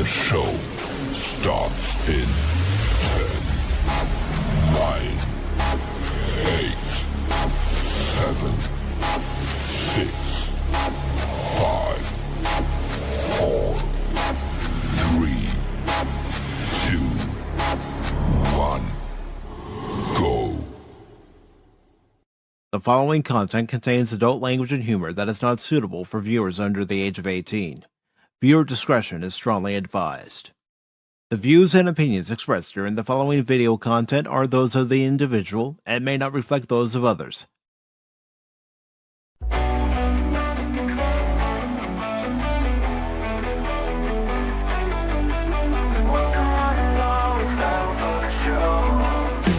The show starts in 10, 9, 8, 7, 6, 5, 4, 3, 2, 1, go. The following content contains adult language and humor that is not suitable for viewers under the age of 18. Viewer discretion is strongly advised. The views and opinions expressed during the following video content are those of the individual and may not reflect those of others.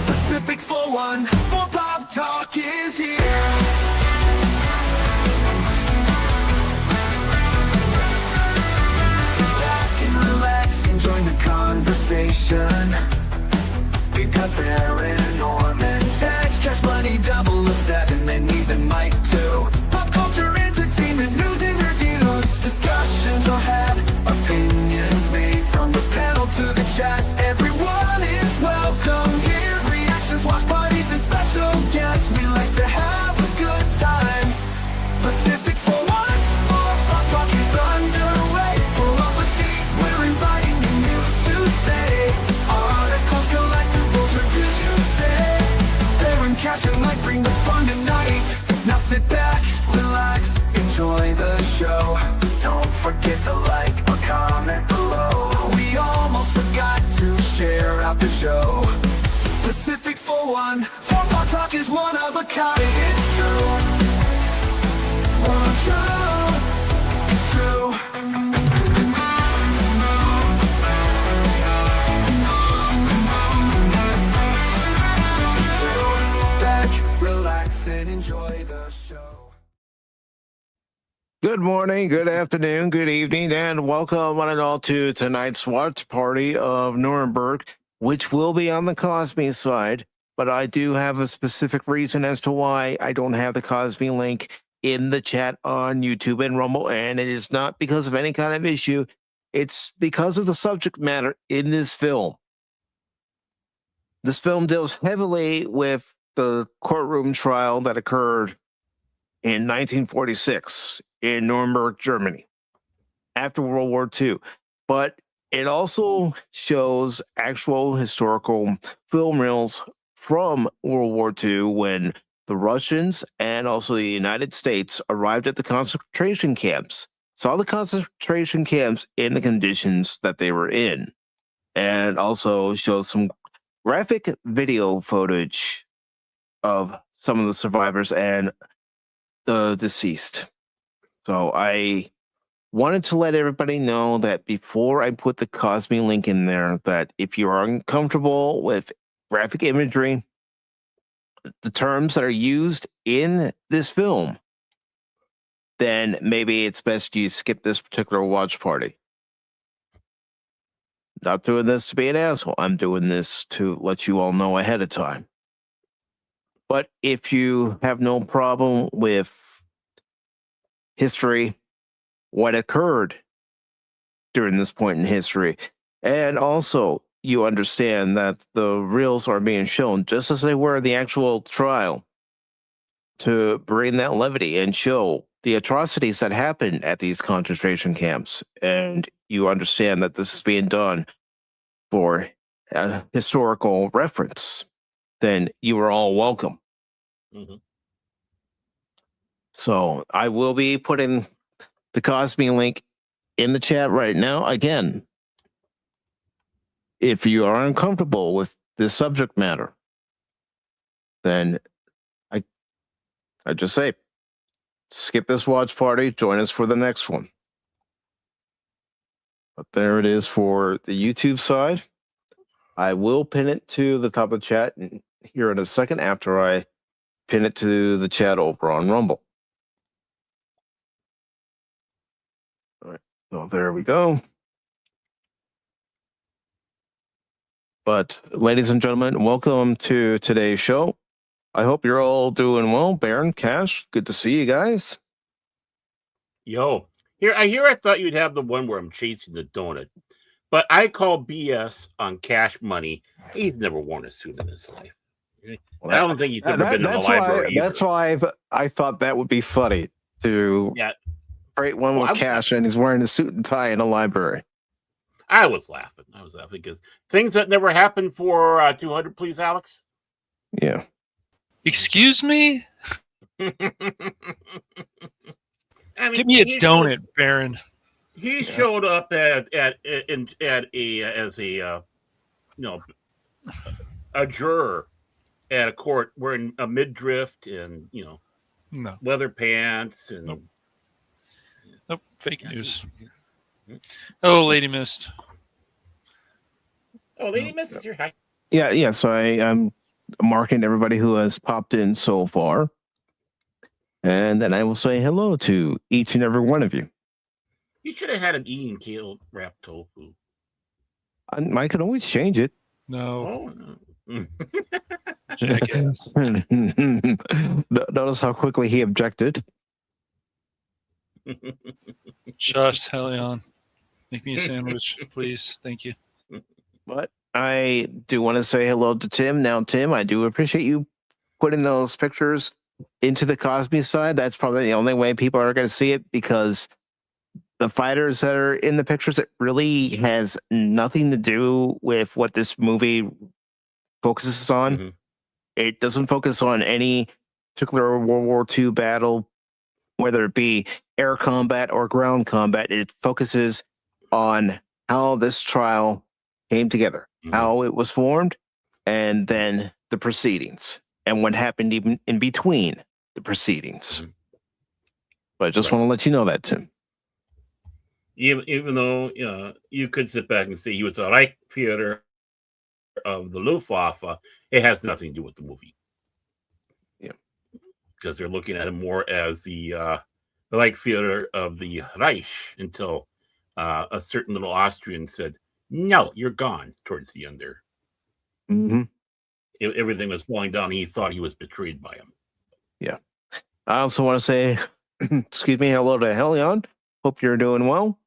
Pacific414 Pop Talk is here. Join the conversation. We've got Baron, Orman, Tagge, Cash Money, 007, and even Mike too. Pop culture, entertainment, news and reviews. Discussions are had, opinions made. From the panel to the chat, everyone is welcome here. Reactions, watch parties, and special guests. We like to have a good time. Pacific414 Pop Talk is underway. Pull up a seat, we're inviting to stay. Articles, collectibles, reviews, you say. Baron, Cash, and Mike bring the fun tonight. Now sit back, relax, enjoy the show. Don't forget to like or comment below. We almost forgot to share out the show. Pacific414 Pop Talk is one of a kind. It's true. It's true. Relax and enjoy the show. Good morning, good afternoon, good evening, and welcome one and all to tonight's watch party of Nuremberg, which will be on the KOSMI side, but I do have a specific reason as to why I don't have the KOSMI link in the chat on YouTube and Rumble, and it is not because of any kind of issue. It's because of the subject matter in this film. This film deals heavily with the courtroom trial that occurred in 1946 in Nuremberg, Germany, after World War II. But it also shows actual historical film reels from World War II when the Russians and also the United States arrived at the concentration camps, saw the concentration camps in the conditions that they were in, and also shows some graphic video footage of some of the survivors and the deceased. So I wanted to let everybody know that before I put the KOSMI link in there, that if you are uncomfortable with graphic imagery, the terms that are used in this film, then maybe it's best you skip this particular watch party. Not doing this to be an asshole. I'm doing this to let you all know ahead of time. But if you have no problem with history, what occurred during this point in history, and also you understand that the reels are being shown just as they were in the actual trial to bring that levity and show the atrocities that happened at these concentration camps, and you understand that this is being done for a historical reference, then you are all welcome. Mm-hmm. So I will be putting the KOSMI link in the chat right now. Again, if you are uncomfortable with this subject matter, then I just say, skip this watch party, join us for the next one. But there it is for the YouTube side. I will pin it to the top of the chat here in a second after I pin it to the chat over on Rumble. All right, so there we go. But ladies and gentlemen, welcome to today's show. I hope you're all doing well. Baron, Cash, good to see you guys. Yo, I thought you'd have the one where I'm chasing the donut. But I call BS on Cash Money. He's never worn a suit in his life. I don't think he's ever been in the library either. That's why I thought that would be funny to create one with Cash and he's wearing a suit and tie in a library. I was laughing because things that never happened for 200, please, Alex. Yeah. Excuse me? I mean, give me a donut, Baron. He showed up as a juror at a court wearing a midriff and leather pants and nope, fake news. Oh, Lady Mist. Oh, Lady Mist is here. Hi. Yeah. So I'm marking everybody who has popped in so far. And then I will say hello to each and every one of you. You should have had an eating kale wrapped tofu. I could always change it. No. Oh, Jackass. Notice how quickly he objected. Josh Helion. Make me a sandwich, please. Thank you. But I do want to say hello to Tim. Now, Tim, I do appreciate you putting those pictures into the KOSMI side. That's probably the only way people are going to see it, because the fighters that are in the pictures, it really has nothing to do with what this movie focuses on. Mm-hmm. It doesn't focus on any particular World War II battle, whether it be air combat or ground combat. It focuses on how this trial came together, how it was formed, and then the proceedings, and what happened even in between the proceedings. But I just want to let you know that, Tim. Even though you could sit back and say he was a Reich theater of the Luftwaffe, it has nothing to do with the movie. Yeah, because they're looking at him more as the Reich theater of the Reich, until a certain little Austrian said, "No, you're gone." Towards the end there, everything was falling down. And he thought he was betrayed by him. Yeah. I also want to say, excuse me, hello to Helion. Hope you're doing well.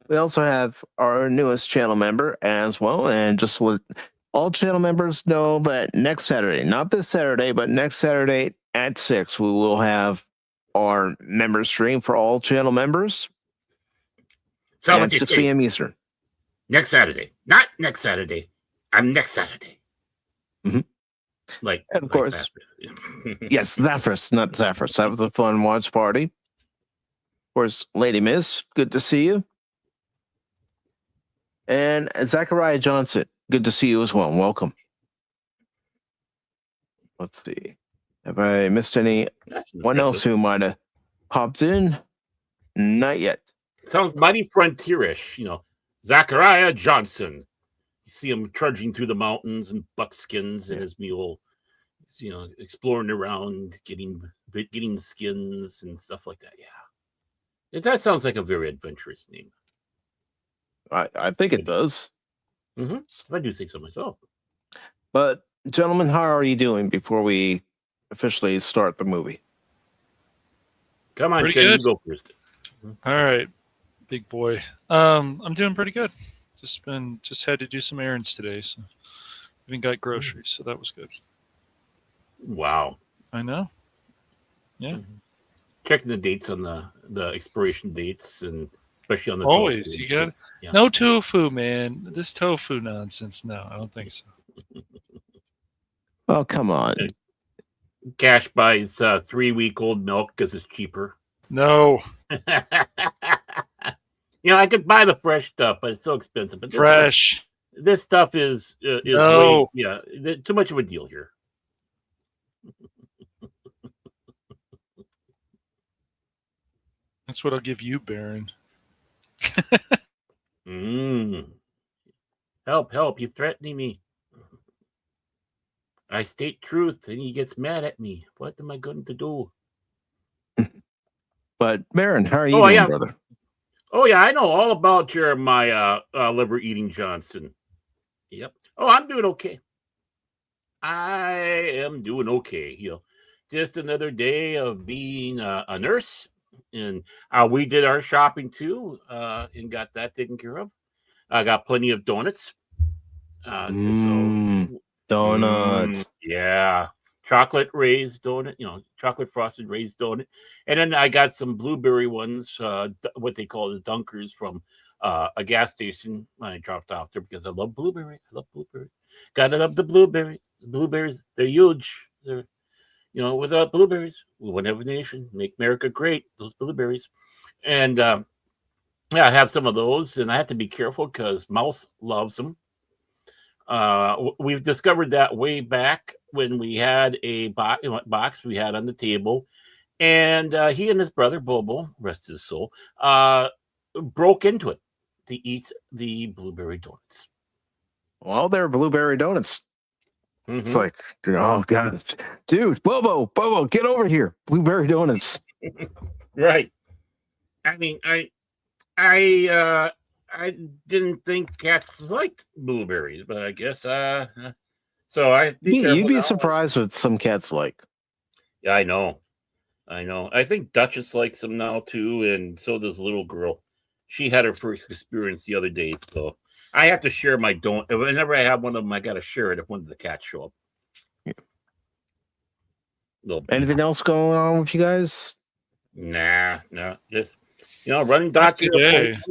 We also have our newest channel member as well. And just to let all channel members know that next Saturday, not this Saturday, but next Saturday at 6, we will have our member stream for all channel members. So at 6 p.m. Eastern. Next Saturday. Not next Saturday. I'm next Saturday. Like, and of course, yes, Zaffris, not Zaffris. That was a fun watch party. Of course, Lady Miss, good to see you. And Zachariah Johnson, good to see you as well. Welcome. Let's see. Have I missed anyone else who might have popped in? Not yet. Sounds mighty frontierish, Zachariah Johnson. You see him trudging through the mountains and buckskins and his mule, exploring around, getting the skins and stuff like that. Yeah. That sounds like a very adventurous name. I think it does. I do say so myself. But, gentlemen, how are you doing before we officially start the movie? Come on, Ken, you go first. All right, big boy. I'm doing pretty good. Just had to do some errands today, so even got groceries, so that was good. Wow. I know. Yeah. Checking the dates on the expiration dates, and especially on the always you got no tofu, man. This tofu nonsense. No, I don't think so. Oh, come on. Cash buys 3-week-old milk because it's cheaper. No. I could buy the fresh stuff, but it's so expensive. But this stuff is no. Too much of a deal here. That's what I'll give you, Baron. Help, you're threatening me. I state truth and he gets mad at me. What am I going to do? But Baron, how are you doing, brother? Oh yeah, I know all about Jeremiah Liver Eating Johnson. Yep. Oh, I'm doing okay. I am doing okay. Just another day of being a nurse, and we did our shopping too, and got that taken care of. I got plenty of donuts. Donuts. Yeah. Chocolate raised donut, chocolate frosted raised donut. And then I got some blueberry ones, what they call the Dunkers from a gas station I dropped off there because I love blueberry. Gotta love the blueberries. The blueberries, they're huge. They're, without blueberries, we wouldn't have a nation. Make America great, those blueberries. And yeah, I have some of those, and I have to be careful because Mouse loves them. We've discovered that way back when we had a box we had on the table, and he and his brother Bobo, rest his soul, broke into it to eat the blueberry donuts. Well, they're blueberry donuts. Mm-hmm. It's like, oh god, dude, Bobo, get over here, blueberry donuts. Right. I mean, I didn't think cats liked blueberries, but I guess so You'd be surprised what some cats like. Yeah, I know. I think Duchess likes them now too, and so does little girl. She had her first experience the other day, so I have to share my donut. Whenever I have one of them, I got to share it if one of the cats show up. Yeah. Anything else going on with you guys? Nah, just running doctor appointments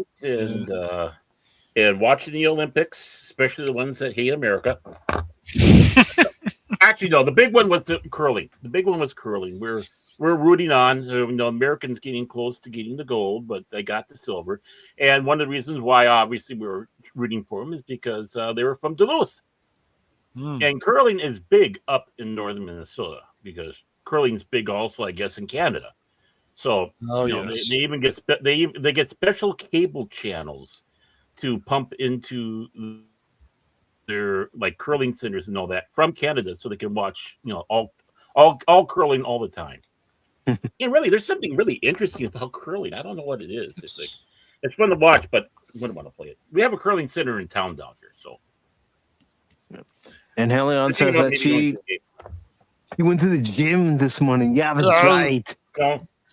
and watching the Olympics, especially the ones that hate America. Actually, no, the big one was curling. The big one was curling. We're rooting on. Americans getting close to getting the gold, but they got the silver. And one of the reasons why, obviously, we were rooting for them is because they were from Duluth. And curling is big up in northern Minnesota because curling's big also, I guess, in Canada. So yes. they even get they get special cable channels to pump into their like curling centers and all that from Canada, so they can watch all curling all the time. And really, there's something really interesting about curling. I don't know what it is. It's fun to watch, but I wouldn't want to play it. We have a curling center in town down here, so. And Helion says that she went to the gym this morning. Yeah, that's right.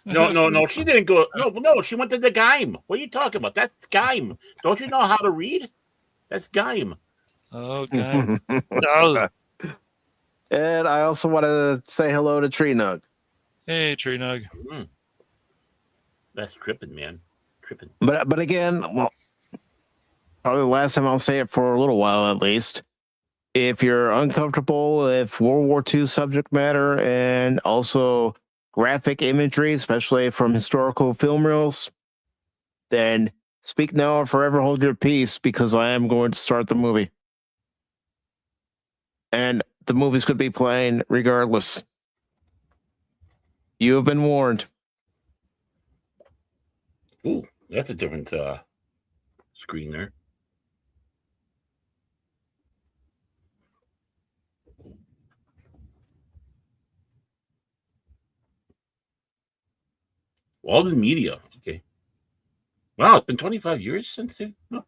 No, she didn't go. No, she went to the game. What are you talking about? That's game. Don't you know how to read? That's game. Oh, game. No. And I also want to say hello to Tree Nug. Hey, Tree Nug. That's tripping, man. Tripping. But again, well, probably the last time I'll say it for a little while at least. If you're uncomfortable with World War II subject matter and also graphic imagery, especially from historical film reels, then speak now or forever hold your peace, because I am going to start the movie. And the movie's going to be playing regardless. You have been warned. Ooh, that's a different screen there. Walden Media. Okay. Wow, it's been 25 years since then. Oh.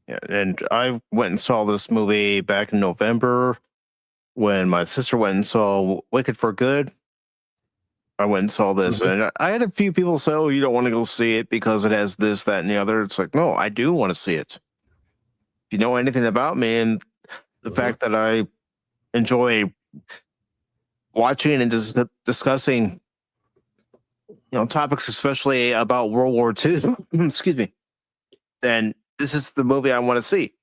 Yeah, and I went and saw this movie back in November when my sister went and saw Wicked for Good. I went and saw this, and I had a few people say, "Oh, you don't want to go see it because it has this, that, and the other." It's like, no, I do want to see it. If you know anything about me and the fact that I enjoy watching and discussing, topics, especially about World War II, excuse me, then this is the movie I want to see.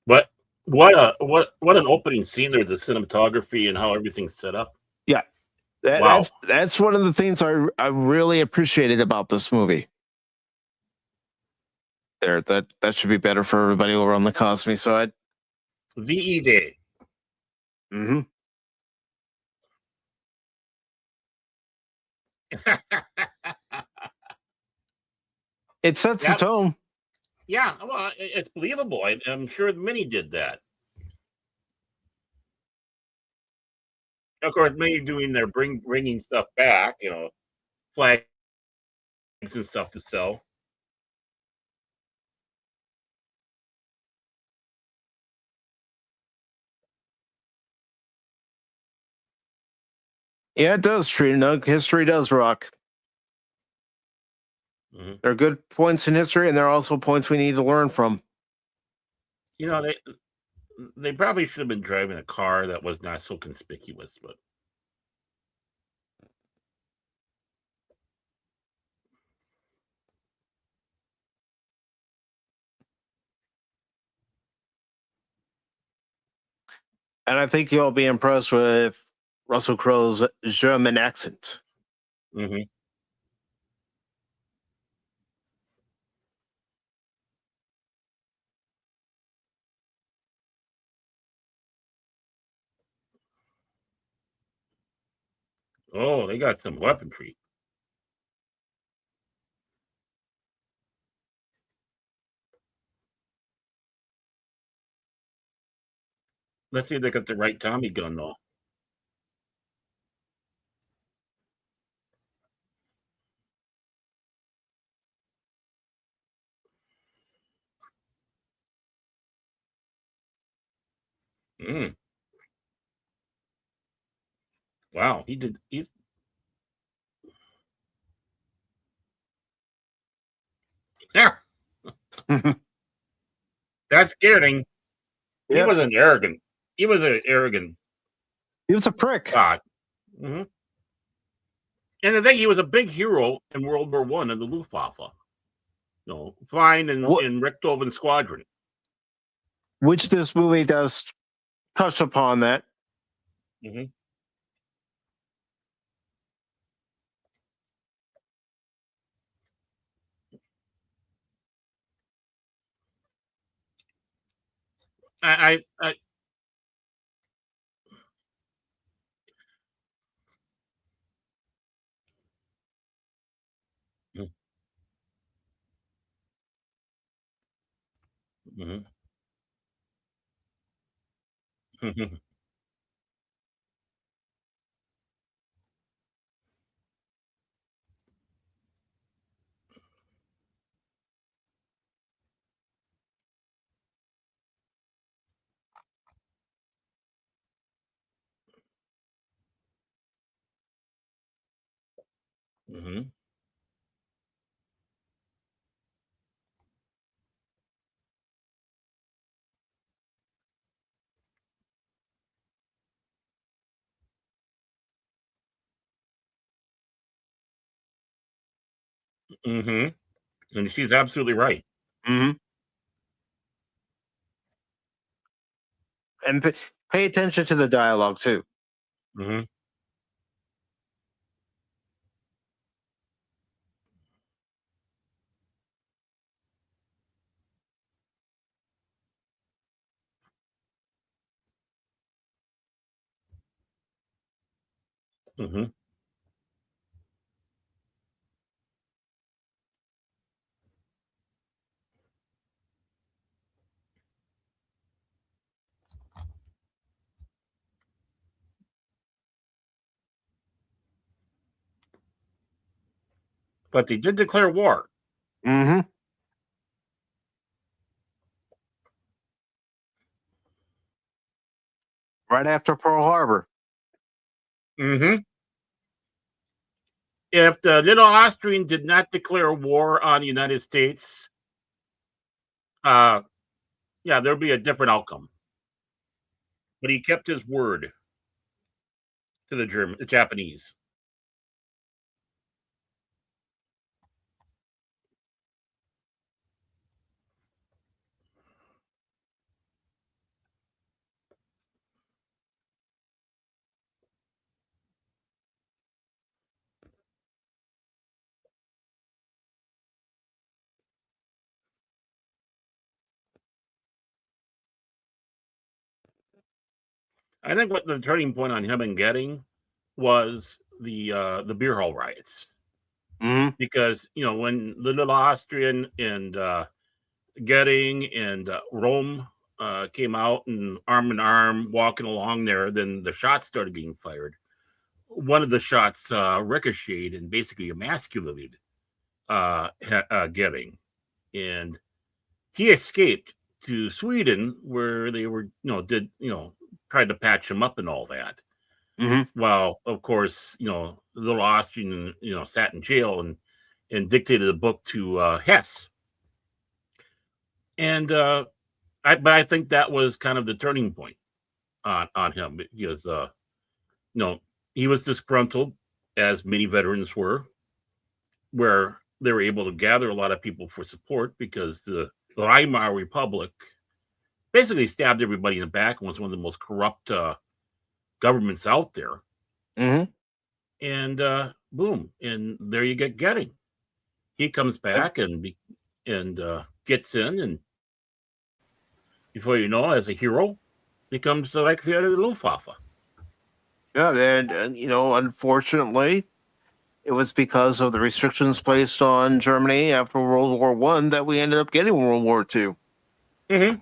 But what an opening scene there, the cinematography and how everything's set up. Yeah. Wow. That's one of the things I really appreciated about this movie. There, that should be better for everybody over on the KOSMI side. VE Day. Mm-hmm. It sets the tone. Yeah, well, it's believable. I'm sure many did that. Of course, many doing their bringing stuff back, flags and stuff to sell. Yeah, it does, Tree Nug. History does rock. Mm-hmm. There are good points in history, and there are also points we need to learn from. They probably should have been driving a car that was not so conspicuous, but And I think you'll be impressed with Russell Crowe's German accent. mm-hmm. Oh, they got some weaponry. Let's see if they got the right Tommy gun, though. Mm. Wow, he's yeah. That's scaring. He Yep. was an arrogant. He was an arrogant He was a prick. god. Mm-hmm. And I think he was a big hero in World War One in the Luftwaffe. Flying in Richthofen's squadron. Which this movie does touch upon that. Mm-hmm. I mm-hmm. Mm-hmm. Mm-hmm. And she's absolutely right. Mm-hmm. And pay attention to the dialogue, too. Mm-hmm. Mm-hmm. But they did declare war. Mm-hmm. Right after Pearl Harbor. Mm-hmm. If the little Austrian did not declare war on the United States, there'll be a different outcome. But he kept his word to the Japanese. I think what the turning point on Hermann Göring was the beer hall riots. Mm-hmm. Because when the little Austrian and Göring and Rome came out and arm in arm walking along there. Then the shots started getting fired. One of the shots ricocheted and basically emasculated Göring, and he escaped to Sweden, where they were, tried to patch him up and all that. Mm-hmm. Well, of course, the little Austrian, sat in jail and dictated a book to Hess. And I think that was kind of the turning point on him, because he was disgruntled, as many veterans were, where they were able to gather a lot of people for support because the Weimar Republic basically stabbed everybody in the back and was one of the most corrupt governments out there. Mm-hmm. And boom, and there you get Göring. He comes back and gets in, and before you know, as a hero, becomes like the Luftwaffe. Yeah, and unfortunately, it was because of the restrictions placed on Germany after World War One that we ended up getting World War II. Mm-hmm.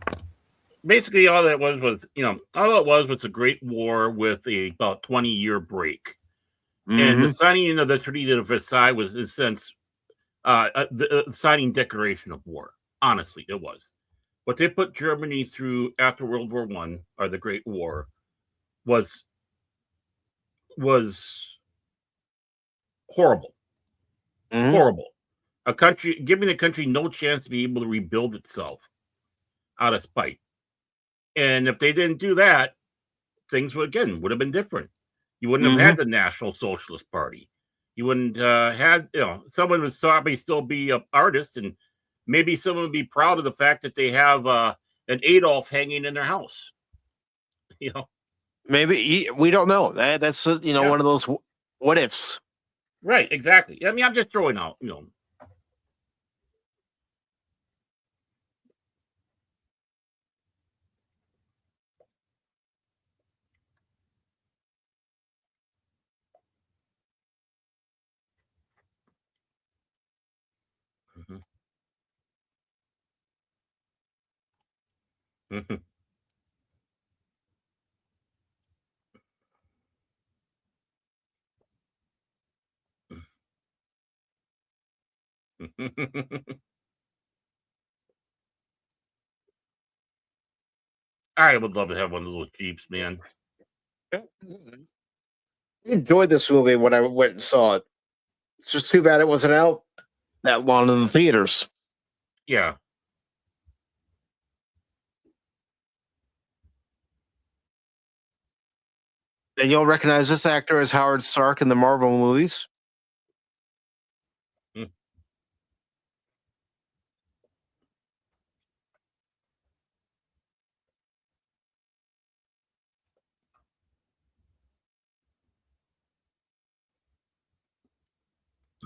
Basically, all it was a great war with about 20-year break. And the signing of the Treaty of Versailles was, in a sense, the signing declaration of war. Honestly, it was. What they put Germany through after World War One, or the Great War, was horrible. Mm-hmm. Horrible. A country giving the country no chance to be able to rebuild itself out of spite. And if they didn't do that, things would have been different. You wouldn't have had the National Socialist Party. You wouldn't had, someone would probably still be an artist, and maybe someone would be proud of the fact that they have an Adolf hanging in their house. Maybe we don't know. That's one of those what ifs. Right, exactly. I mean, I'm just throwing out, I would love to have one of those Jeeps, man. I enjoyed this movie when I went and saw it. It's just too bad it wasn't out that long in the theaters. Yeah. And you'll recognize this actor as Howard Stark in the Marvel movies.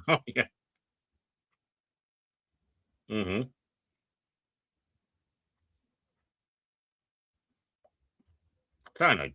Oh, yeah. Mm-hmm. Kind of.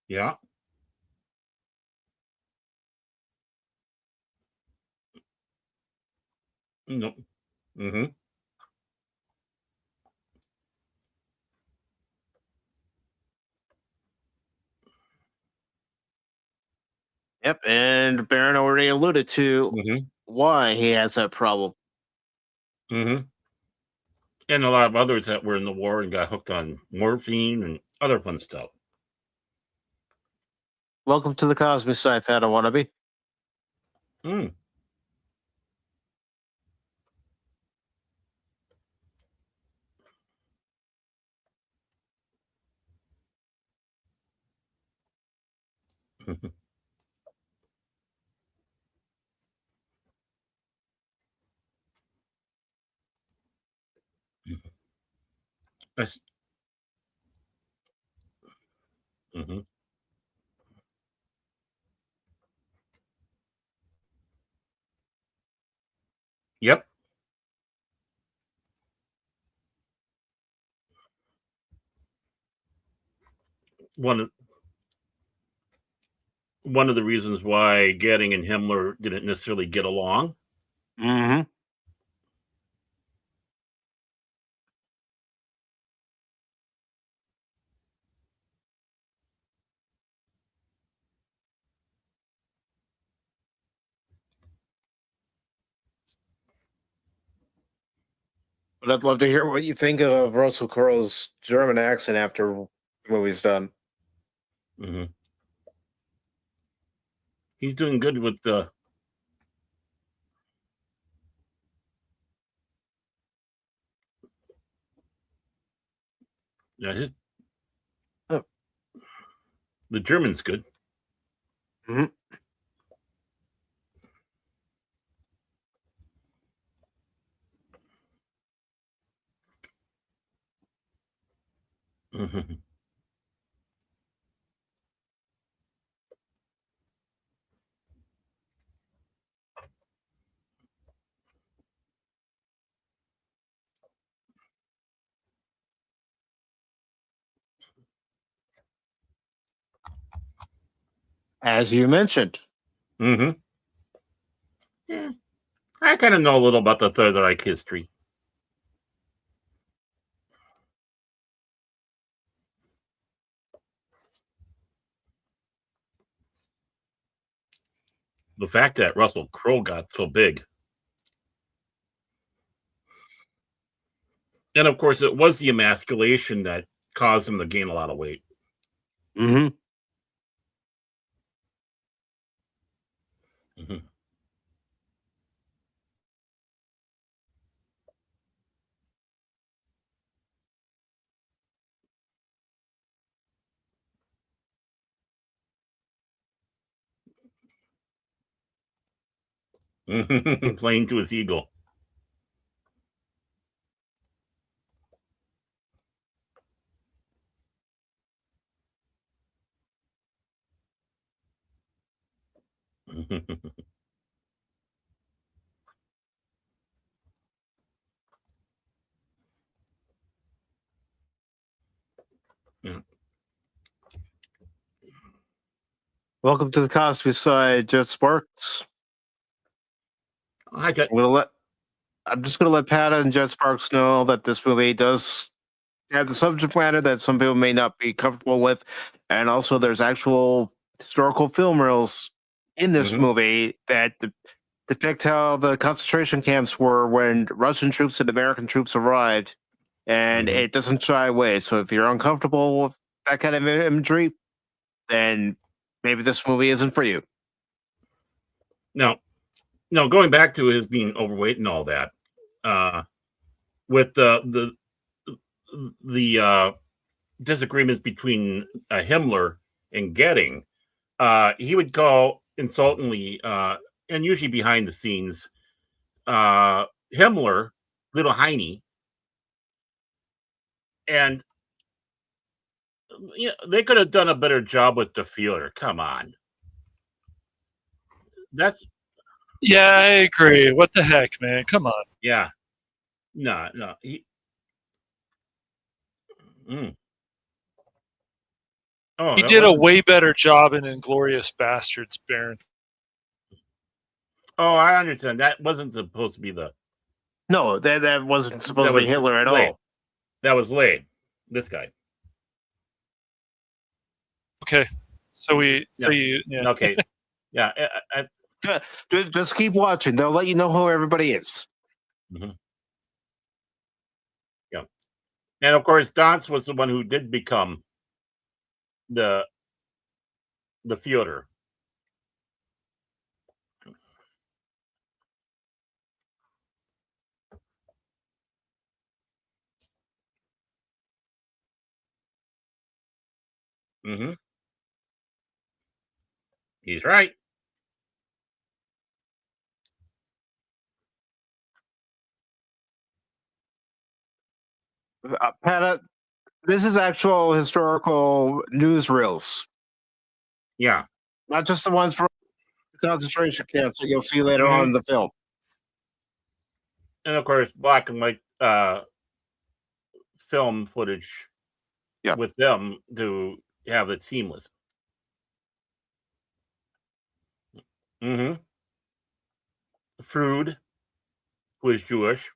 Yeah. No. Mm-hmm. Yep, and Baron already alluded to Mm-hmm. why he has that problem. Mm-hmm. And a lot of others that were in the war and got hooked on morphine and other fun stuff. Welcome to the KOSMI side, Pat. I want to be. Mm. That's- mhm. Yep. One of one of the reasons why Göring and Himmler didn't necessarily get along. Mm-hmm. But I'd love to hear what you think of Russell Crowe's German accent after the movie's done. Mm-hmm. He's doing good with the. Yeah, Oh. The German's good. Mm-hmm. Mm-hmm. As you mentioned. Mm-hmm. Yeah. I kind of know a little about the Third Reich history. The fact that Russell Crowe got so big. And of course, it was the emasculation that caused him to gain a lot of weight. Mm-hmm. Mm-hmm. Playing to his ego. Yeah. Welcome to the KOSMI side, Jet Sparks. I got. I'm just gonna let Pat and Jet Sparks know that this movie does have the subject matter that some people may not be comfortable with, and also there's actual historical film reels in this Mhm. movie that depict how the concentration camps were when Russian troops and American troops arrived, and Mhm. it doesn't shy away. So if you're uncomfortable with that kind of imagery, then maybe this movie isn't for you. Now, going back to his being overweight and all that, with the disagreements between Himmler and Göring, he would call insultingly, and usually behind the scenes, Himmler little Heine, and they could have done a better job with the feeler. Come on, that's Yeah, I agree. What the heck, man? Come on. yeah, no, he. Mm. Oh, He that did a wasn't. way better job in Inglorious Bastards, Baron. Oh, I understand. That wasn't supposed to be the. No, that wasn't supposed That to be was Hitler at Lay. all. That was Lay. This guy. Okay, so Yeah. yeah. Okay. Yeah. Just keep watching. They'll let you know who everybody is. Mhm. Yeah. And of course, Danz was the one who did become the Führer. Mm-hmm. He's right. Pat, this is actual historical newsreels, Yeah. not just the ones from concentration camps that you'll see later Mhm. on in the film. And of course, black and white film footage Yeah. with them to have it seamless. Mm-hmm. Frood, who is Jewish.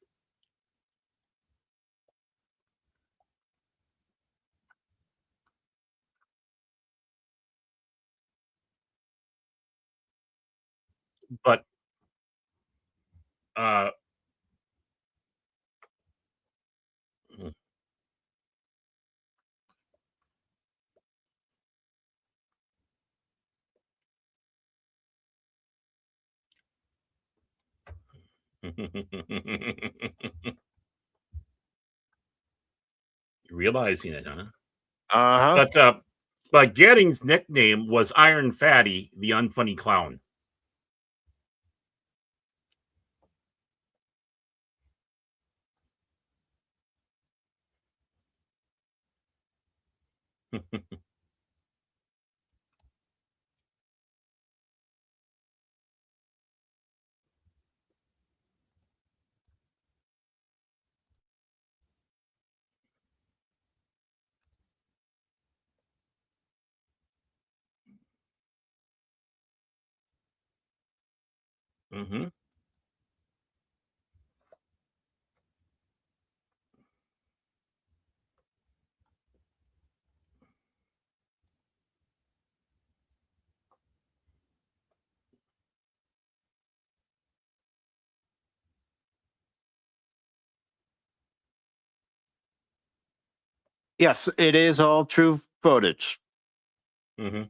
But realizing it, huh? But Göring's nickname was Iron Fatty, the unfunny clown. Mm-hmm. Yes, it is all true footage. Mm-hmm.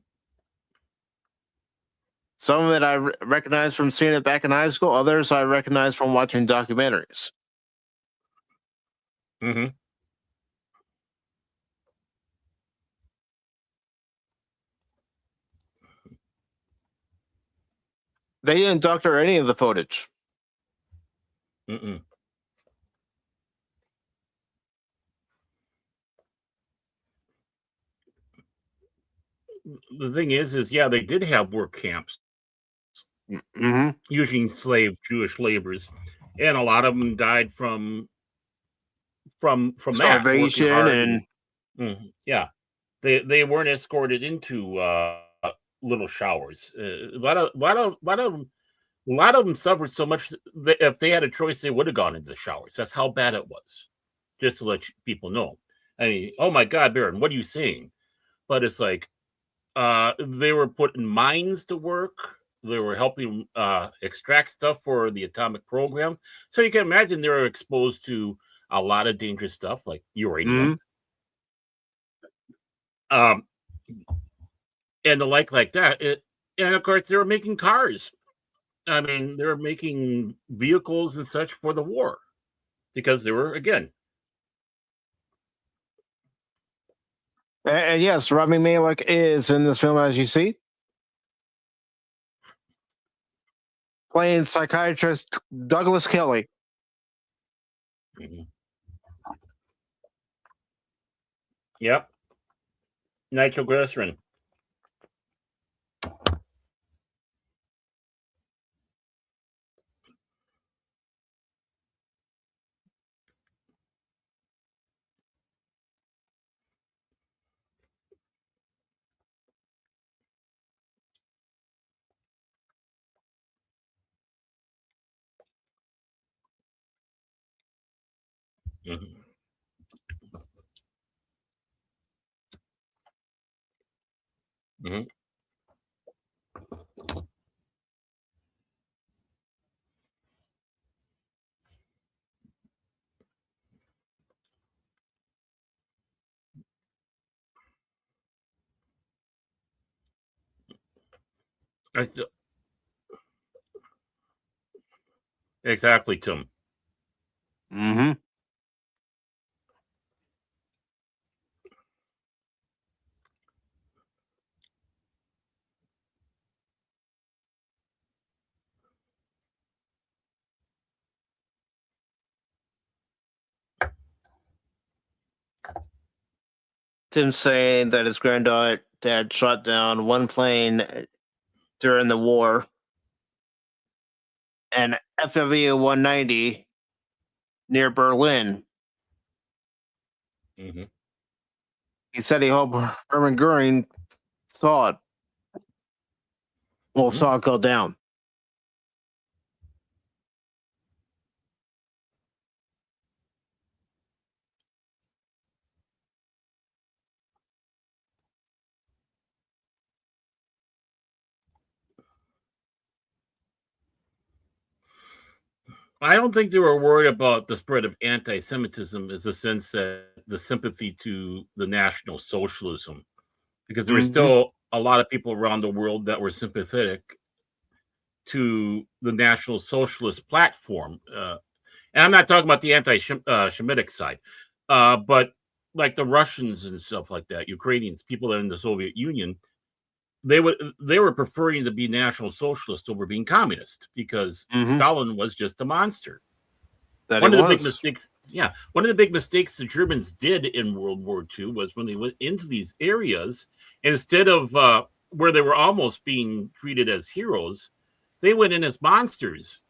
Some of it I recognize from seeing it back in high school. Others I recognize from watching documentaries. Mm-hmm. They didn't doctor any of the footage. Mm-mm. The thing is, yeah, they did have work camps Mm-hmm. using enslaved Jewish laborers, and a lot of them died from that working Starvation hard and yeah, they weren't escorted into little showers. A lot of them suffered so much that if they had a choice, they would have gone into the showers. That's how bad it was. Just to let people know. I mean, oh my God, Baron, what are you saying? But it's like they were putting mines to work. They were helping extract stuff for the atomic program. So you can imagine they were exposed to a lot of dangerous stuff like uranium. Um, and the like that. And of course, they were making cars. I mean, they were making vehicles and such for the war because they were, again, and yes, Rami Malek is in this film, as you see, playing psychiatrist Douglas Kelley. mhm. Yep, nitroglycerin. Mhm. Mhm. Exactly, Tim. Mm-hmm. Tim saying that his granddad shot down one plane during the war, and FW 190 near Berlin. Mm-hmm. He said he hoped Hermann Göring saw it. Well, saw it go down. I don't think they were worried about the spread of anti-Semitism in the sense that the sympathy to the National Socialism, because there were still a lot of people around the world that were sympathetic to the National Socialist platform. And I'm not talking about the anti-Semitic side, but like the Russians and stuff like that, Ukrainians, people that are in the Soviet Union, they were preferring to be National Socialist over being communist because Stalin was just a monster. One of the big mistakes the Germans did in World War II was when they went into these areas, instead of where they were almost being treated as heroes, they went in as monsters.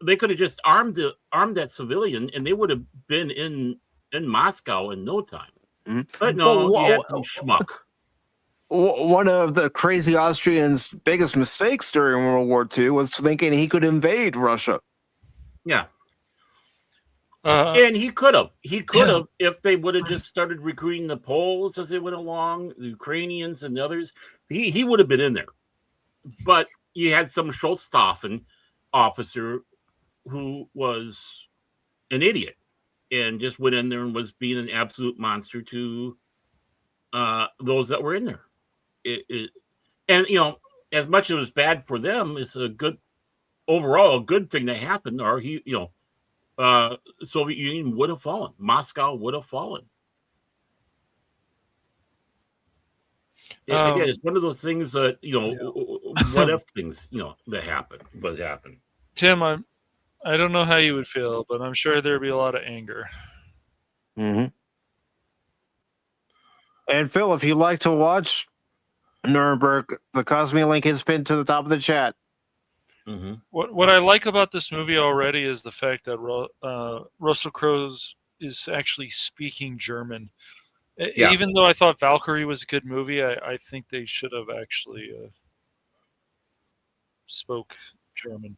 They could have just armed that civilian, and they would have been in Moscow in no time. But no, you had some schmuck. One of the crazy Austrians' biggest mistakes during World War II was thinking he could invade Russia. Yeah. And he could have. He could have if they would have just started recruiting the Poles as they went along, the Ukrainians and the others. He would have been in there. But you had some Scholzstoffen officer who was an idiot and just went in there and was being an absolute monster to those that were in there. And as much as it was bad for them, it's a good thing that happened. Or Soviet Union would have fallen. Moscow would have fallen. Again, it's one of those things that what if things that happen. What happened? Tim, I don't know how you would feel, but I'm sure there'd be a lot of anger. And Phil, if you'd like to watch Nuremberg, the KOSMI link is pinned to the top of the chat. What I like about this movie already is the fact that Russell Crowe is actually speaking German. Yeah. Even though I thought Valkyrie was a good movie, I think they should have actually spoke German.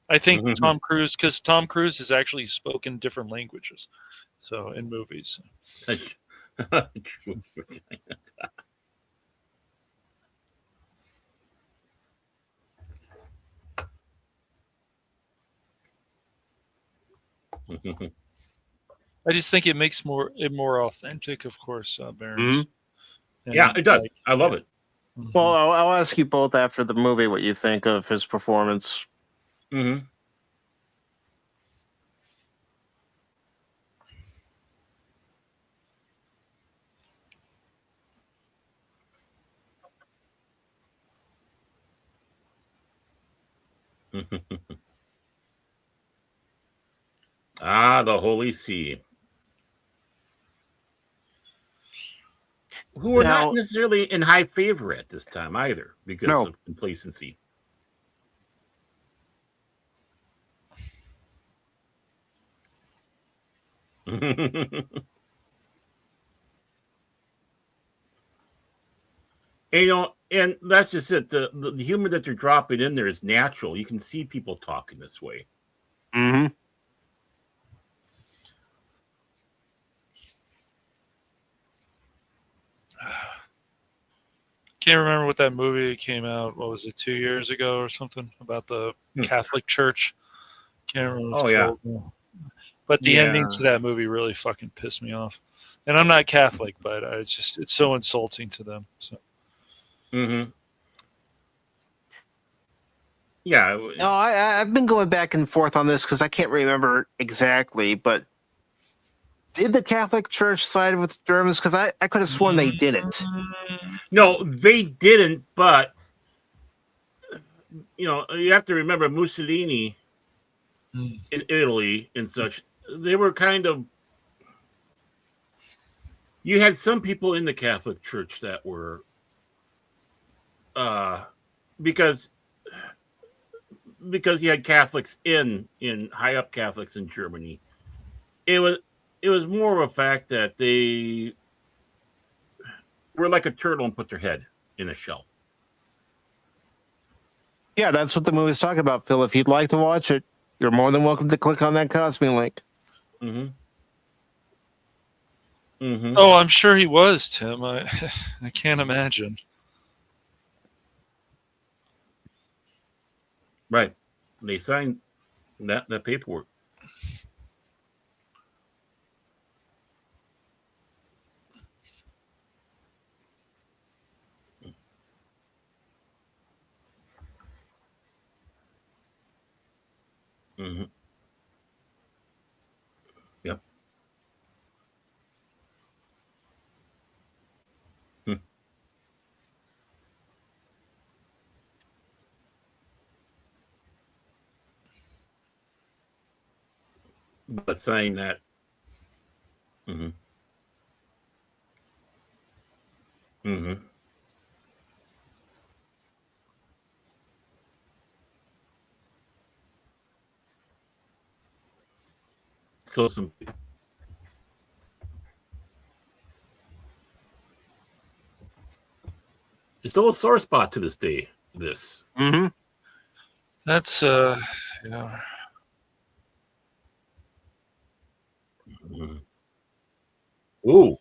I think Tom Cruise has actually spoken different languages, so in movies. I just think it makes it more authentic, of course, Barons. Yeah, it does. I love it. Well, I'll ask you both after the movie what you think of his performance. The Holy See. Who are not necessarily in high favor at this time either because of complacency. And that's just it. The humor that they're dropping in there is natural. You can see people talking this way. Can't remember what that movie came out. What was it, 2 years ago or something about the Catholic Church? Can't remember. But the ending to that movie really fucking pissed me off. And I'm not Catholic, but it's so insulting to them. So. Yeah. No, I've been going back and forth on this because I can't remember exactly, but did the Catholic Church side with the Germans? Because I could have sworn they didn't. No, they didn't, but you have to remember Mussolini in Italy and such. They were kind of You had some people in the Catholic Church that were, because you had Catholics in high up Catholics in Germany. It was more of a fact that they were like a turtle and put their head in a shell. Yeah, that's what the movie's talking about, Phil. If you'd like to watch it, you're more than welcome to click on that KOSMI link. Mm-hmm. Mm-hmm. Oh, I'm sure he was, Tim. I can't imagine. Right. They signed that paperwork. Mm-hmm. Yep. Hmm. But saying that. Mm-hmm. Mm-hmm. So some. It's still a sore spot to this day. This. Mm-hmm. That's yeah. Mm-hmm. Ooh.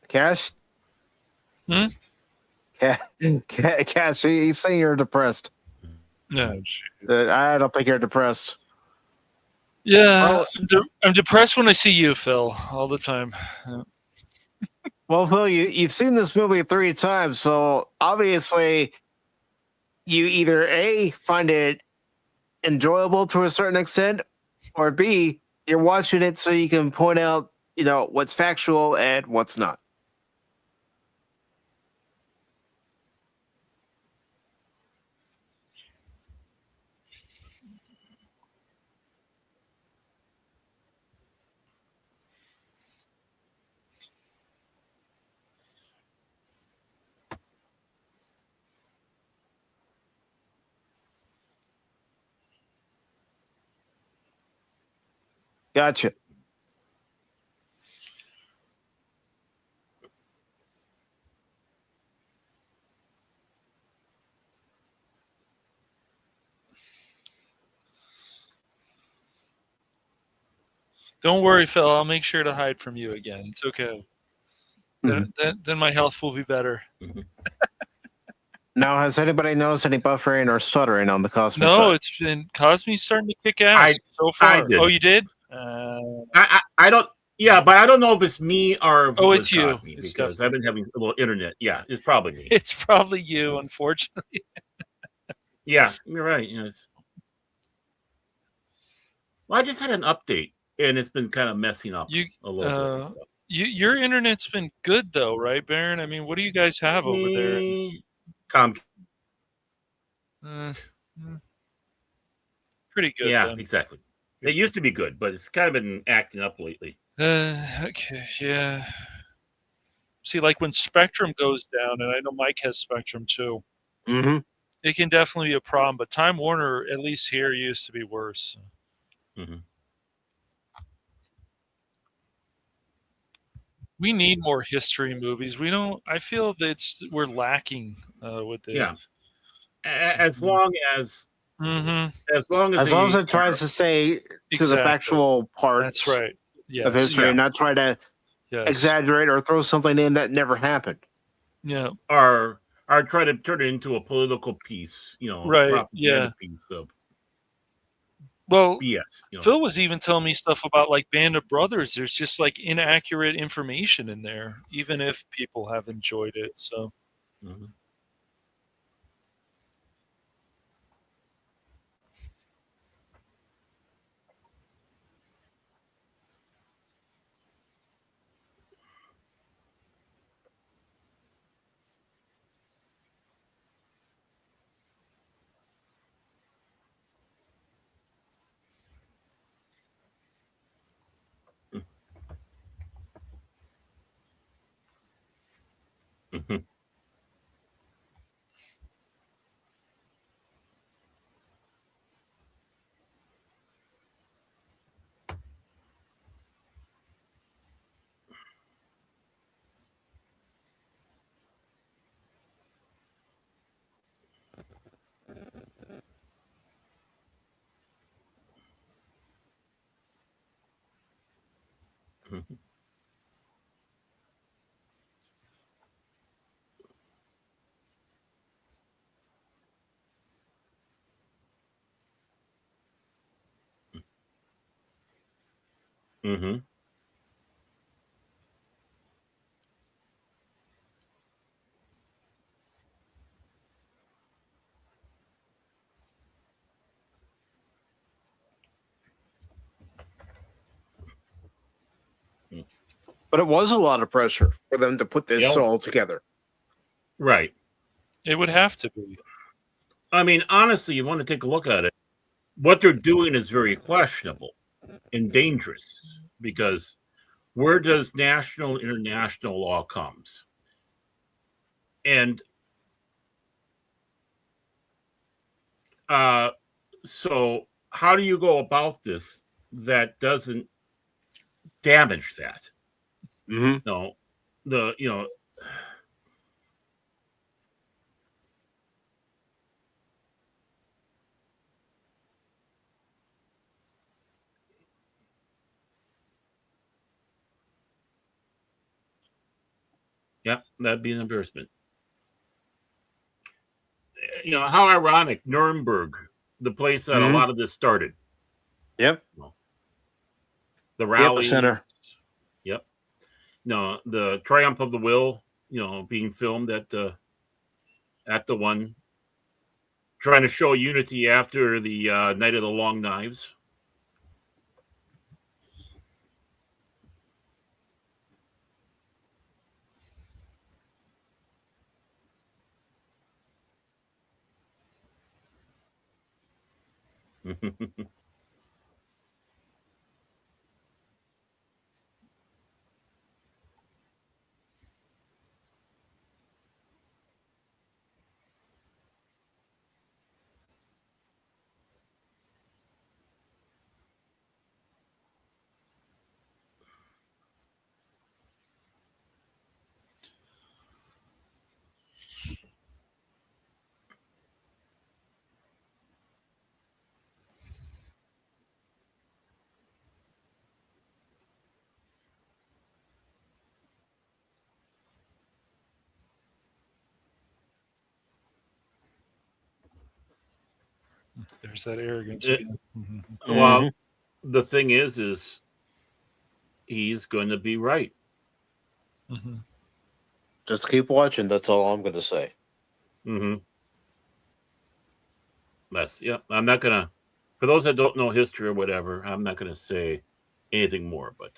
Cash? Hmm? Cash, he's saying you're depressed. No. I don't think you're depressed. Yeah, I'm depressed when I see you, Phil, all the time. Yeah. Well, Phil, you've seen this movie 3 times, so obviously you either A, find it enjoyable to a certain extent, or B, you're watching it so you can point out, what's factual and what's not. Gotcha. Don't worry, Phil. I'll make sure to hide from you again. It's okay. Then my health will be better. Mm-hmm. Now, has anybody noticed any buffering or stuttering on the KOSMI No, side? it's been KOSMI's starting to kick ass so far. I did. Oh, you did? I don't. Yeah, but I don't know if it's me or if it's you. KOSMI, because I've been having a little internet. Yeah, it's probably me. It's probably you, unfortunately. Yeah, you're right. Yes. Well, I just had an update, and it's been kind of messing up a little bit. Your internet's been good though, right, Baron? I mean, what do you guys have over there? Pretty good. Yeah, then. Exactly. It used to be good, but it's kind of been acting up lately. Okay, yeah. See, like when Spectrum goes down, and I know Mike has Spectrum too. Mm-hmm. It can definitely be a problem, but Time Warner, at least here, used to be worse. Mm-hmm. We need more history movies. We don't. I feel that we're lacking with it. Yeah. As long as as it tries to say to the factual parts. That's right. Yes. Of history, and not try to exaggerate or throw something in that never happened. Yeah. Or try to turn it into a political piece. Right. Yeah. Piece of Well, BS. Phil was even telling me stuff about like Band of Brothers. There's just like inaccurate information in there, even if people have enjoyed it. So. Mm-hmm. Mm-hmm. But it was a lot of pressure for them to put this all together. Right. It would have to be. I mean, honestly, you want to take a look at it. What they're doing is very questionable and dangerous, because where does national, international law comes? And so how do you go about this that doesn't damage that? Mm-hmm. No, yep, that'd be an embarrassment. How ironic, Nuremberg, the place that a lot of this started. Yep. The rally. Epicenter. Yep. No, the Triumph of the Will, being filmed at the one, trying to show unity after the Night of the Long Knives. There's that arrogance again. Well, the thing is he's going to be right. Mm-hmm. Just keep watching. That's all I'm going to say. Mm-hmm. I'm not going to, for those that don't know history or whatever, I'm not going to say anything more, but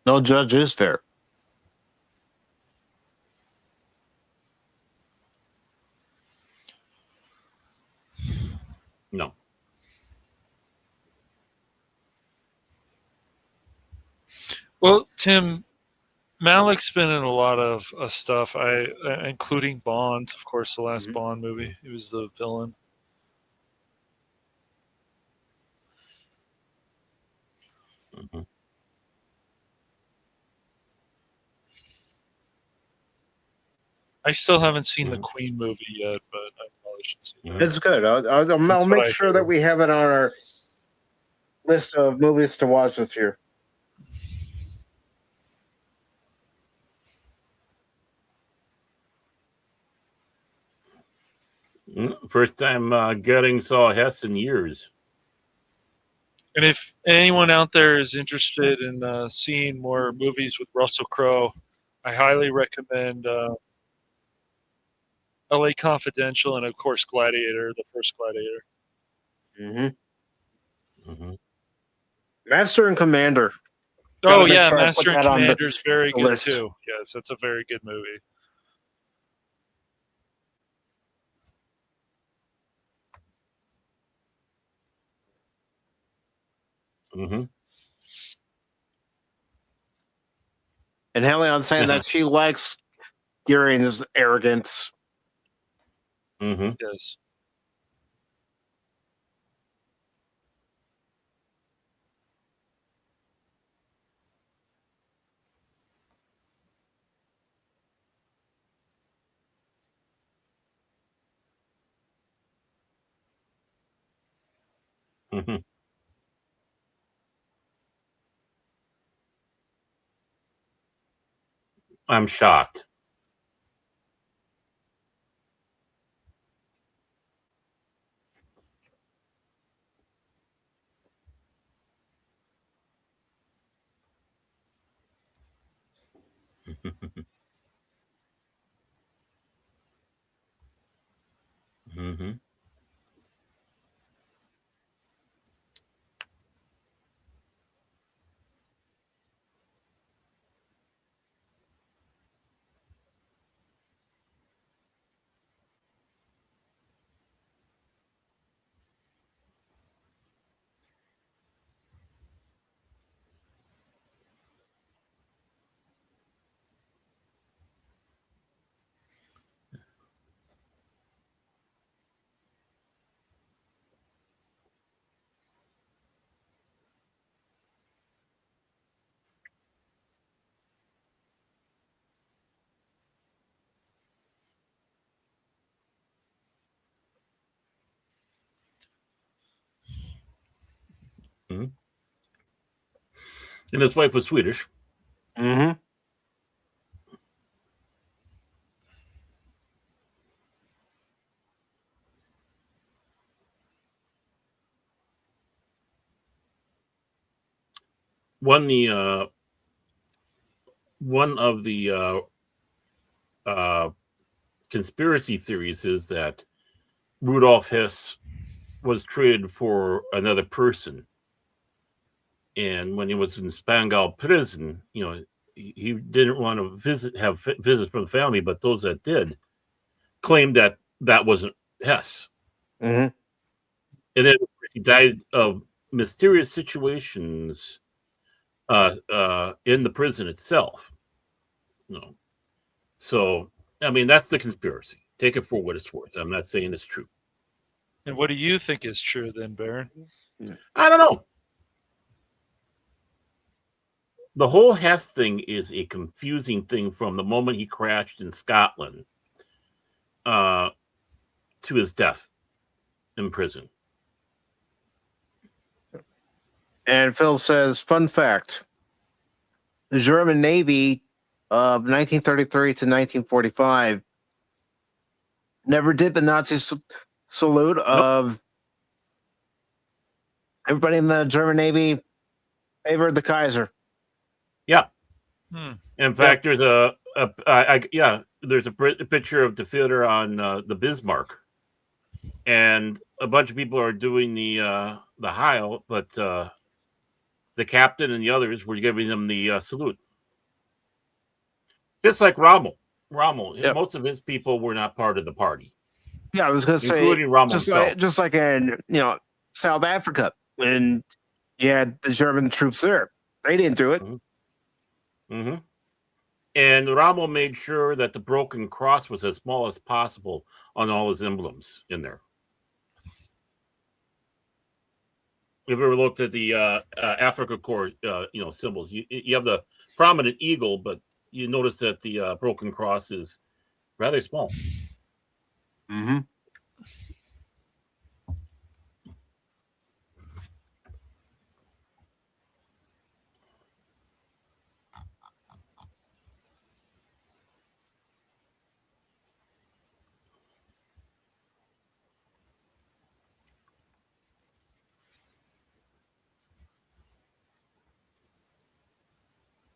no judge is fair. no. Well, Tim, Malek's been in a lot of stuff, including Bond, of course, the last Bond movie. He was the villain. Mm-hmm. I still haven't seen the Queen movie yet, but I probably should see that. It's good. I'll make sure that we have it on our list of movies to watch this year. First time Göring saw Hess in years. And if anyone out there is interested in seeing more movies with Russell Crowe, I highly recommend LA Confidential and, of course, Gladiator, the first Gladiator. Mm-hmm. Master and Commander. Oh, yeah, Master and Commander is very good, too. Yes, that's a very good movie. Mm-hmm. And Helion saying that she likes Göring's arrogance. Mm-hmm. Mhm. I'm shocked. Hmm. And his wife was Swedish. Mm-hmm. One of the conspiracy theories is that Rudolf Hess was traded for another person, and when he was in Spandau prison, he didn't want to have visits from the family, but those that did claimed that that wasn't Hess. Mm-hmm. And then he died of mysterious situations in the prison itself. So I mean, that's the conspiracy. Take it for what it's worth. I'm not saying it's true. And what do you think is true then, Baron? I don't know. The whole Hess thing is a confusing thing from the moment he crashed in Scotland to his death in prison. And Phil says, fun fact: the German Navy of 1933 to 1945 never did the Nazi salute of everybody in the German Navy favored the Kaiser. Yeah. In fact, there's there's a picture of the theater on the Bismarck, and a bunch of people are doing the Heil, but the captain and the others were giving them the salute. Just like Rommel. Most of his people were not part of the party. Yeah, I was going to say, including Rommel just like in South Africa when you had the German troops there, they didn't do it. Mm-hmm. And Rommel made sure that the broken cross was as small as possible on all his emblems in there. If you ever looked at the Africa Corps, symbols, you have the prominent eagle, but you notice that the broken cross is rather small. Mm-hmm.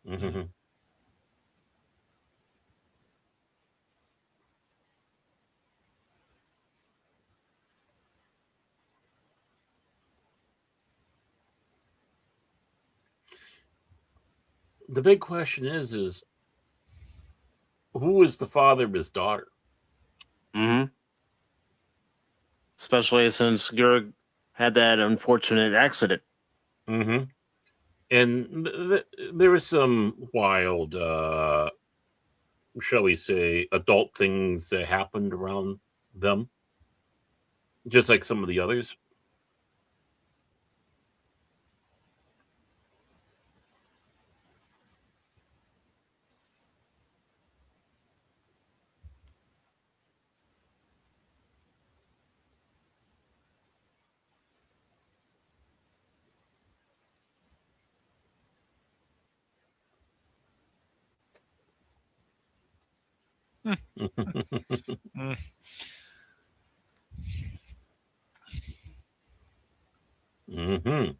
Mm-hmm. The big question is who is the father of his daughter? Mm-hmm. Especially since Göring had that unfortunate accident. Mm-hmm. And there was some wild, shall we say, adult things that happened around them, just like some of the others. Mm. Mm-hmm.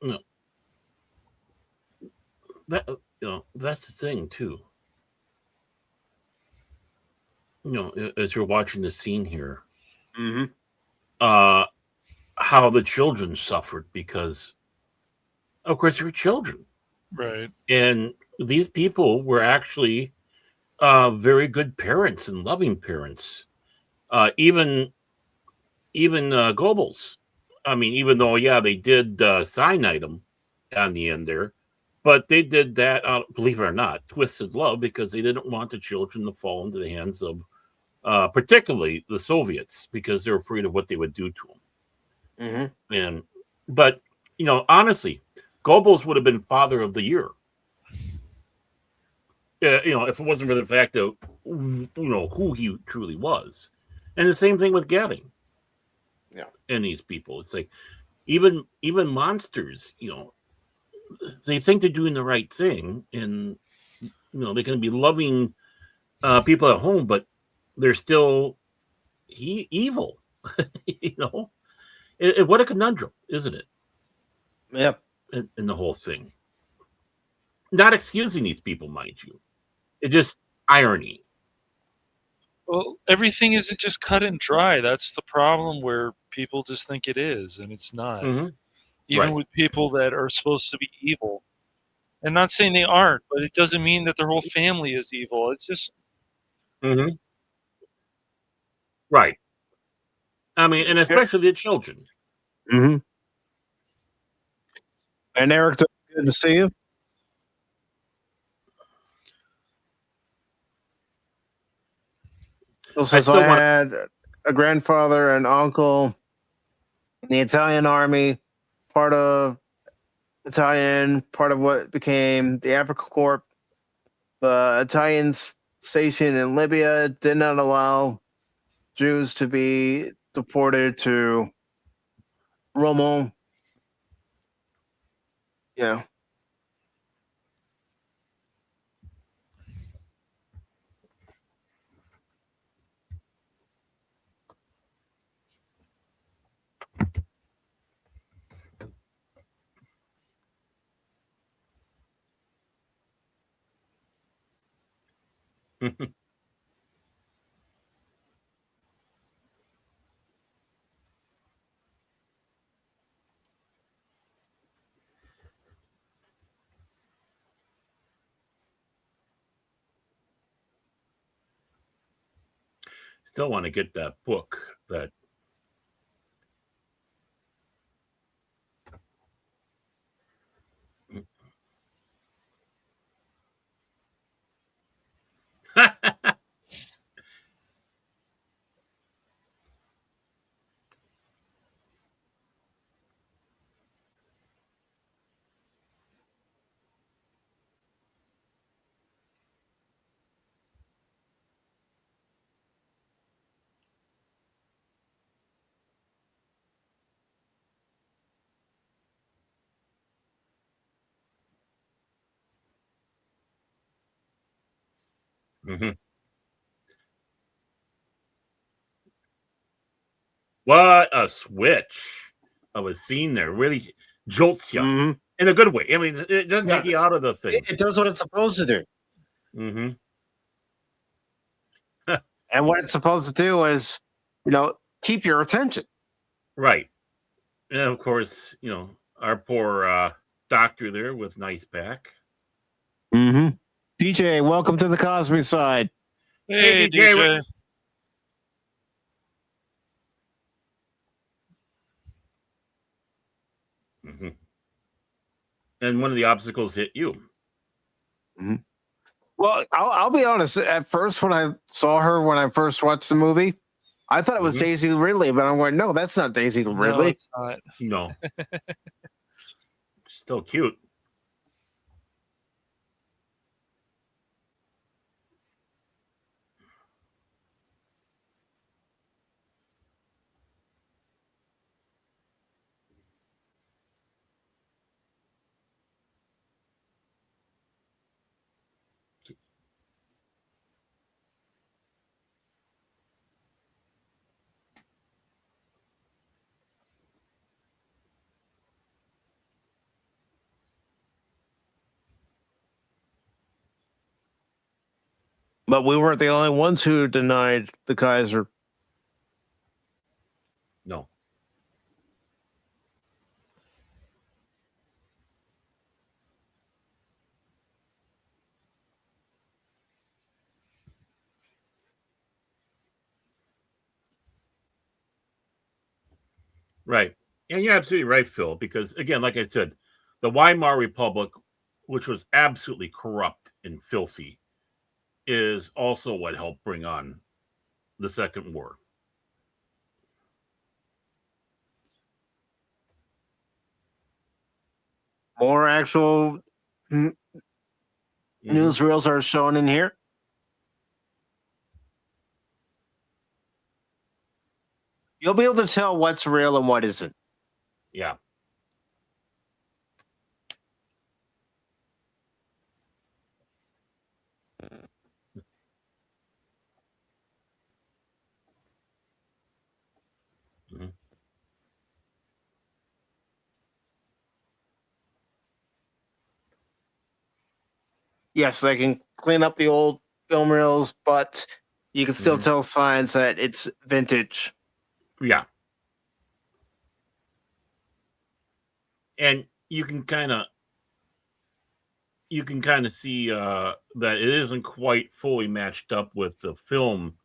No, that that's the thing too. As you're watching the scene here, Mm-hmm. how the children suffered because, of course, they were children, Right. and these people were actually very good parents and loving parents. Even Goebbels. I mean, even though they did cyanide them on the end there, but they did that, believe it or not, twisted love because they didn't want the children to fall into the hands of, particularly the Soviets, because they're afraid of what they would do to them. Mm-hmm. And but honestly, Goebbels would have been Father of the Year. If it wasn't for the fact of who he truly was, and the same thing with Göring. Yeah. And these people, it's like even monsters, they think they're doing the right thing, and they can be loving people at home, but they're still evil. What a conundrum, isn't it? Yeah. In the whole thing, not excusing these people, mind you, it's just irony. Well, everything isn't just cut and dry. That's the problem, where people just think it is, and it's not. Mm-hmm. Even Right. with people that are supposed to be evil. And not saying they aren't, but it doesn't mean that their whole family is evil. It's just Mm-hmm. Right. I mean, and especially the children. Mm-hmm. And Eric, good to see you. Since I had a grandfather and uncle in the Italian army, part of Italian, part of what became the Africa Corps, the Italians stationed in Libya did not allow Jews to be deported to Rome. Yeah. Still want to get that book that. Mhm. What a switch of a scene there! Really jolts you Mm-hmm. in a good way. I mean, it doesn't Yeah. take you out of the thing. It does what it's supposed to do. Mm-hmm. And what it's supposed to do is, keep your attention. Right. And of course, our poor doctor there with nice back. Mm-hmm. DJ, welcome to the KOSMI side. hey, DJ. DJ. Mm-hmm. And one of the obstacles hit you. Mm-hmm. Well, I'll be honest. At first, when I saw her, when I first watched the movie, I thought it was Daisy Ridley, but I'm going, no, that's not Daisy Ridley. No, it's not. No. Still cute. But we weren't the only ones who denied the Kaiser. No. Right. And you're absolutely right, Phil, because again, like I said, the Weimar Republic, which was absolutely corrupt and filthy, is also what helped bring on the Second War. More actual newsreels are shown in here. You'll be able to tell what's real and what isn't. Yeah. Mhm. Yes, they can clean up the old film reels, but you can still tell signs that it's vintage. Yeah. And you can kind of see that it isn't quite fully matched up with the film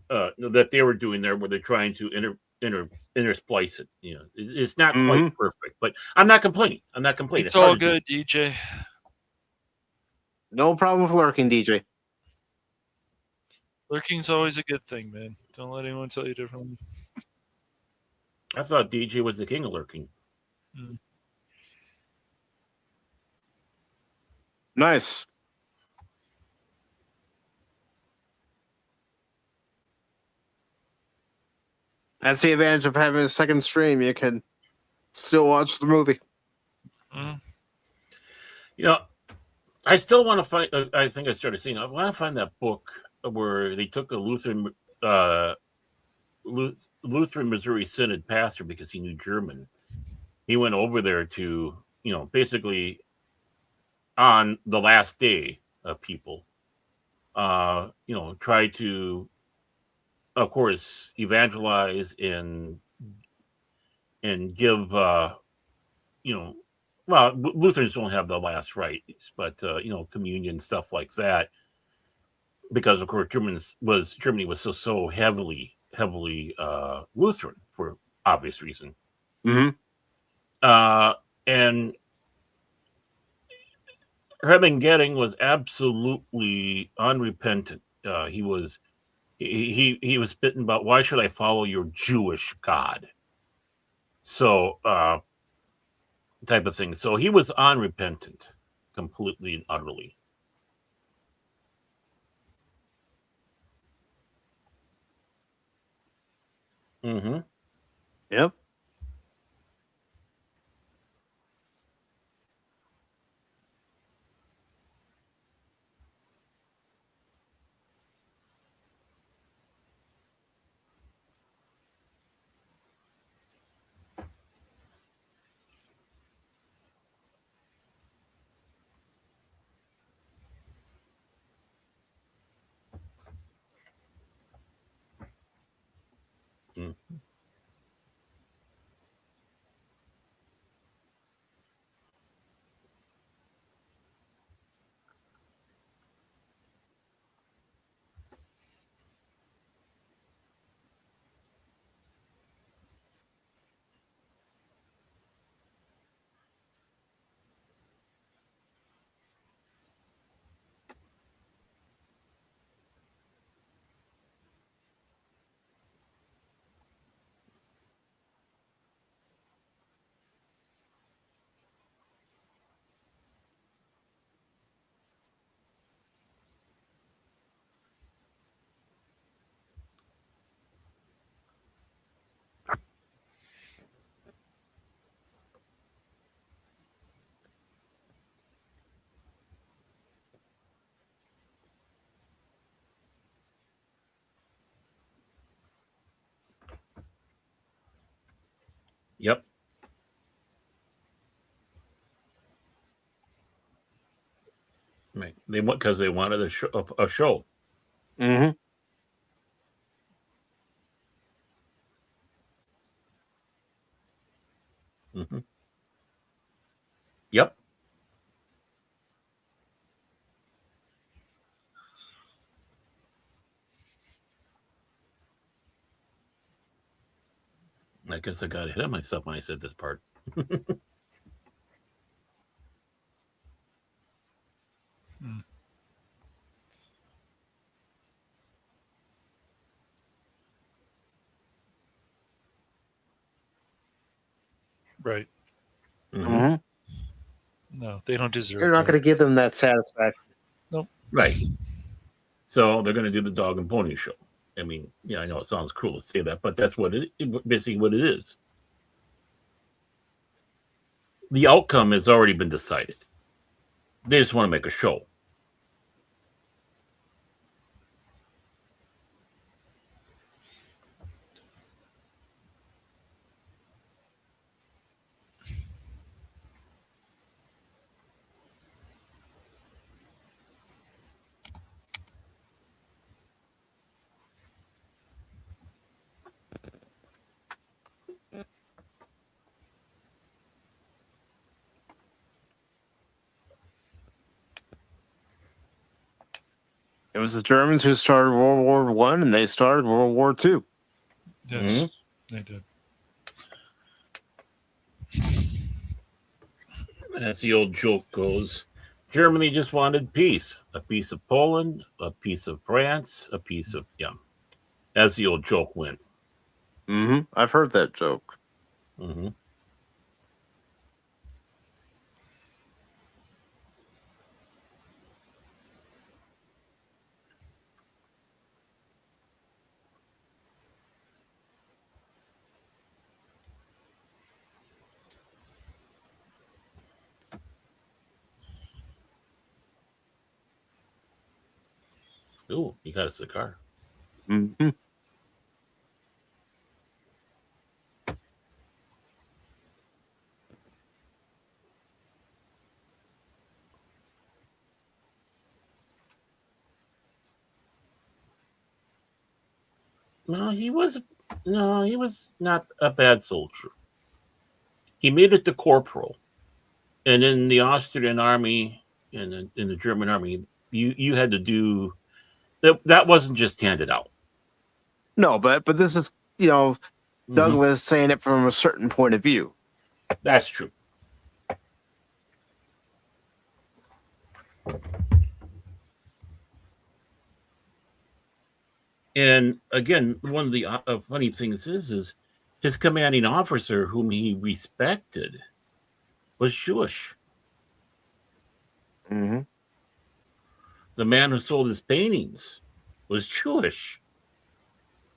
that they were doing there, where they're trying to intersplice it. You know, it's not quite perfect, but I'm not complaining. It's all good, DJ. No problem with lurking, DJ. Lurking's always a good thing, man. Don't let anyone tell you differently. I thought DJ was the king of lurking. Nice. That's the advantage of having a second stream. You can still watch the movie. You know, I still want to find. I think I started seeing. I want to find that book where they took a Lutheran Missouri Synod pastor because he knew German. He went over there to, basically on the last day of people, try to, of course, evangelize and give, well, Lutherans don't have the last rites, but communion, stuff like that, because of course Germany was so heavily Lutheran for obvious reason. And Hermann Göring was absolutely unrepentant. He was bitten about, why should I follow your Jewish God? So type of thing. So he was unrepentant, completely and utterly. Yep. Yep. Right. Because they wanted a show. Mm-hmm. Mm-hmm. Yep. I guess I got ahead of myself when I said this part. Right. Mm-hmm. Mm-hmm. No, they don't deserve You're not that. going to give them that satisfaction. Nope. Right. So they're going to do the dog and pony show. I mean, yeah, I know it sounds cruel to say that, but that's what basically what it is. The outcome has already been decided. They just want to make a show. It was the Germans who started World War One, and they started World War Two. Yes, they did. As the old joke goes, Germany just wanted peace. A piece of Poland, a piece of France, a piece of, yeah. As the old joke went. Mm-hmm. I've heard that joke. Mm-hmm. Ooh, you got a cigar. Mm-hmm. No, he was not a bad soldier. He made it to corporal. And in the Austrian army and in the German army, you had to do that wasn't just handed out. No, but this is Douglas saying it from a certain point of view. That's true. And again, one of the funny things is his commanding officer, whom he respected, was Jewish. Mm-hmm. The man who sold his paintings was Jewish.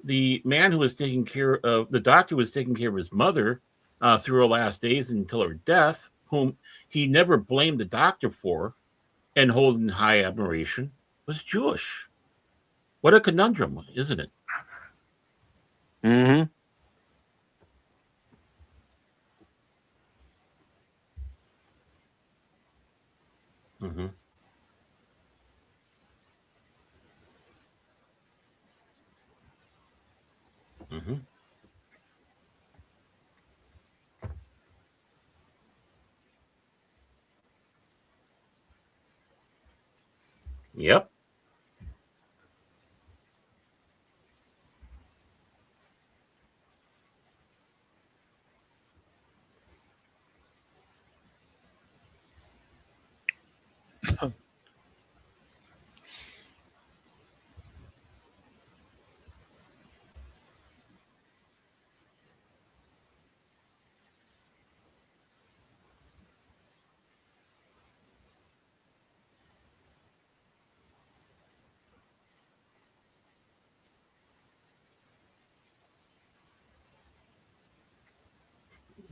The man who was taking care of the doctor was taking care of his mother through her last days until her death, whom he never blamed the doctor for and held in high admiration, was Jewish. What a conundrum, isn't it? Mm-hmm. Mm-hmm. Mm-hmm. Yep.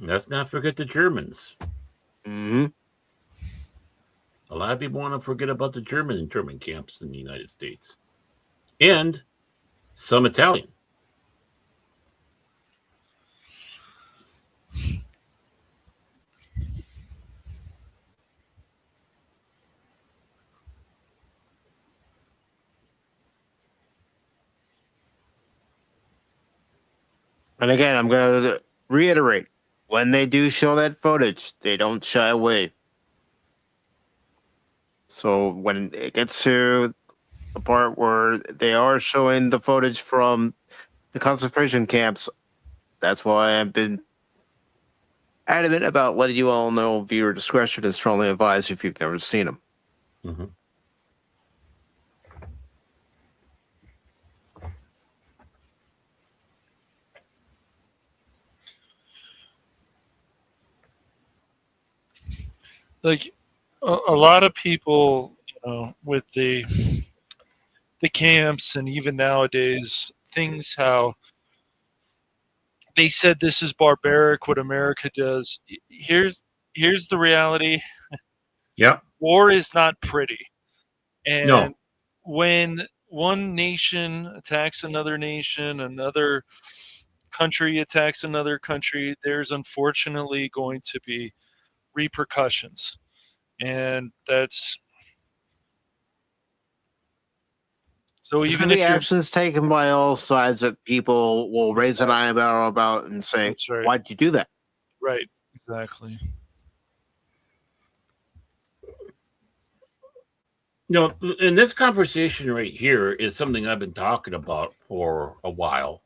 Let's not forget the Germans. Mm-hmm. A lot of people want to forget about the German internment camps in the United States. And some Italian. And again, I'm going to reiterate, when they do show that footage, they don't shy away. So when it gets to the part where they are showing the footage from the concentration camps, that's why I've been adamant about letting you all know viewer discretion is strongly advised if you've never seen them. Mm-hmm. Like a lot of people, with the camps and even nowadays, things how they said this is barbaric what America does. Here's the reality. Yeah. War is not pretty. And No. when one nation attacks another nation, another country attacks another country, there's unfortunately going to be repercussions. And that's so There's even going to if be you're actions taken by all sides that people will raise an eyebrow about and say, That's right. why'd you do that? right, exactly. And this conversation right here is something I've been talking about for a while.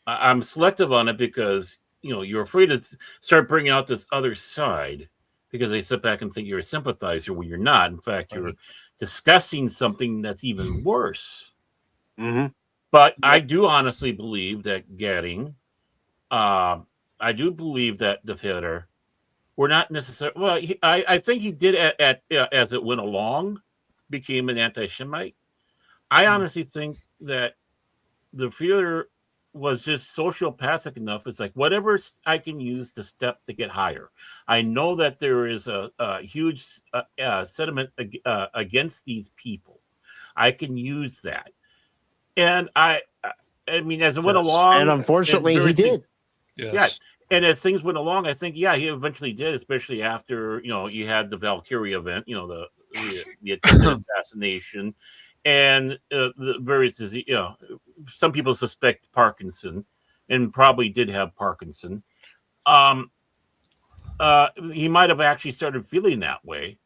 I'm selective on it because, you're afraid to start bringing out this other side because they sit back and think you're a sympathizer when you're not. In fact, you're discussing something that's even worse. Mm-hmm. But I do honestly believe that Göring, I do believe that the Führer were not necessarily, well, I think he did as it went along, became an anti-Semite. I honestly think that the Führer was just sociopathic enough. It's like, whatever I can use to step to get higher. I know that there is a huge sentiment against these people. I can use that. And I mean, as it went along. And unfortunately, he did. Yes. Yeah. And as things went along, I think, he eventually did, especially after, you had the Valkyrie event, the attempted assassination and the various disease. Some people suspect Parkinson and probably did have Parkinson. He might have actually started feeling that way.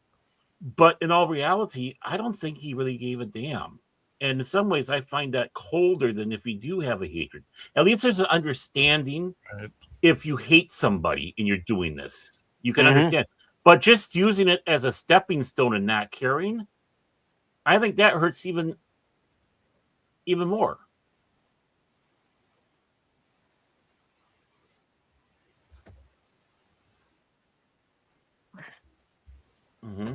But in all reality, I don't think he really gave a damn. And in some ways, I find that colder than if you do have a hatred. At least there's an understanding. Right. If you hate somebody and you're doing this, you can understand. But just using it as a stepping stone and not caring, I think that hurts even more. Mm-hmm.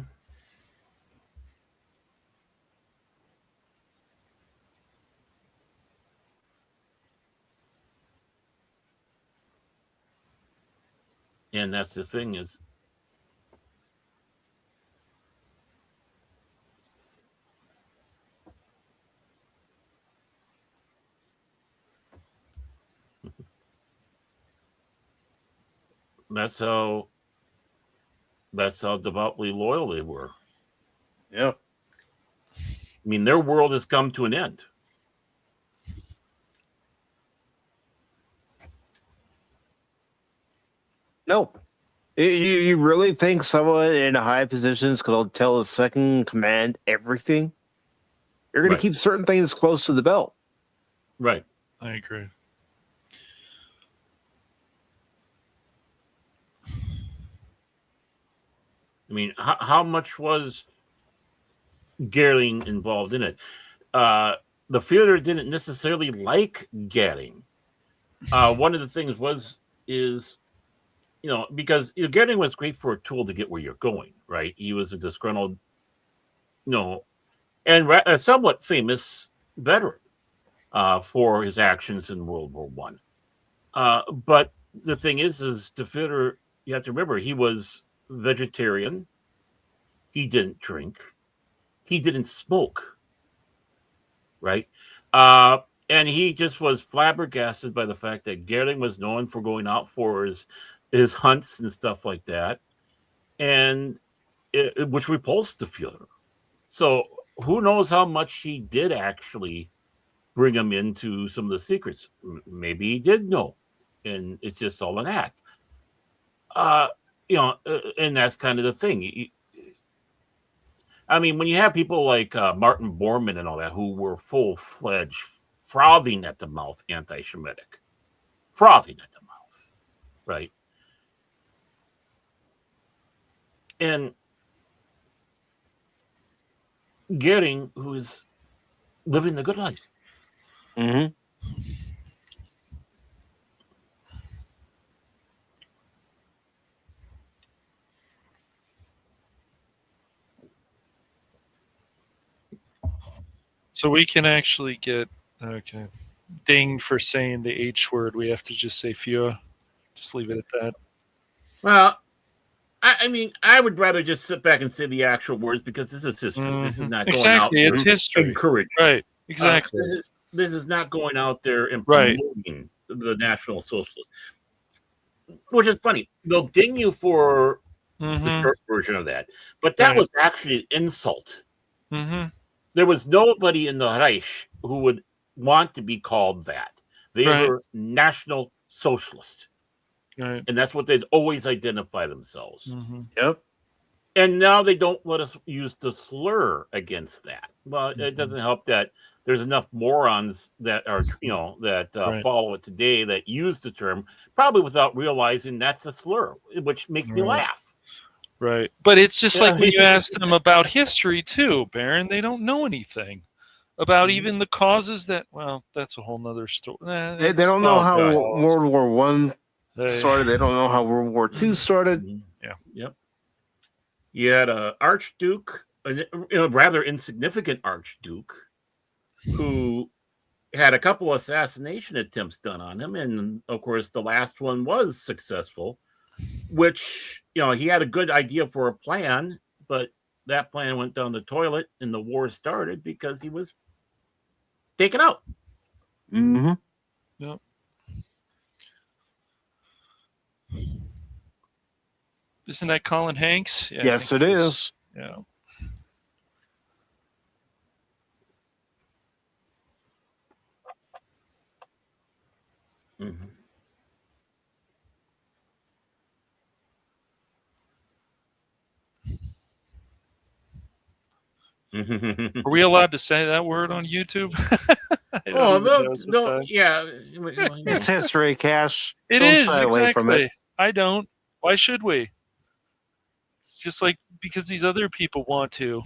And that's the thing is, that's how devoutly loyal they were. Yeah. I mean, their world has come to an end. No. You really think someone in high positions could tell a second command everything? You're going to keep certain things close to the belt. Right. I agree. I mean, how much was Göring involved in it? The Führer didn't necessarily like Göring. One of the things is because Göring was great for a tool to get where you're going, right? He was a disgruntled, and a somewhat famous veteran for his actions in World War One. But the thing is the Führer, you have to remember, he was vegetarian. He didn't drink. He didn't smoke. Right? And he just was flabbergasted by the fact that Göring was known for going out for his hunts and stuff like that, and which repulsed the Führer. So who knows how much he did actually bring him into some of the secrets. Maybe he did know. and it's just all an act. And that's kind of the thing. I mean, when you have people like Martin Bormann and all that, who were full-fledged, frothing at the mouth, anti-Semitic, frothing at the mouth, right? And Göring, who is living the good life. Mm-hmm. So we can actually get dinged for saying the H word. We have to just say "für." Just leave it at that. Well, I mean, I would rather just sit back and say the actual words because this is history. Mm-hmm. This is not going exactly. out It's there history. encourage. Right. Exactly. This is not going out there and promoting the National Socialists, which is funny. They'll ding you for the short version of that, but that was actually an insult. Mm-hmm. There was nobody in the Reich who would want to be called that. They were National Socialists. Right. And that's what they'd always identify themselves. Mm-hmm. Yep. And now they don't let us use the slur against that. Well, it doesn't help that there's enough morons that are, follow it today that use the term, probably without realizing that's a slur, which makes me laugh. Right. But it's just like when you ask them about history too, Baron, they don't know anything about even the causes that, well, that's a whole nother story. They don't know how World War One started. They don't know how World War II started. Yeah. Yep. You had a Archduke, a rather insignificant Archduke, who had a couple assassination attempts done on him. And of course, the last one was successful, which, he had a good idea for a plan, but that plan went down the toilet and the war started because he was taken out. Mm-hmm. Yep. Isn't that Colin Hanks? Yeah, yes, it is. Yeah. Mm-hmm. Are we allowed to say that word on YouTube? Yeah. It's history, Cash. It Don't is, shy away from it. I don't. Why should we? It's just like because these other people want to.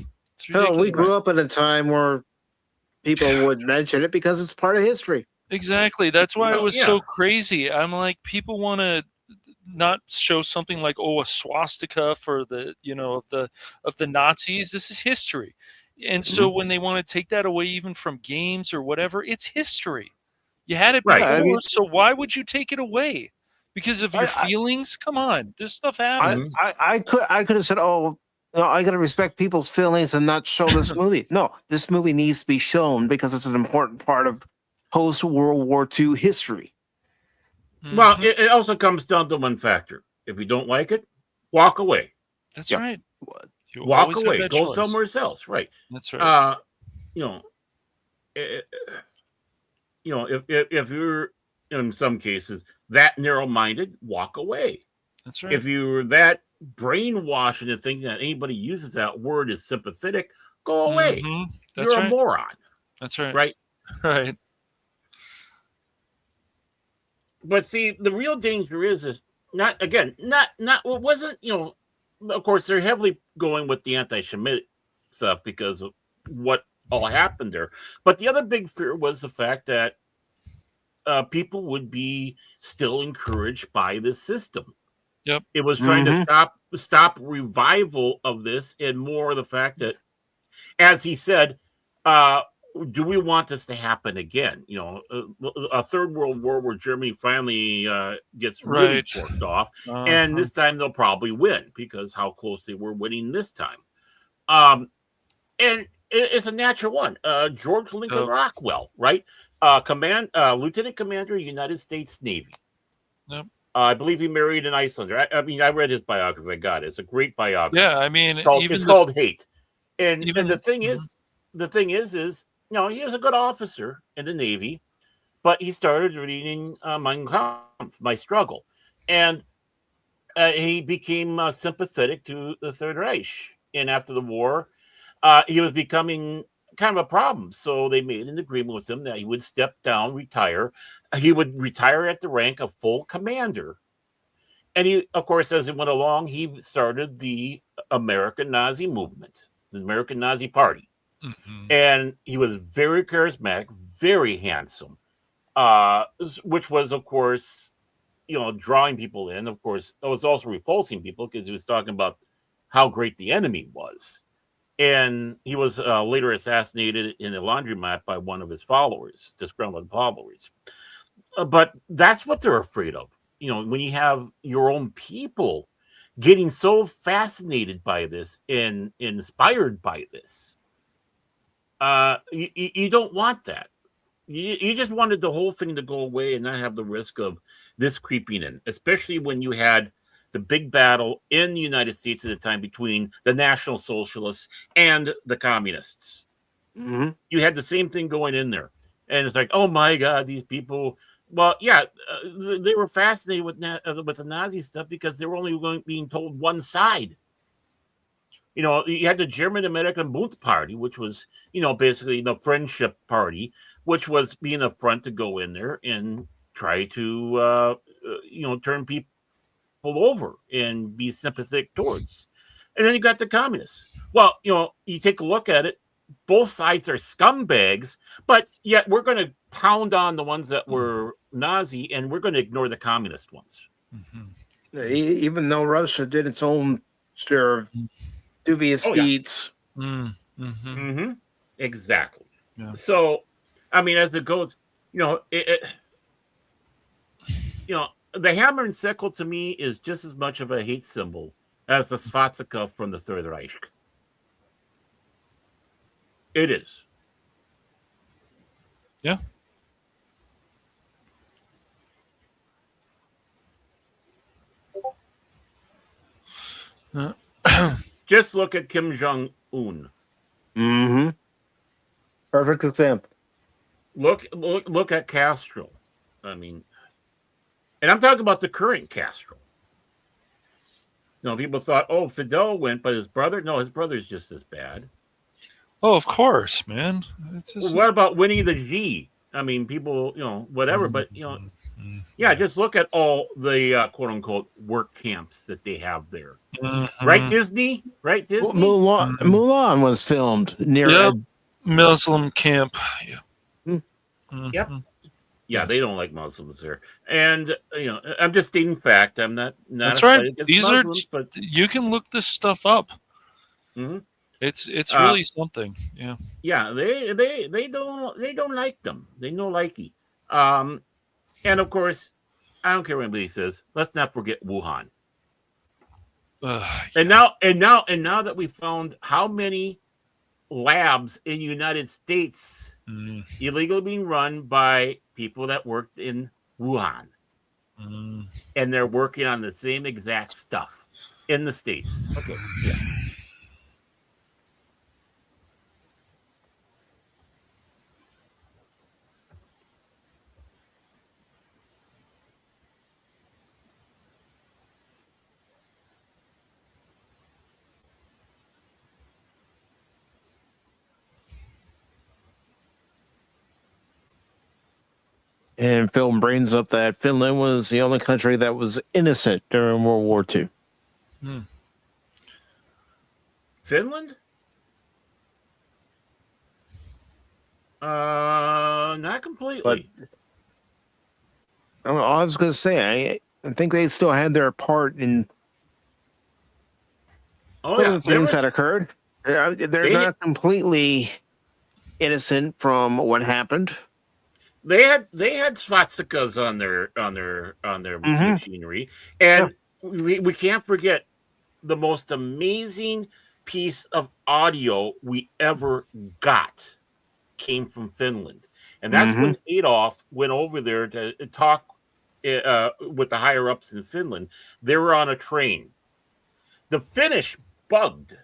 Hell, we grew up in a time where people would mention it because it's part of history. Exactly. That's why it was so crazy. I'm like, people want to not show something like, a swastika for the, of the Nazis. This is history. And so when they want to take that away even from games or whatever, it's history. You had it before, so why would you take it away? Because of your feelings? Come on. This stuff happens. I could have said, I got to respect people's feelings and not show this movie. No, this movie needs to be shown because it's an important part of post-World War II history. Well, it also comes down to one factor. If you don't like it, walk away. That's right. You walk away. Go somewhere else. Right. That's right. If you're in some cases that narrow-minded, walk away. That's right. If you're that brainwashed into thinking that anybody uses that word as sympathetic, go away. You're a moron. That's right. Right. Right. But see, the real danger is not it wasn't, of course they're heavily going with the anti-Semitic stuff because of what all happened there. But the other big fear was the fact that people would be still encouraged by this system. Yep. It was trying to stop revival of this, and more the fact that, as he said, do we want this to happen again? A third world war where Germany finally gets really forked off, and this time they'll probably win because how close they were winning this time. And it's a natural one. George Lincoln Rockwell, right? Lieutenant Commander, United States Navy. Yep. I believe he married an Icelander. I read his biography. I got it. It's a great biography. Yeah, I mean, it's called Hate. And the thing is, he was a good officer in the Navy. but he started reading Mein Kampf, My Struggle, and he became sympathetic to the Third Reich. And after the war, he was becoming kind of a problem. So they made an agreement with him that he would step down, retire. He would retire at the rank of full commander. And he, of course, as it went along, he started the American Nazi movement, the American Nazi Party. Mm-hmm. And he was very charismatic, very handsome, which was, of course, drawing people in. Of course, it was also repulsing people because he was talking about how great the enemy was. And he was later assassinated in a laundromat by one of his followers, disgruntled followers. But that's what they're afraid of. When you have your own people getting so fascinated by this and inspired by this, you don't want that. You just wanted the whole thing to go away and not have the risk of this creeping in, especially when you had the big battle in the United States at the time between the National Socialists and the Communists. Mm-hmm. You had the same thing going in there. And it's like, oh my God, these people. Well, yeah, they were fascinated with the Nazi stuff because they were only being told one side. You had the German American Bund Party, which was, basically the friendship party, which was being a front to go in there and try to, turn people over and be sympathetic towards. And then you got the communists. Well, you take a look at it. Both sides are scumbags, but yet we're going to pound on the ones that were Nazi and we're going to ignore the communist ones. Mm-hmm. Even though Russia did its own share of dubious deeds. Mm-hmm. Mm-hmm. Exactly. Yeah. So, I mean, as it goes, the hammer and sickle to me is just as much of a hate symbol as the swastika from the Third Reich. It is. Yeah. Just look at Kim Jong-un. Mm-hmm. Perfect example. Look at Castro. I mean, and I'm talking about the current Castro. People thought, oh, Fidel went, but his brother's just as bad. Oh, of course, man. What about Winnie the G? I mean, people, whatever, but yeah, just look at all the quote unquote work camps that they have there. Mm-hmm. Right, Disney? Right, Disney? Mulan was filmed near a Muslim camp. Yeah. Mm-hmm. Yep. Yeah, they don't like Muslims there. And I'm just stating fact. I'm not That's right. These Muslims, but you can look this stuff up. Mm-hmm. It's really something. Yeah. Yeah, they don't like them. They no likey. And of course, I don't care what anybody says. Let's not forget Wuhan. Yeah. And now that we found how many labs in the United States illegally being run by people that worked in Wuhan, and they're working on the same exact stuff in the States. Okay, yeah. And film brings up that Finland was the only country that was innocent during World War II. Finland? Not completely. But I was going to say, I think they still had their part in the things that occurred. They're not completely innocent from what happened. They had swastikas on their machinery, and we can't forget the most amazing piece of audio we ever got came from Finland, and that's when Adolf went over there to talk with the higher ups in Finland. They were on a train. The Finnish bugged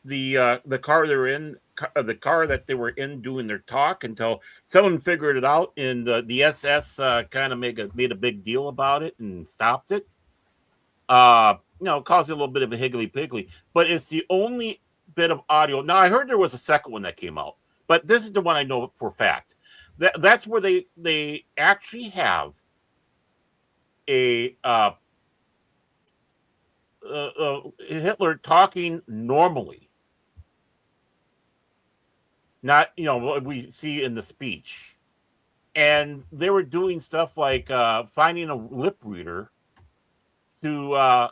the car they're in the car that they were in doing their talk until someone figured it out, and the SS kind of made a big deal about it and stopped it. Causing a little bit of a higgledy-piggledy, but it's the only bit of audio. Now, I heard there was a second one that came out, but this is the one I know for a fact. That's where they actually have a Hitler talking normally, not what we see in the speech, and they were doing stuff like finding a lip reader to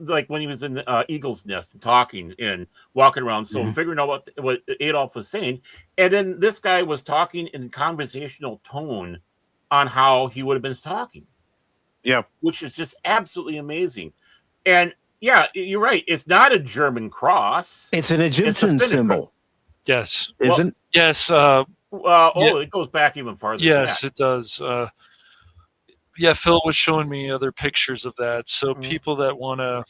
like when he was in the Eagle's Nest and talking and walking around, so figuring out what Adolf was saying, and then this guy was talking in conversational tone on how he would have been talking. Yeah, which is just absolutely amazing. And yeah, you're right. It's not a German cross. it's an Egyptian symbol. Yes. Isn't? Yes. It goes back even farther. Yes, it does. Yeah, Phil was showing me other pictures of that. So people that want to,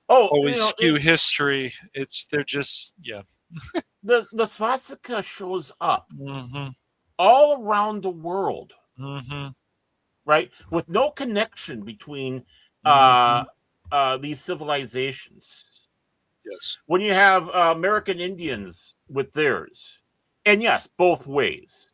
always skew history, they're just The swastika shows up all around the world. Right, with no connection between these civilizations. Yes. When you have American Indians with theirs, and yes, both ways.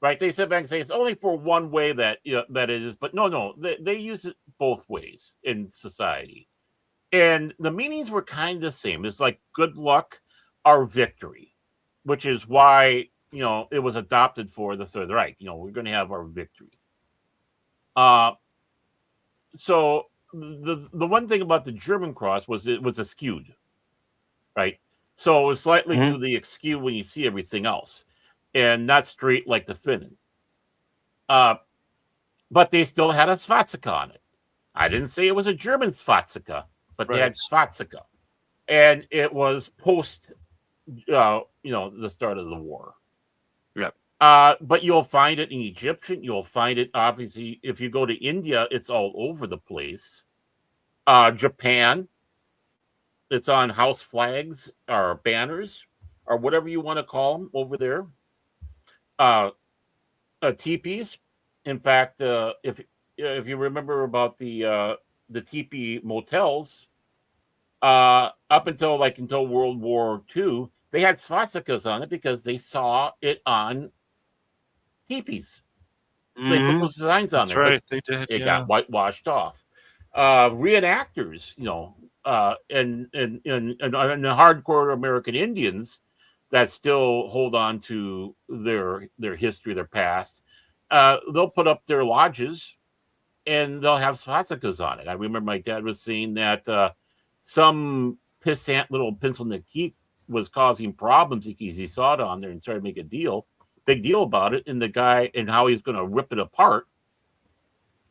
Right, they sit back and say it's only for one way that that is, but no, they use it both ways in society, and the meanings were kind of the same. It's like good luck, our victory, which is why it was adopted for the Third Reich. We're going to have our victory. So the one thing about the German cross was it was askewed, right? So it was slightly to the askew when you see everything else, and not straight like the Finland. But they still had a swastika on it. I didn't say it was a German swastika, but they had swastika, and it was post, the start of the war. Yep. But you'll find it in Egyptian. You'll find it, obviously, if you go to India, it's all over the place. Japan, it's on house flags or banners or whatever you want to call them over there. Teepees. In fact, if you remember about the teepee motels, up until World War II, they had swastikas on it because they saw it on teepees. So they put those designs on there. Right, they did. It got whitewashed off. Reenactors, and the hardcore American Indians that still hold on to their history, their past. They'll put up their lodges and they'll have swastikas on it. I remember my dad was saying that some pissant little pencil neck geek was causing problems because he saw it on there and started to make a big deal about it, and the guy and how he's going to rip it apart.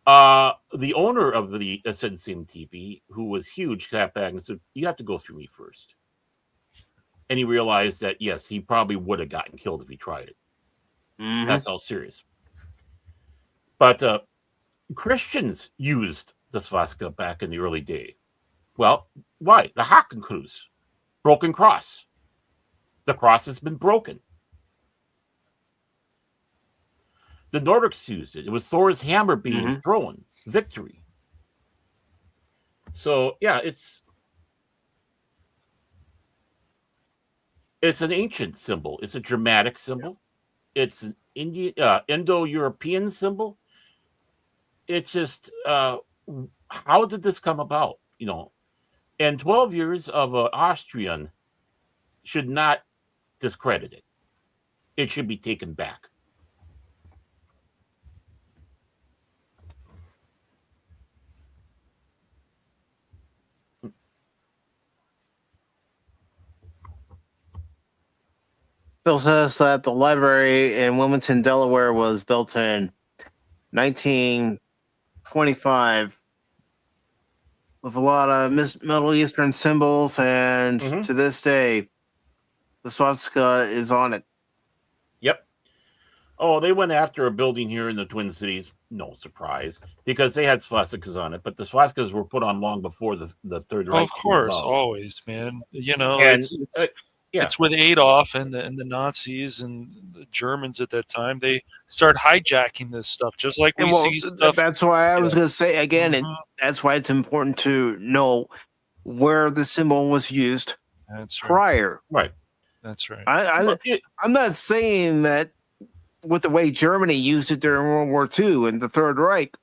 The owner of the Ascension teepee, who was huge, sat back and said, "You have to go through me first." And he realized that yes, he probably would have gotten killed if he tried it. That's all serious. But Christians used the swastika back in the early day. Well, why? The Hakenkreuz, broken cross. The cross has been broken. The Nordics used it. It was Thor's hammer being thrown. Victory. So yeah, it's an ancient symbol. It's a dramatic symbol. It's an Indo-European symbol. It's just how did this come about? And 12 years of an Austrian should not discredit it. It should be taken back. Bill says that the library in Wilmington, Delaware was built in 1925 with a lot of Middle Eastern symbols, and to this day, the swastika is on it. Yep. Oh, they went after a building here in the Twin Cities. No surprise, because they had swastikas on it, but the swastikas were put on long before the Third Oh, Reich of came course, about. always, man. You know, And it's with Adolf and the Nazis and the Germans at that time. They start hijacking this stuff, just like we And well, see stuff. that's why I was going to say again, and Mhm. that's why it's important to know where the symbol was used That's right. prior. right. That's right. I'm not saying that with the way Germany used it during World War II and the Third Reich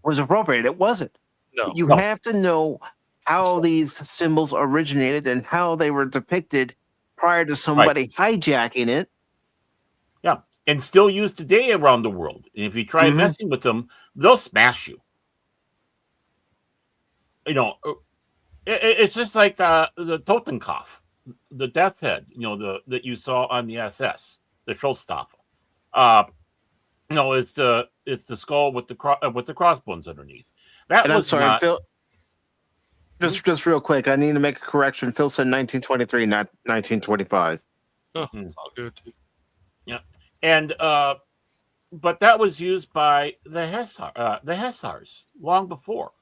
was appropriate. It wasn't. No. You have to know how these symbols originated and how they were depicted prior to somebody hijacking it. Yeah, and still used today around the world. And if you try messing with them, they'll smash you. You know, it's just like the Totenkopf, the death head. You know, that you saw on the SS, the Schutzstaffel. No, it's the skull with the crossbones underneath. That And was I'm sorry, not. Phil. Just real quick, I need to make a correction. Phil said 1923, not 1925. Oh, it's all good. Yeah, and but that was used by the Hussars long before.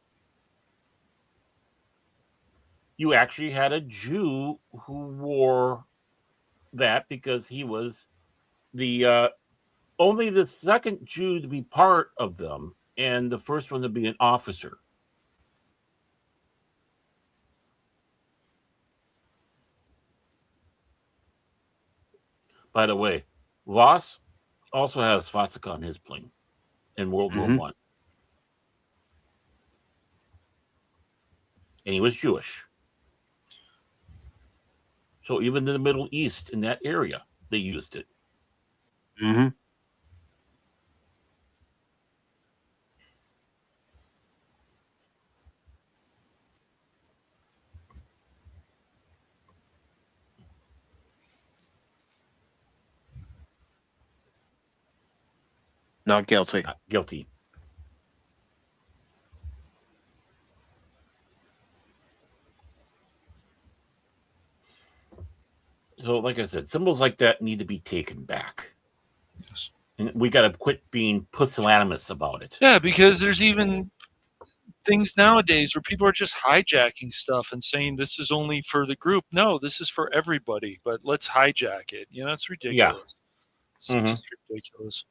You actually had a Jew who wore that because he was the only the second Jew to be part of them and the first one to be an officer. By the way, Voss also had a swastika on his plane in World War One, and he was Jewish. So even in the Middle East, in that area, they used it. Mm-hmm. Not guilty. Not guilty. So, like I said, symbols like that need to be taken back. Yes. And we got to quit being pusillanimous about it. Yeah, because there's even things nowadays where people are just hijacking stuff and saying this is only for the group. No, this is for everybody, but let's hijack it. You know, it's ridiculous. It's just ridiculous.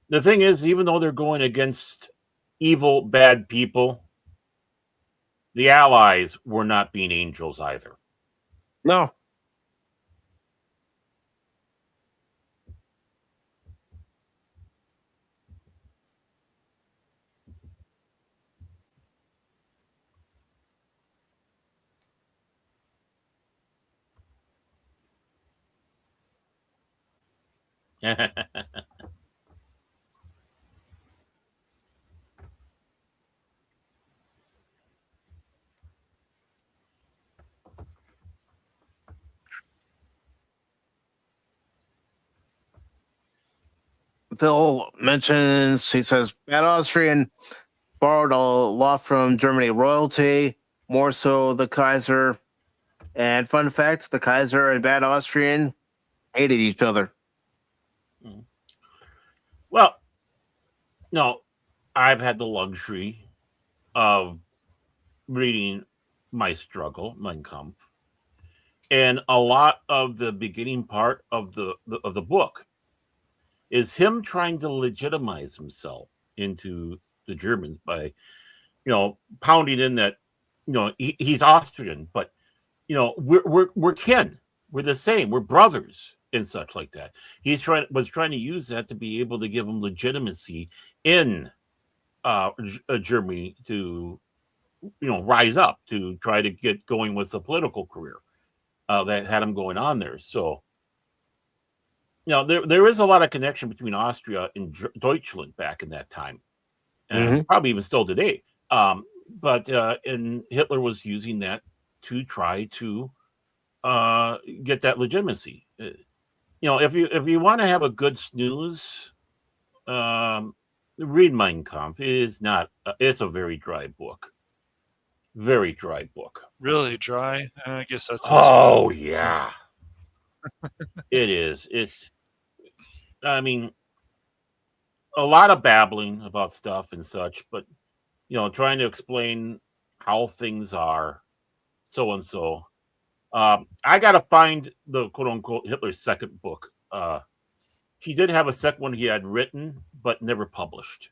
The thing is, even though they're going against evil, bad people, the Allies were not being angels either. No. Bill mentions, he says, Bad Austrian borrowed a lot from Germany royalty, more so the Kaiser. And fun fact, the Kaiser and Bad Austrian hated each other. Well, no, I've had the luxury of reading My Struggle, Mein Kampf, and a lot of the beginning part of the book is him trying to legitimize himself into the Germans by, you know, pounding in that, you know, he's Austrian, but you know, we're kin, we're the same, we're brothers and such like that. Was trying to use that to be able to give him legitimacy in Germany to, you know, rise up to try to get going with the political career that had him going on there. So there is a lot of connection between Austria and Deutschland back in that time, and probably even still today. But and Hitler was using that to try to get that legitimacy. If you want to have a good snooze, read Mein Kampf. It is not. It's a very dry book. Very dry book. Really dry? I guess that's. Oh yeah, it is. It's. I mean, a lot of babbling about stuff and such, but trying to explain how things are, so and so. I gotta find the quote unquote Hitler's second book. He did have a second one he had written, but never published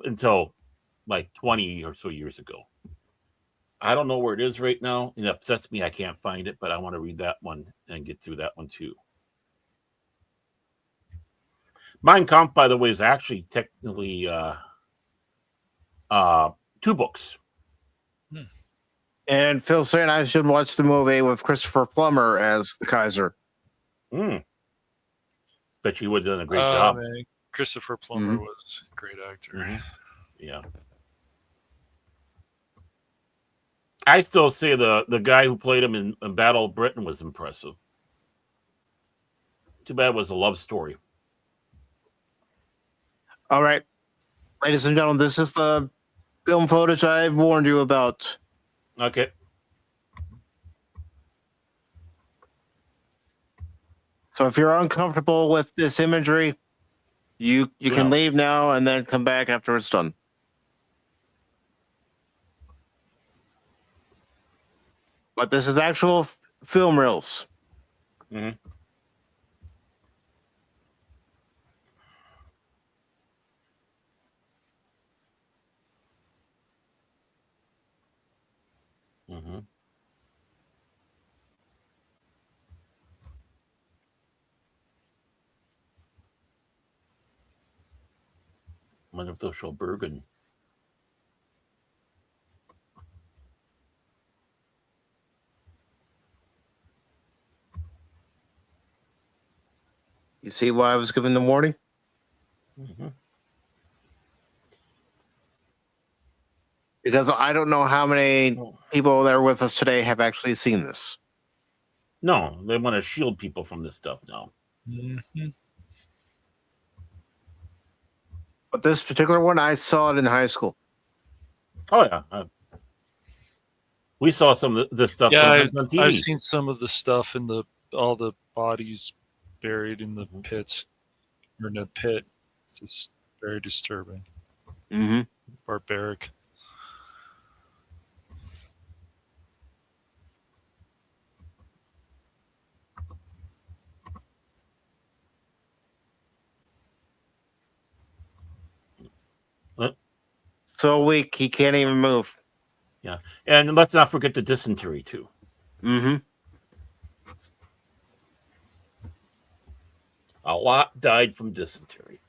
until like 20 or so years ago. I don't know where it is right now. It upsets me I can't find it, but I want to read that one and get through that one too. Mein Kampf, by the way, is actually technically 2 books. And Phil saying I should watch the movie with Christopher Plummer as the Kaiser. Bet you would have done a great job. Man. Christopher Plummer was a great actor. Yeah. I still say the guy who played him in Battle of Britain was impressive. Too bad it was a love story. All right. Ladies and gentlemen, this is the film footage I've warned you about. Okay. So if you're uncomfortable with this imagery, you can leave now and then come back after it's done. But this is actual film reels. I wonder if they'll show Bergen. You see why I was given the warning? Because I don't know how many people that are with us today have actually seen this. No, they want to shield people from this stuff now. But this particular one, I saw it in high school. Oh, yeah. We saw some of this stuff on TV. I've seen some of the stuff in all the bodies buried in the pits, or in the pit. It's just very disturbing. Barbaric. So weak, he can't even move. Yeah. And let's not forget the dysentery, too. A lot died from dysentery.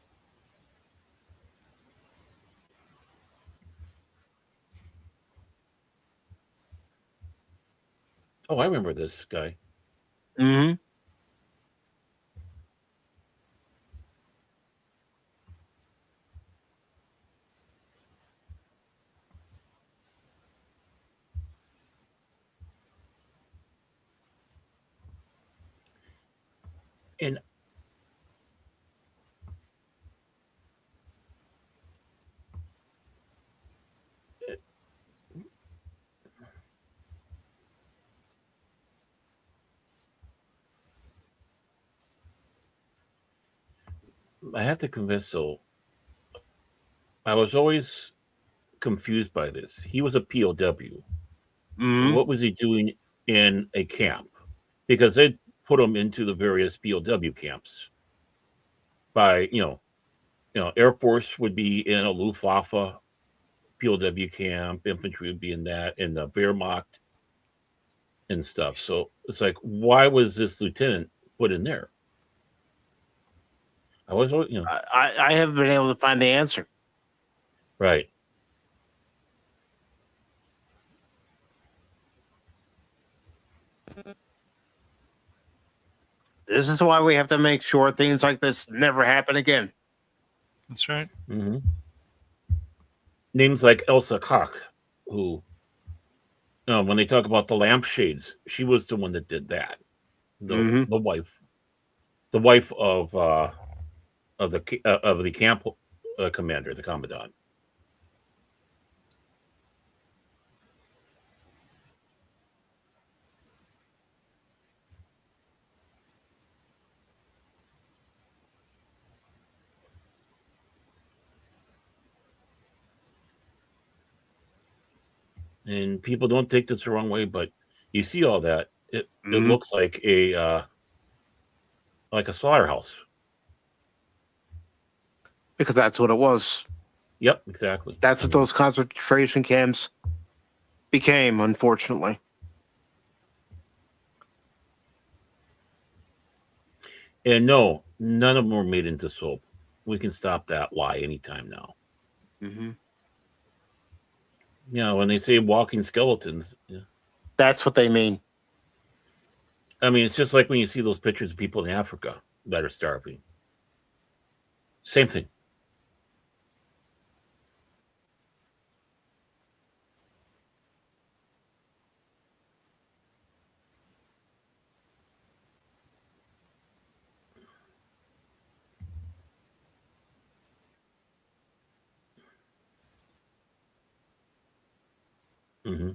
Oh, I remember this guy. And I have to confess, so I was always confused by this. He was a POW. What was he doing in a camp? Because they put him into the various POW camps. By Air Force would be in a Luftwaffe POW camp, infantry would be in that, in the Wehrmacht and stuff. So it's like, why was this lieutenant put in there? I haven't been able to find the answer. Right. This This is why we have to make sure things like this never happen again. That's right. Mm-hmm. Names like Elsa Koch, who, when they talk about the lampshades, she was the one that did that. The wife of the camp commander, the commandant. And people don't take this the wrong way, but you see all that. It looks like a slaughterhouse. Because that's what it was. Yep, exactly. That's what those concentration camps became, unfortunately. And no, none of them were made into soap. We can stop that lie anytime now. Mm-hmm. When they say walking skeletons, that's what they mean. I mean, it's just like when you see those pictures of people in Africa that are starving. Same thing. Mm-hmm.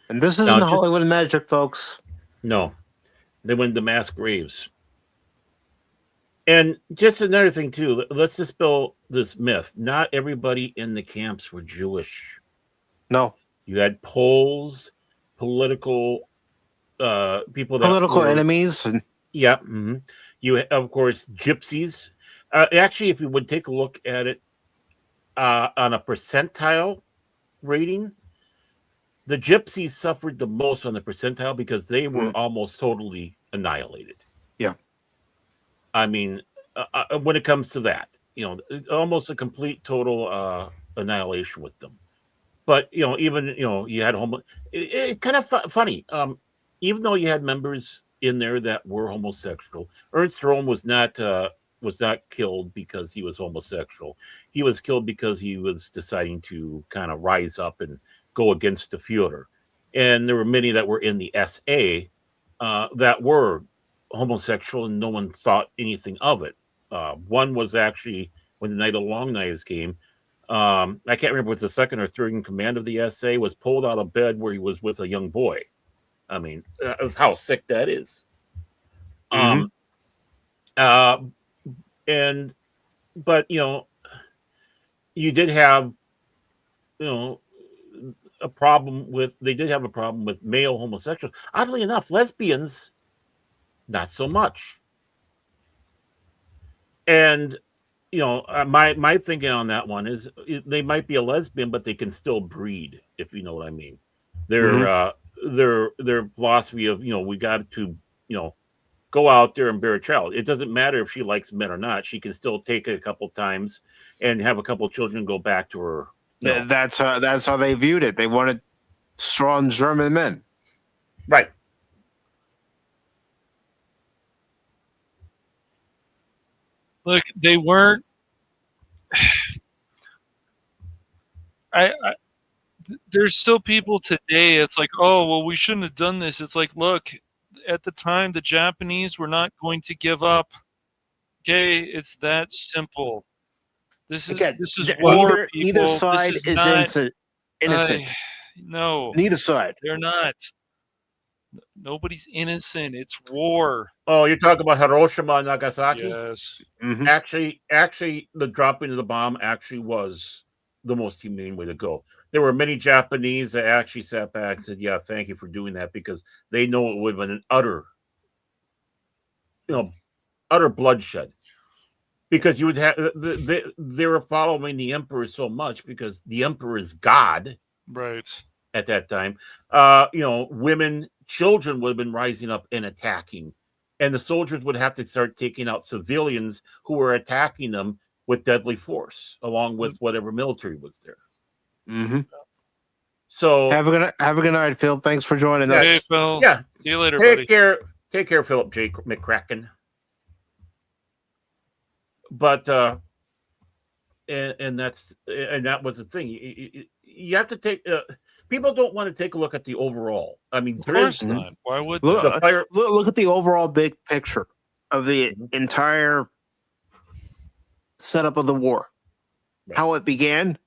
And this isn't Hollywood magic, folks. No, they went to mass graves. And just another thing too, let's dispel this myth. Not everybody in the camps were Jewish. No. You had Poles, political people that political enemies. And yeah. Mm-hmm. You, of course, gypsies. Actually, if you would take a look at it on a percentile rating, the gypsies suffered the most on the percentile because they were almost totally annihilated. Yeah. I mean, when it comes to that, almost a complete total annihilation with them. But, even, you had it's kind of funny. Even though you had members in there that were homosexual, Ernst Röhm was not killed because he was homosexual. He was killed because he was deciding to kind of rise up and go against the Führer. And there were many that were in the SA that were homosexual, and no one thought anything of it. One was actually when the Night of Long Knives came. I can't remember if it was the second or third in command of the SA, was pulled out of bed where he was with a young boy. I mean, that's how sick that is. But you did have, a problem with male homosexuals. Oddly enough, lesbians, not so much. And my thinking on that one is they might be a lesbian, but they can still breed, if you know what I mean. Their philosophy of we got to go out there and bear a child. It doesn't matter if she likes men or not. She can still take it a couple times and have a couple of children and go back to her. That's how they viewed it. They wanted strong German men. Right. Look, they weren't. There's still people today. It's like, oh, well, we shouldn't have done this. It's like, look, at the time, the Japanese were not going to give up. Okay, it's that simple. This is war. Neither side is innocent. No, neither side. They're not. Nobody's innocent. It's war. Oh, you're talking about Hiroshima and Nagasaki? Yes. Mm-hmm. Actually, the dropping of the bomb actually was the most humane way to go. There were many Japanese that actually sat back and said, yeah, thank you for doing that, because they know it would have been an utter bloodshed. Because you would have, they were following the emperor so much because the emperor is God. Right. At that time, women, children would have been rising up and attacking, and the soldiers would have to start taking out civilians who were attacking them with deadly force, along with whatever military was there. Mm-hmm. So have a good night, Phil. Thanks for joining us. Hey, Phil. Yeah. See you later, Take buddy. care. Take care, Philip J. McCracken. But and that was the thing. You have to take. People don't want to take a look at the overall. I mean, of course not. Why would look, the fire? Look at the overall big picture of the entire setup of the war, Right. how it began,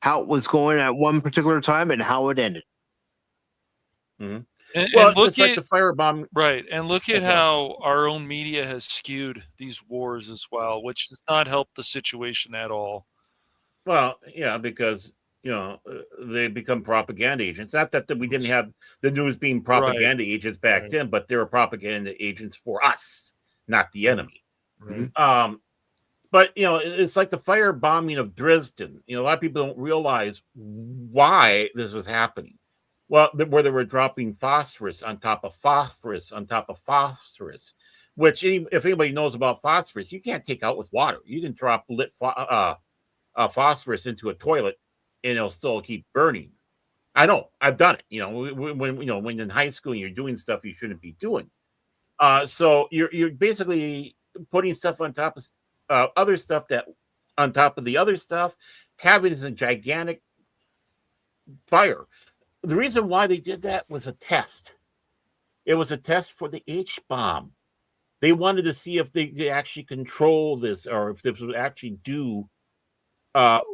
how it was going at one particular time, and how it ended. And Well, look it's like the firebomb. Right. And look at Okay. how our own media has skewed these wars as well, which does not help the situation at all. Well, yeah, because they become propaganda agents. Not that we didn't have the news being propaganda agents back then, but they were propaganda agents for us, not the enemy. Right. But it's like the firebombing of Dresden. A lot of people don't realize why this was happening. Well, where they were dropping phosphorus on top of phosphorus on top of phosphorus, which if anybody knows about phosphorus, you can't take out with water. You can drop lit phosphorus into a toilet and it'll still keep burning. I know, I've done it. When in high school and you're doing stuff you shouldn't be doing. So you're basically putting stuff on top of other stuff that on top of the other stuff, having this gigantic fire. The reason why they did that was a test. It was a test for the H bomb. They wanted to see if they could actually control this or if this would actually do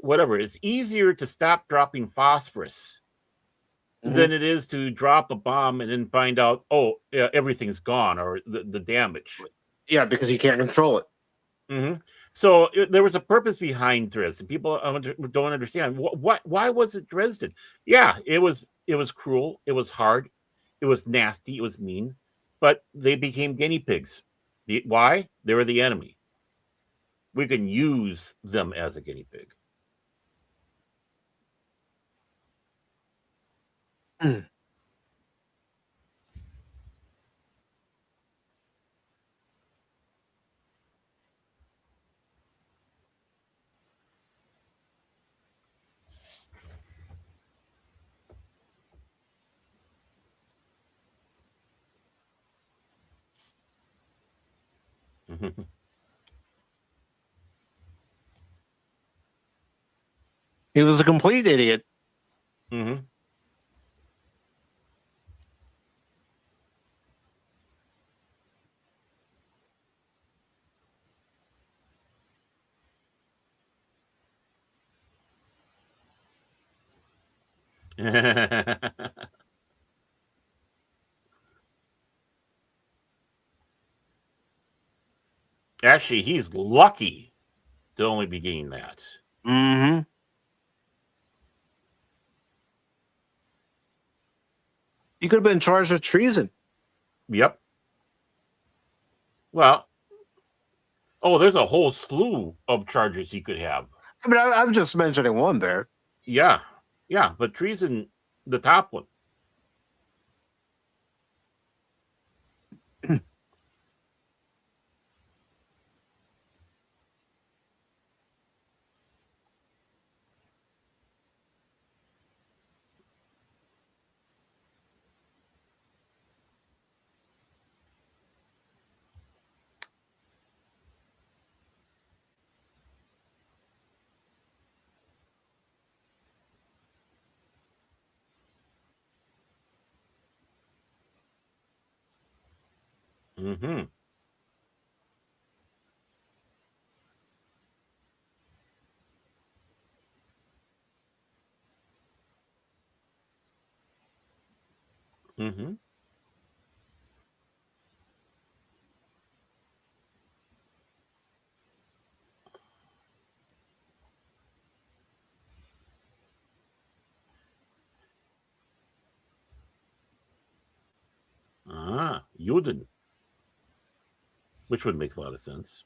whatever. It's easier to stop dropping phosphorus than it is to drop a bomb and then find out, everything's gone or the damage. Yeah, because you can't control it. So there was a purpose behind Dresden. People don't understand why was it Dresden? Yeah, it was cruel. It was hard. It was nasty. It was mean. But they became guinea pigs. Why? They were the enemy. We can use them as a guinea pig. He was a complete idiot. Actually, he's lucky to only be getting that. You could have been charged with treason. Yep. Well, there's a whole slew of charges he could have. I mean, I'm just mentioning one there. Yeah, but treason, the top one. Juden. Which would make a lot of sense.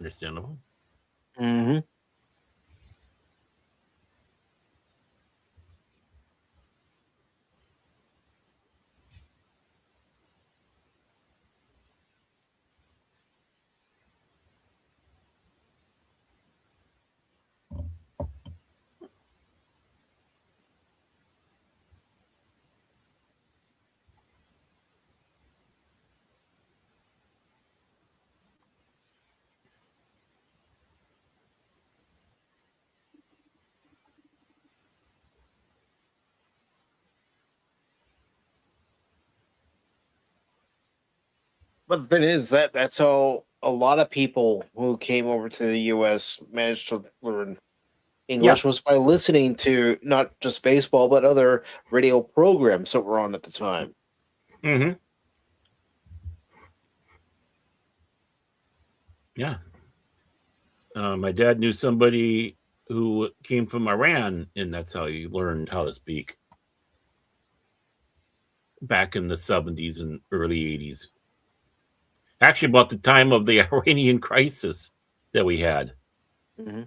Understandable. Mm-hmm. But the thing is that's how a lot of people who came over to the U.S. managed to learn English was by listening to not just baseball but other radio programs that were on at the time. Mm-hmm. Yeah. My dad knew somebody who came from Iran, and that's how he learned how to speak back in the 70s and early 80s. Actually, about the time of the Iranian crisis that we had. Mm-hmm.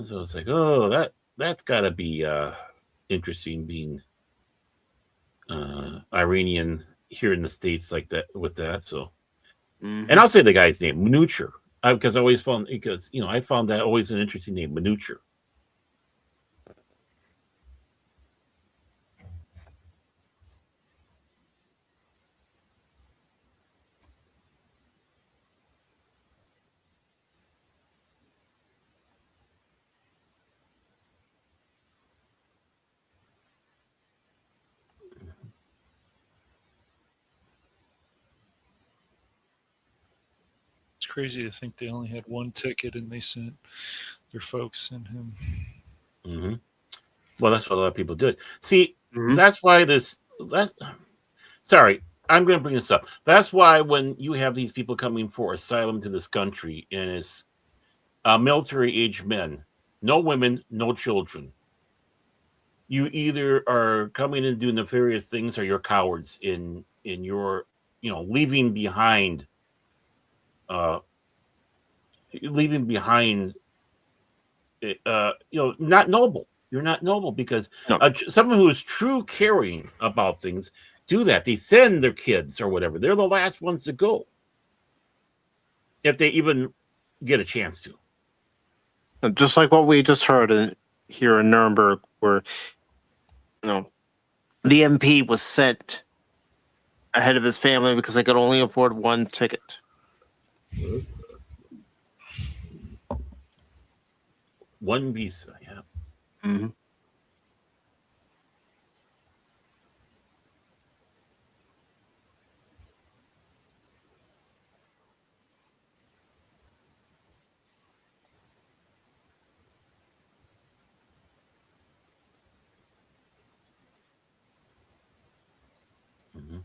So it's like, oh, that's got to be interesting being Iranian here in the States like that with that. So, Mm-hmm. and I'll say the guy's name, Manucher, because I always found I found that always an interesting name, Manucher. It's crazy to think they only had one ticket and they sent their folks and him. Mm-hmm. Well, that's what a lot of people did. See, Mm-hmm. that's why sorry, I'm going to bring this up. That's why when you have these people coming for asylum to this country, and it's military-age men, no women, no children, you either are coming and doing nefarious things, or you're cowards in your, leaving behind, not noble. You're not noble because No. someone who is true caring about things do that. They send their kids or whatever. They're the last ones to go if they even get a chance to. Just like what we just heard here in Nuremberg, where the MP was sent ahead of his family because they could only afford one ticket. One visa, yeah. Mm-hmm. Mm-hmm.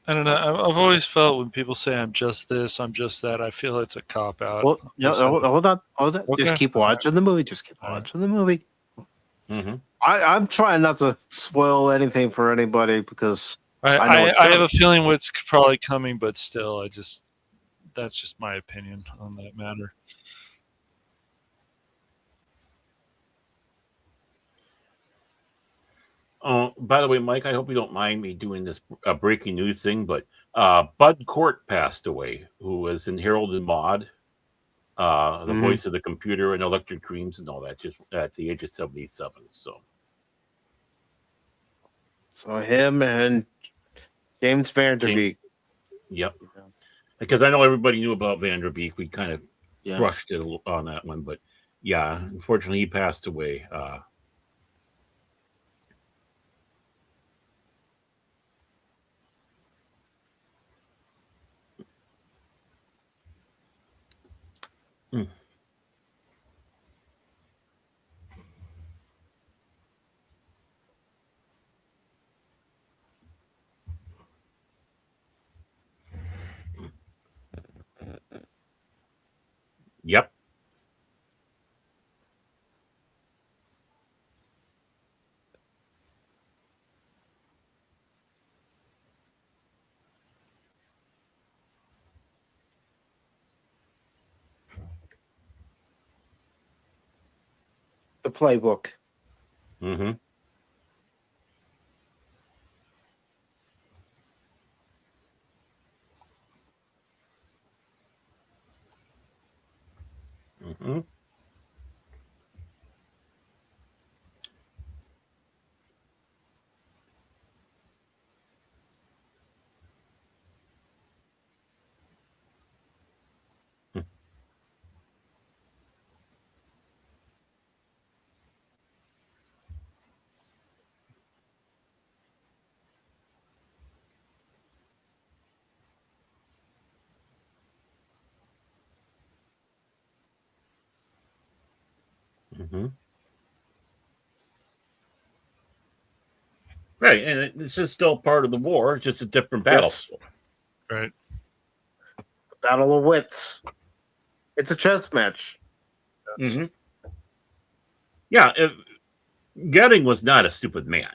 I don't know. I've always felt when people say I'm just this, I'm just that, I feel it's a cop out. Well, hold on. Okay. Just keep watching the movie. The movie. Mm-hmm. I'm trying not to spoil anything for anybody because I have a feeling what's probably coming, but still, that's just my opinion on that matter. By the way, Mike, I hope you don't mind me doing this breaking news thing, but Bud Cort passed away, who was in Harold and Maude, the voice of the computer and Electric Dreams and all that, just at the age of 77. So, So him and James Vanderbilt. Yep. Because I know everybody knew about Vanderbeek. We kind of Yeah. brushed it on that one, but yeah, unfortunately, he passed away. Yep. The playbook. Mm-hmm. Mm-hmm. Mm-hmm. Right, and this is still part of the war, just a different battle. Yes. Right. Battle of wits. It's a chess match. Yes. Mm-hmm. Yeah, Göring was not a stupid man.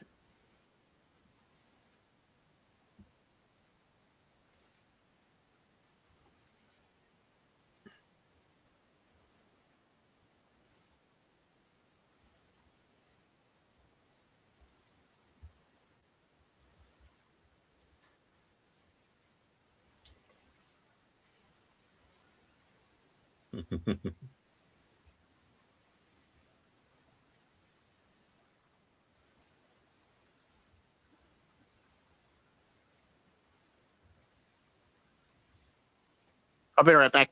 I'll be right back.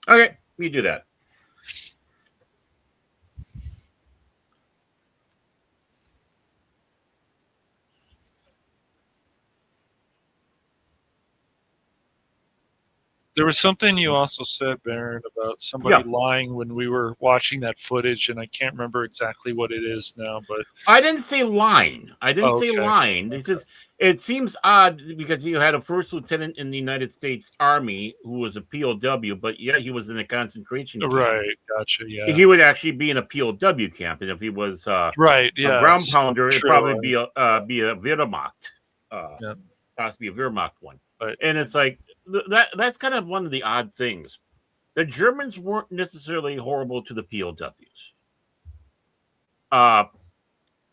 Okay, you do that. There was something you also said, Baron, about somebody lying when we were watching that footage, and I can't remember exactly what it is now. But I didn't say lying. I didn't say lying. It's just it seems odd because you had a first lieutenant in the United States Army who was a POW, but yeah, he was in a concentration camp. Right, gotcha. Yeah, he would actually be in a POW camp, and if he was right, yeah, a ground pounder, it'd probably be a Wehrmacht, possibly a Wehrmacht one. Right. And it's like that's kind of one of the odd things. The Germans weren't necessarily horrible to the POWs.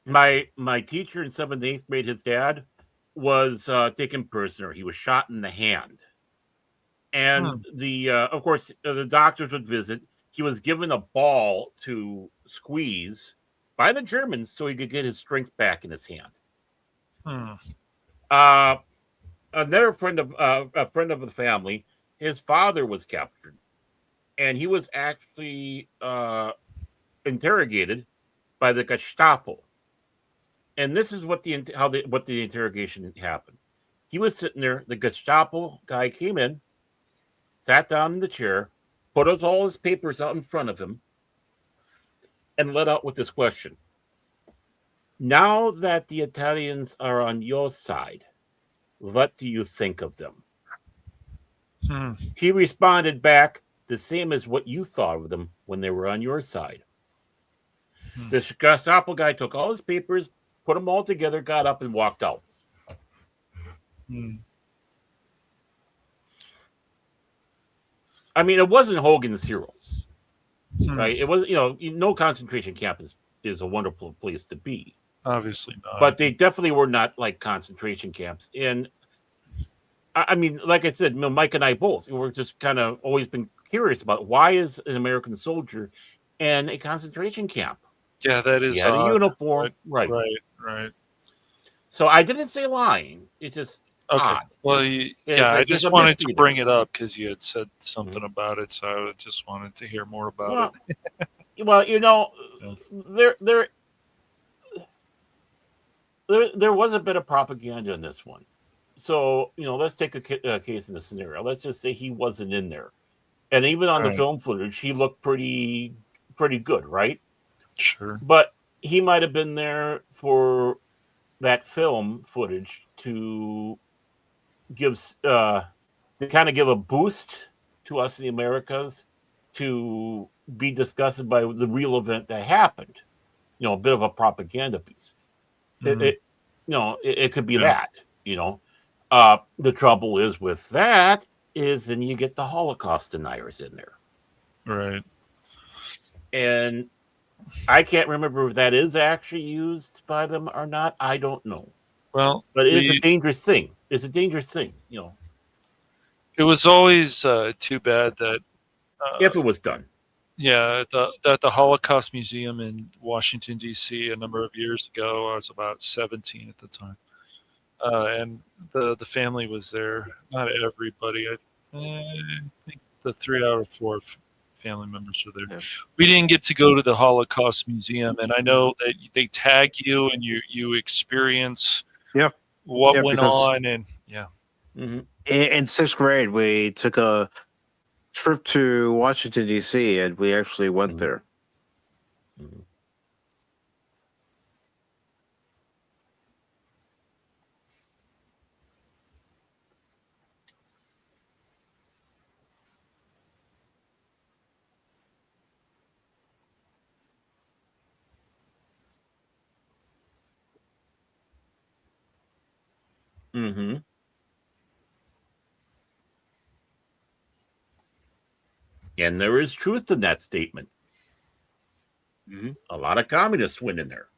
My teacher in 7th and 8th grade, his dad was taken prisoner. He was shot in the hand, and of course the doctors would visit. He was given a ball to squeeze by the Germans so he could get his strength back in his hand. Another friend of the family, his father was captured, and he was actually interrogated by the Gestapo. And this is what the interrogation happened. He was sitting there. The Gestapo guy came in, sat down in the chair, put all his papers out in front of him, and let out with this question. Now that the Italians are on your side, what do you think of them? He responded back the same as what you thought of them when they were on your side. The Gestapo guy took all his papers, put them all together, got up, and walked out. I mean, it wasn't Hogan's Heroes, right? It was, no concentration camp is a wonderful place to be. Obviously not. But they definitely were not like concentration camps. And I mean, like I said, Mike and I both, we're just kind of always been curious about why is an American soldier in a concentration camp? Yeah, that is he had a uniform, right? So I didn't say lying. It just Okay. odd. Well, I just wanted to bring it up because you had said something about it, so I just wanted to hear more about it. Well, there was a bit of propaganda in this one. So let's take a case in the scenario. Let's just say he wasn't in there, and even on the film footage, he looked pretty good, right? Sure. But he might have been there for that film footage to give a boost to us in the Americas, to be disgusted by the real event that happened. A bit of a propaganda piece. It could be that. The trouble is with that is then you get the Holocaust deniers in there, right? And I can't remember if that is actually used by them or not. I don't know. Well, but it is a dangerous thing. It's a dangerous thing. It was always too bad that if it was done. Yeah, at the Holocaust Museum in Washington, D.C. a number of years ago. I was about 17 at the time. And the family was there. Not everybody. I think the 3 out of 4 family members were there. Yeah. We didn't get to go to the Holocaust Museum, and I know that they tag you and you experience what went on. And in 6th grade, we took a trip to Washington, D.C., and we actually went there. And there is truth in that statement. A lot of communists went in there.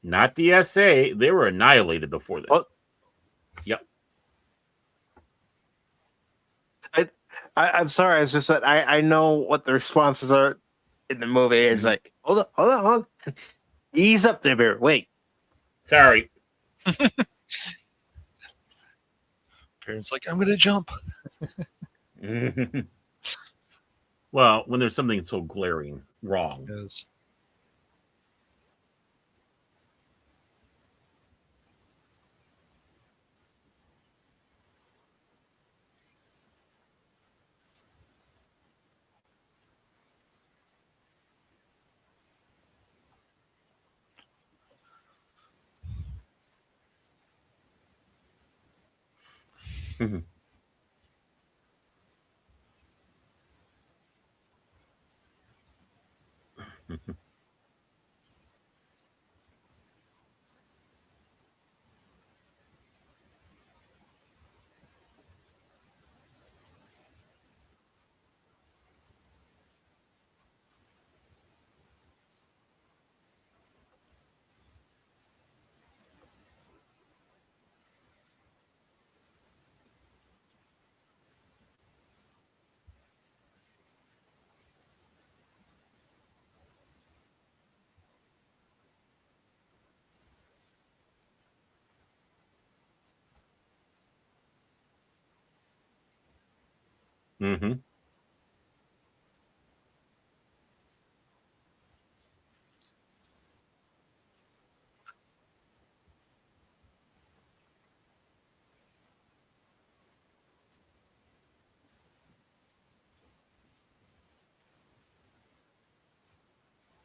Not the SA. They were annihilated before that. Yep. I'm sorry. It's just that I know what the responses are in the movie. It's like, hold on. Ease up there, Bear. Wait. Sorry. Parents like, I'm going to jump. Well, when there's something so glaring wrong. Yes.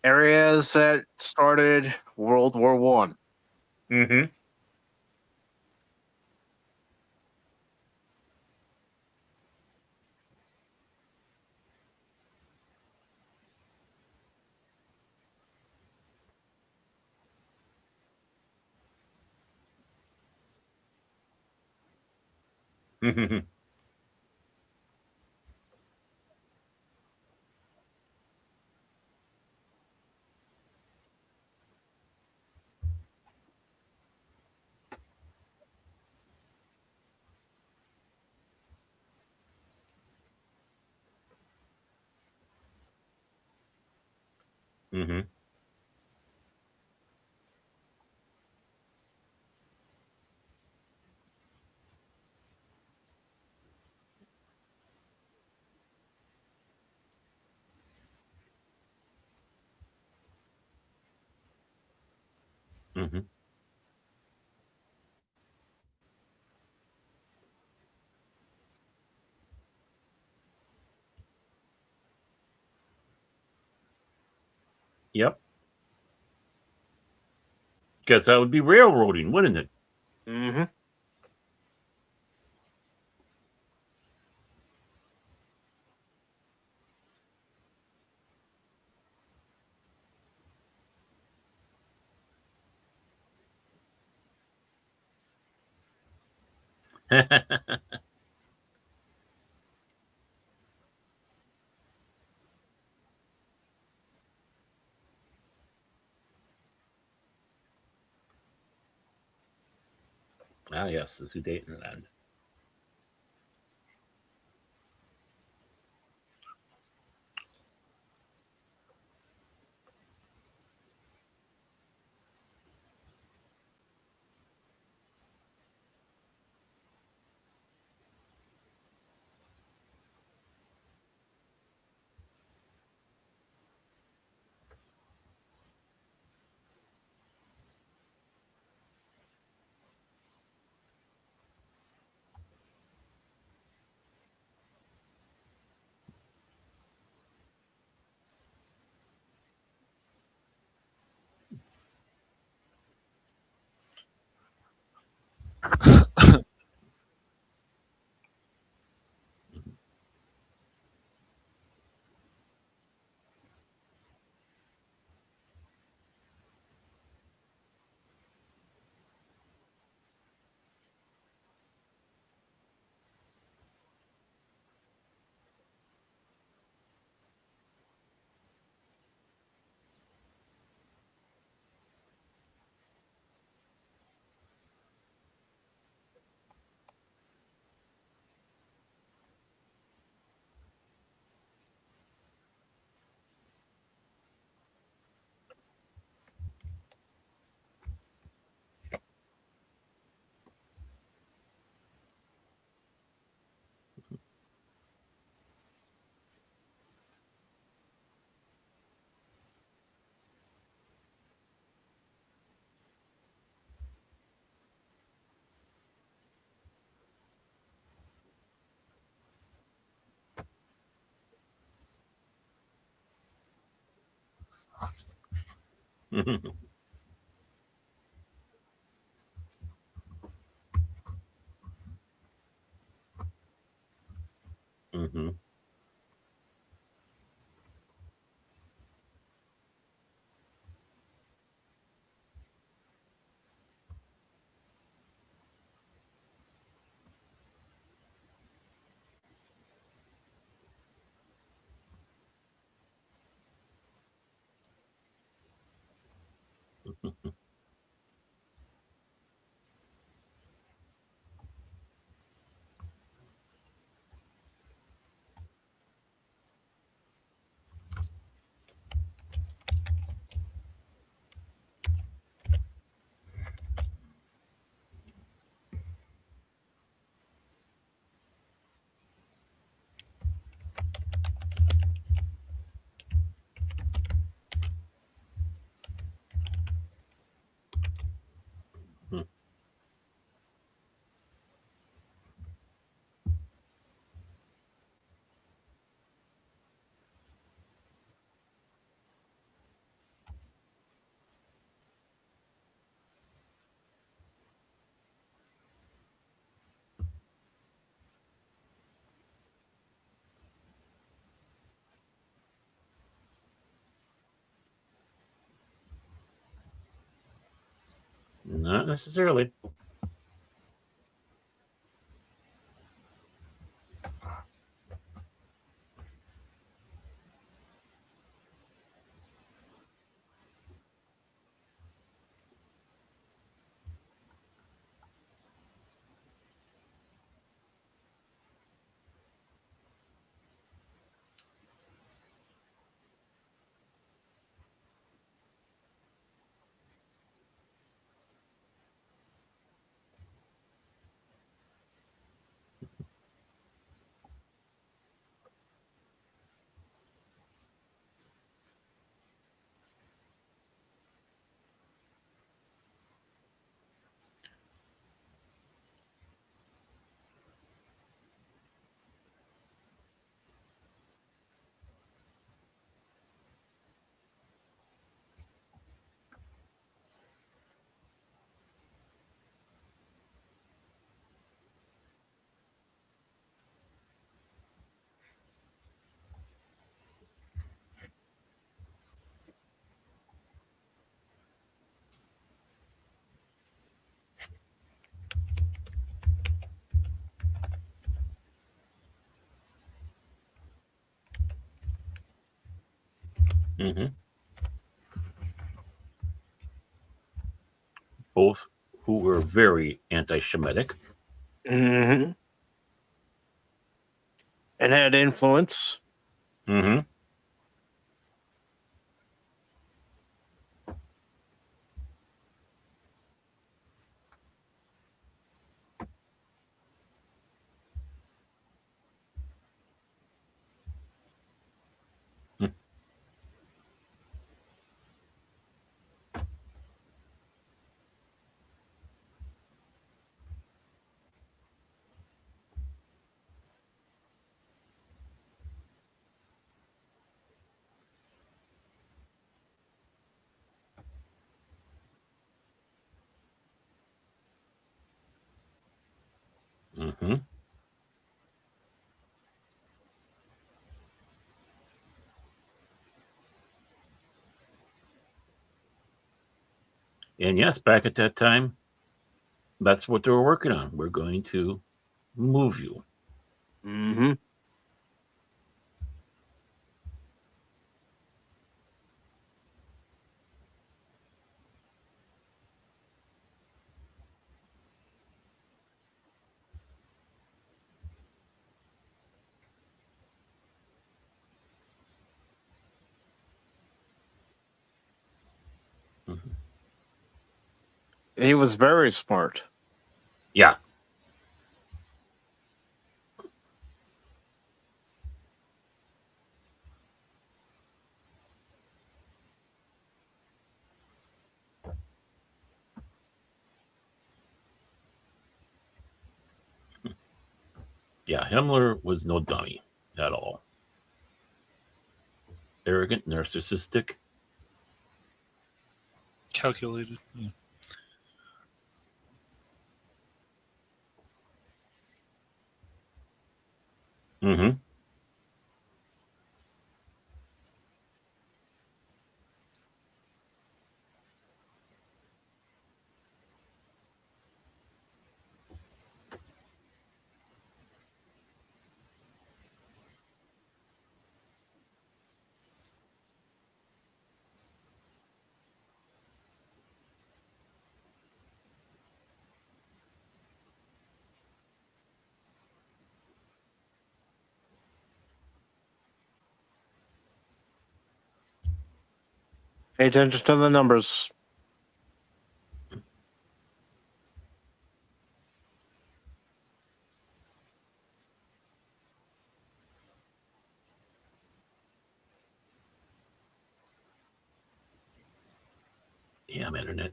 Areas that started World War One. Mm-hmm. Mm-hmm. Yep. Guess that would be railroading, wouldn't it? Mm-hmm. Ah, yes, the Sudetenland. Mm-hmm. Mm-hmm. Not necessarily. Mm-hmm. Both who were very anti-Semitic. Mm-hmm. And had influence. Mm-hmm. Mm-hmm. And yes, back at that time, that's what they were working on. We're going to move you. Mm-hmm. Mm-hmm. He was very smart. Yeah. Yeah, Himmler was no dummy at all. Arrogant, narcissistic. Calculated. Yeah. Mm-hmm. Pay attention to the numbers. Damn internet.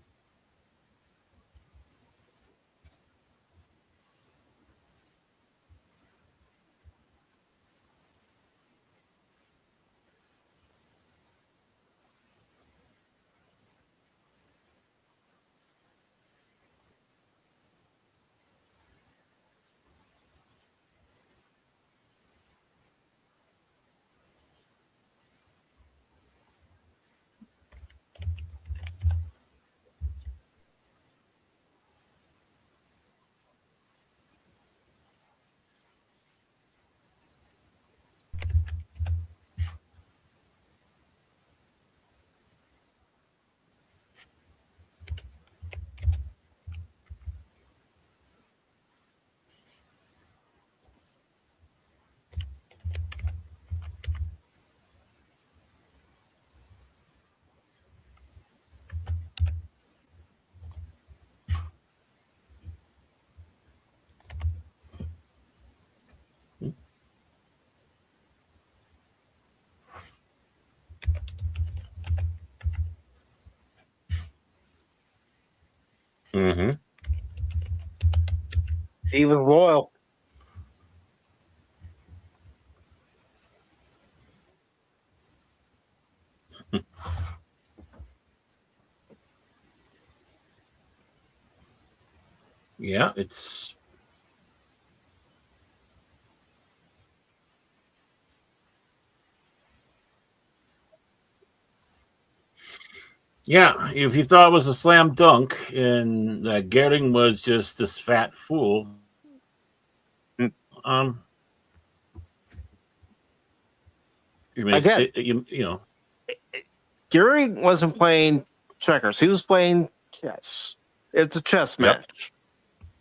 Mm-hmm. He was loyal. Yeah, it's yeah. If you thought it was a slam dunk and that Göring was just this fat fool, um, you Again, you know, Göring wasn't playing checkers. He was playing chess. It's a chess match.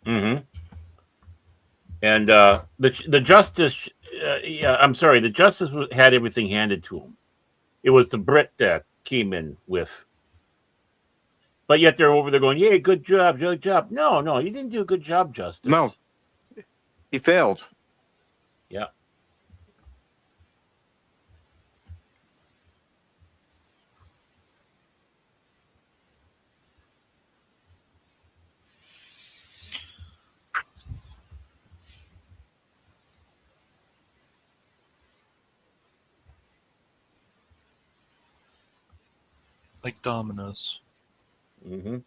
Mm-hmm. And the justice, I'm sorry, the justice had everything handed to him. It was the Brit that came in with. But yet they're over there going, "Yay, good job, good job." No, you didn't do a good job, Justice. No, he failed. Yeah. Like dominoes. Mm-hmm.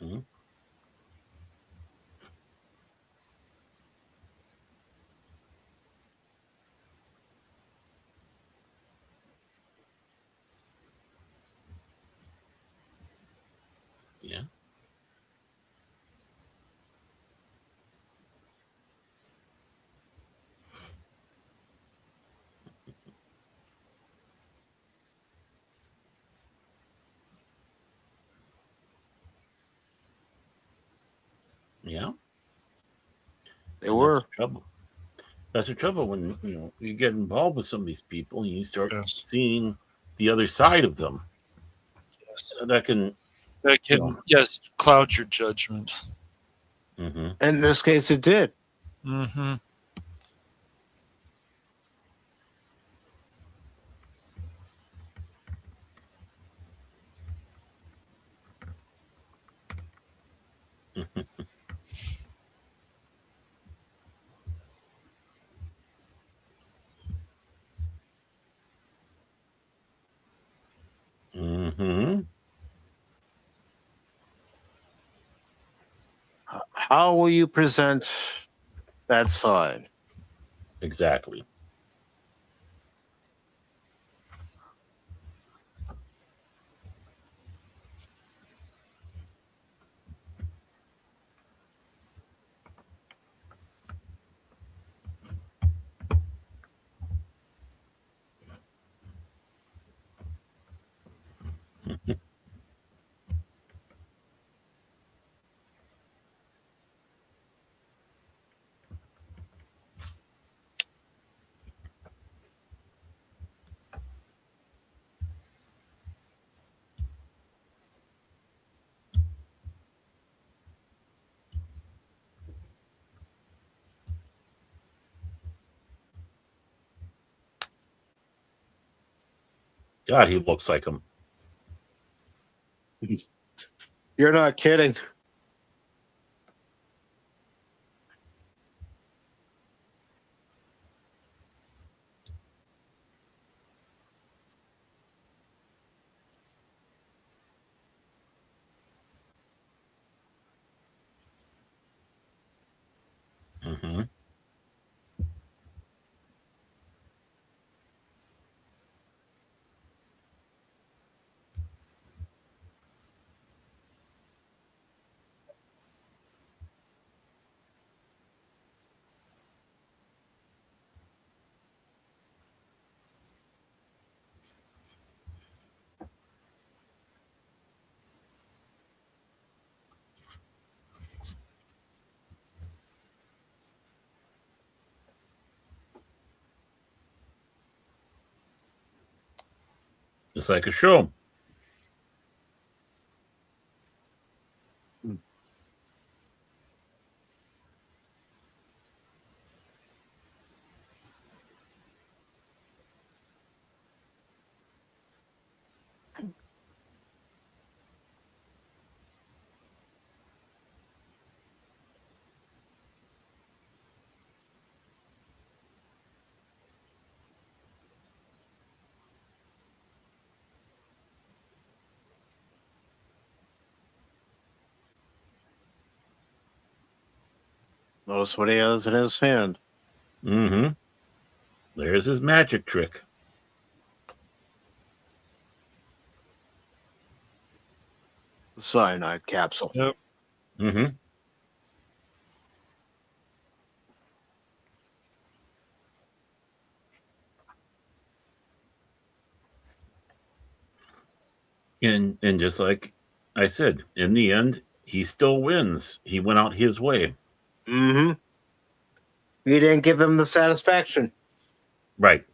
Mm-hmm. Yeah. Yeah. They And were. that's the trouble. That's the trouble when you get involved with some of these people and you start Yes. seeing the other side of them. Yes. That can Yes, cloud your judgment. Mm-hmm. In this case, it did. Mm-hmm. Mm-hmm. How will you present that side? Exactly. God, he looks like him. You're not kidding. Mm-hmm. Just like a show. Notice what he has in his hand. Mm-hmm. There's his magic trick. The cyanide capsule. Yep. Mm-hmm. And just like I said, in the end, he still wins. He went out his way. Mm-hmm. You didn't give him the satisfaction. Right.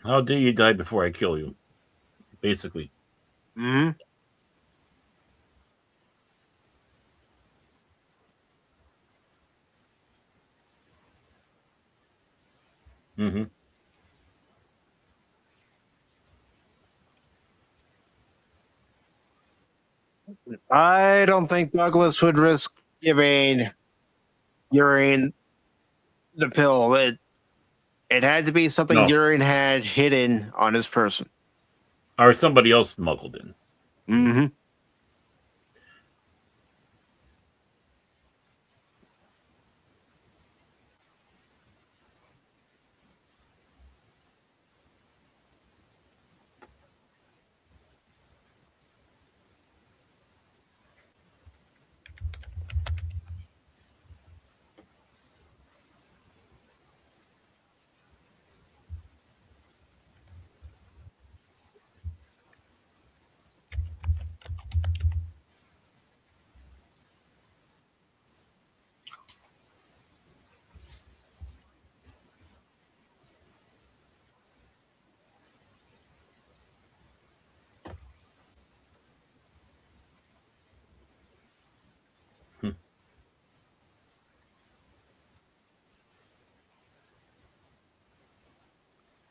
How dare you die before I kill you? Basically. Mm-hmm. Mm-hmm. I don't think Douglas would risk giving Göring the pill. It had to be something No. Göring had hidden on his person. Or somebody else smuggled in. Mm-hmm.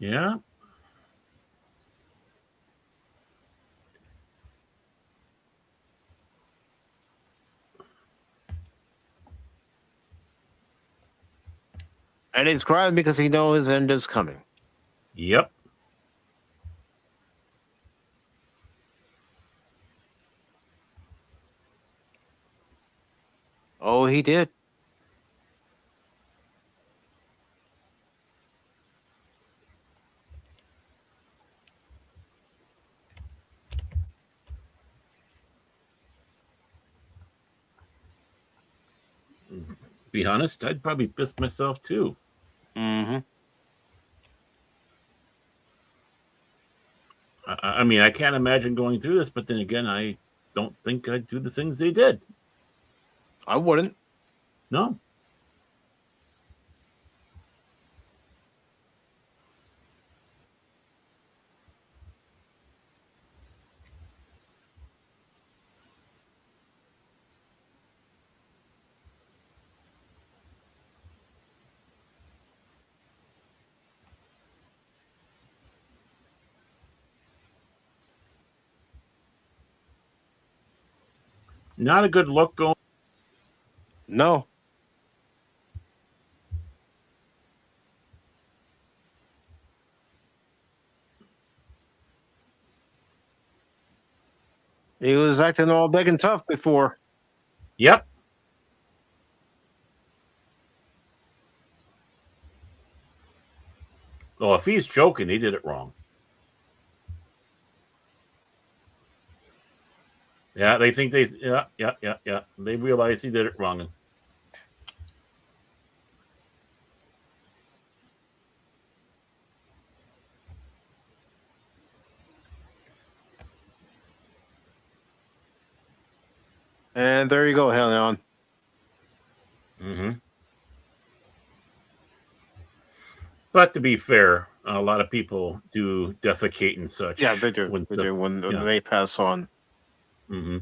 Yeah. And he's crying because he knows his end is coming. Yep. Oh, he did. Be honest, I'd probably piss myself too. Mm-hmm. I mean, I can't imagine going through this, but then again, I don't think I'd do the things they did. I wouldn't. No. Not a good look going. No. He was acting all big and tough before. Yep. Well, if he's joking, he did it wrong. Yeah, they think they. Yeah. They realize he did it wrong. And there you go, Helion. Mm-hmm. But to be fair, a lot of people do defecate and such. Yeah, they do. When they pass on. Mm-hmm.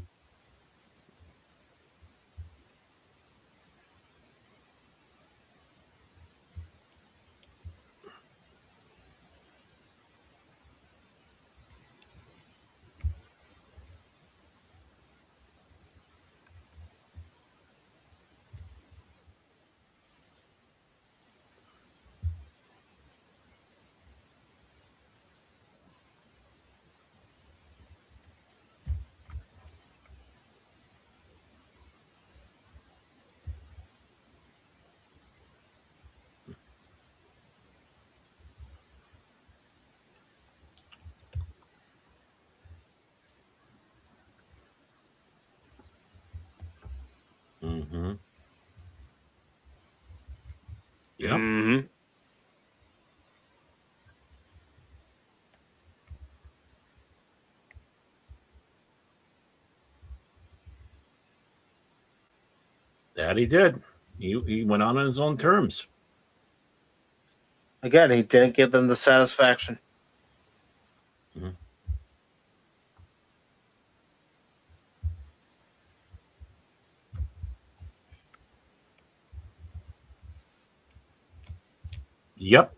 Mm-hmm. Yep. Mm-hmm. That he did. He went on his own terms. Again, he didn't give them the satisfaction. Mhm. Yep.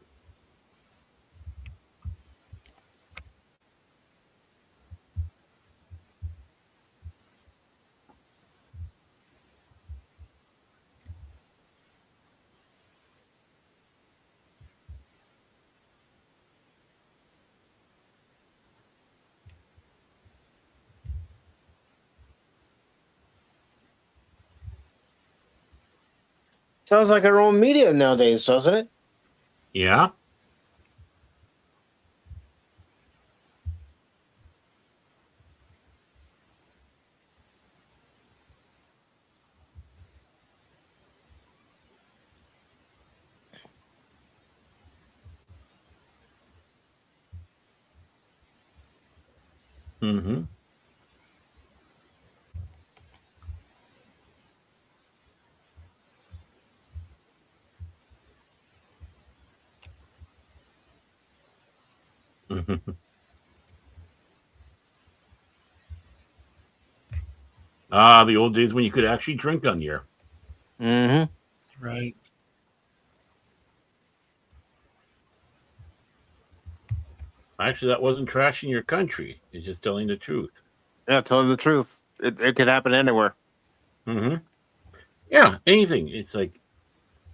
Sounds like our own media nowadays, doesn't it? Yeah. Mm-hmm. The old days when you could actually drink on the air. Mm-hmm. Right. Actually, that wasn't trashing your country. It's just telling the truth. Yeah, telling the truth. It could happen anywhere. Mm-hmm. Yeah, anything. It's like,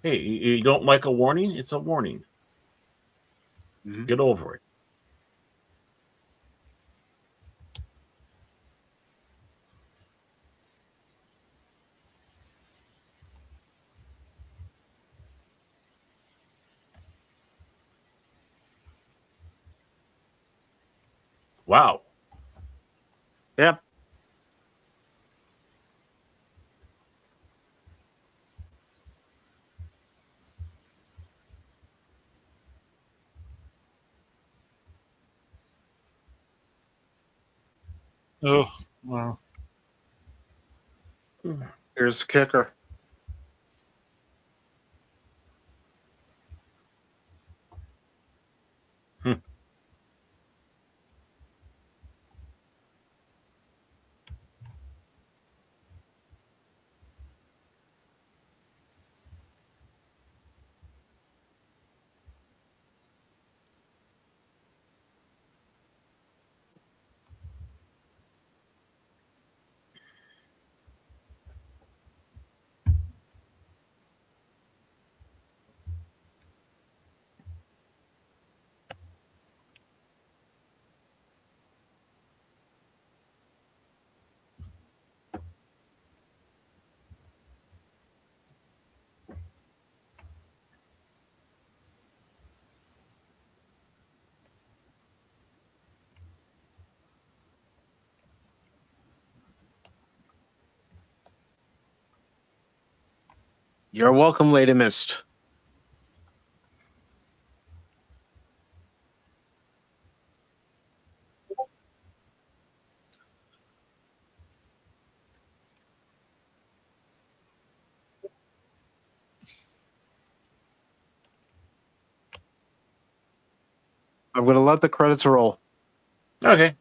hey, you don't like a warning? It's a warning. Mm-hmm. Get over it. Wow. Yep. Oh, wow. Here's the kicker. You're welcome, Lady Mist. I'm going to let the credits roll. Okay.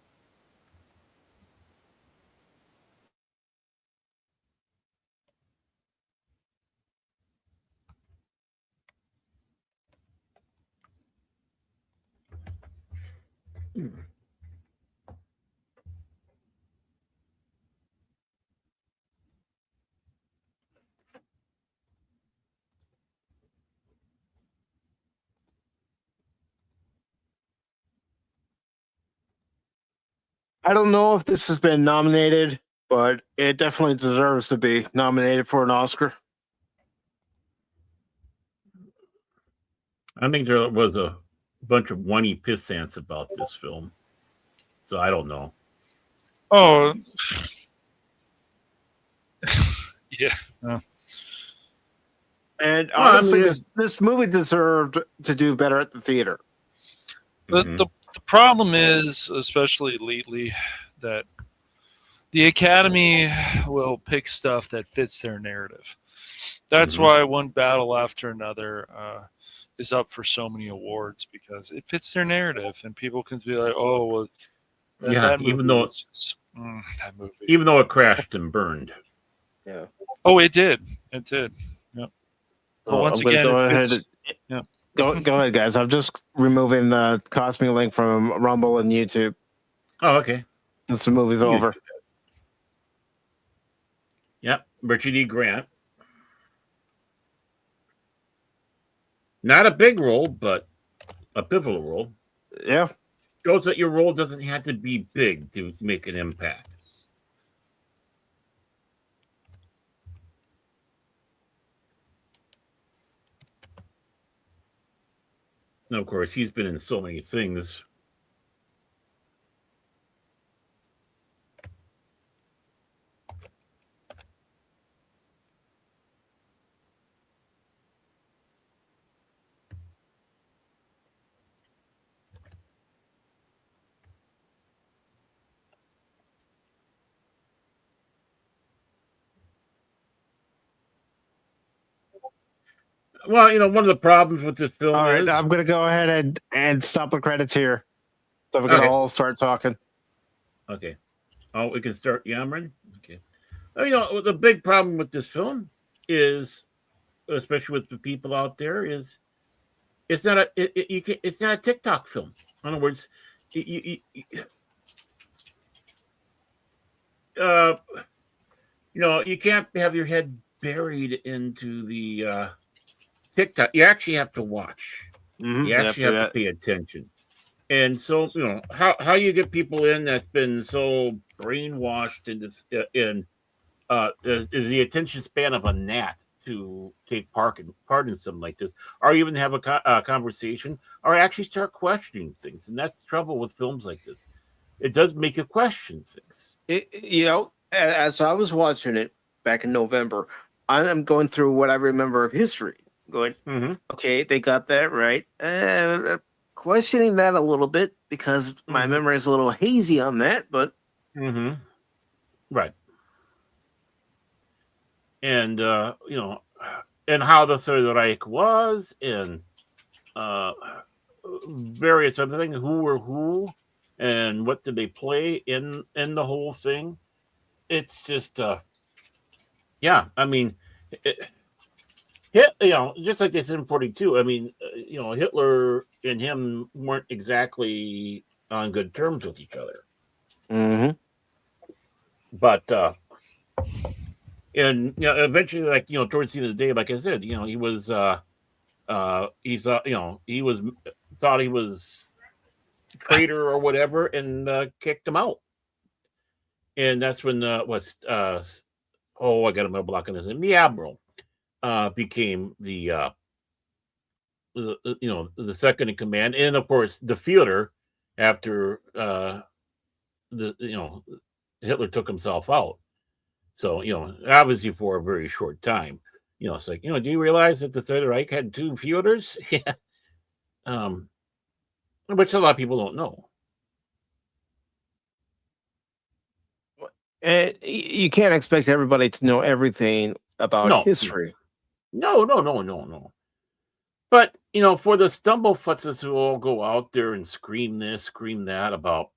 I don't know if this has been nominated, but it definitely deserves to be nominated for an Oscar. I think there was a bunch of whiny pissants about this film. So I don't know. Oh, Yeah. And Well, honestly, I mean, this movie deserved to do better at the theater. The problem is, especially lately, that the Academy will pick stuff that fits their narrative. That's why one battle after another is up for so many awards, because it fits their narrative, and people can be like, "Oh, well, that movie even though was just, that movie." even though it crashed and burned. Yeah. Oh, it did. It did. Yep. But Oh, once I'm gonna again, go it ahead. fits. Yeah. Go ahead, guys. I'm just removing the KOSMI link from Rumble and YouTube. Oh, okay. It's the movie's over. Yep, Richard E. Grant. Not a big role, but a pivotal role. Yeah. Shows that your role doesn't have to be big to make an impact. And of course, he's been in so many things. Well, one of the problems with this film All right, is... I'm going to go ahead and stop the credits here. So we can all start talking. Okay. Oh, we can start yammering? Okay. The big problem with this film is, especially with the people out there, is it's not it's not a TikTok film. In other words, you can't have your head buried into the TikTok. You actually have to watch. You actually have to pay attention. And so, how you get people in that's been so brainwashed is the attention span of a gnat to take part in something like this, or even have a conversation, or actually start questioning things. And that's the trouble with films like this. It does make you question things. As I was watching it back in November, I'm going through what I remember of history. Going, okay, they got that right. Questioning that a little bit because my memory is a little hazy on that, but right. And and how the Third Reich was, and various other things, who were who, and what did they play in the whole thing. It's just I mean, just like they said in 42, I mean, Hitler and him weren't exactly on good terms with each other. But and eventually, like, towards the end of the day, like I said, he was he thought he was traitor or whatever, and kicked him out. And that's when I got a block on this. And the admiral became the second in command, and of course the Führer after Hitler took himself out. So obviously for a very short time. It's like, do you realize that the Third Reich had two Führers? Yeah. Which a lot of people don't know. You can't expect everybody to know everything about history. No. But, for the stumblefutzes who all go out there and scream this, scream that about,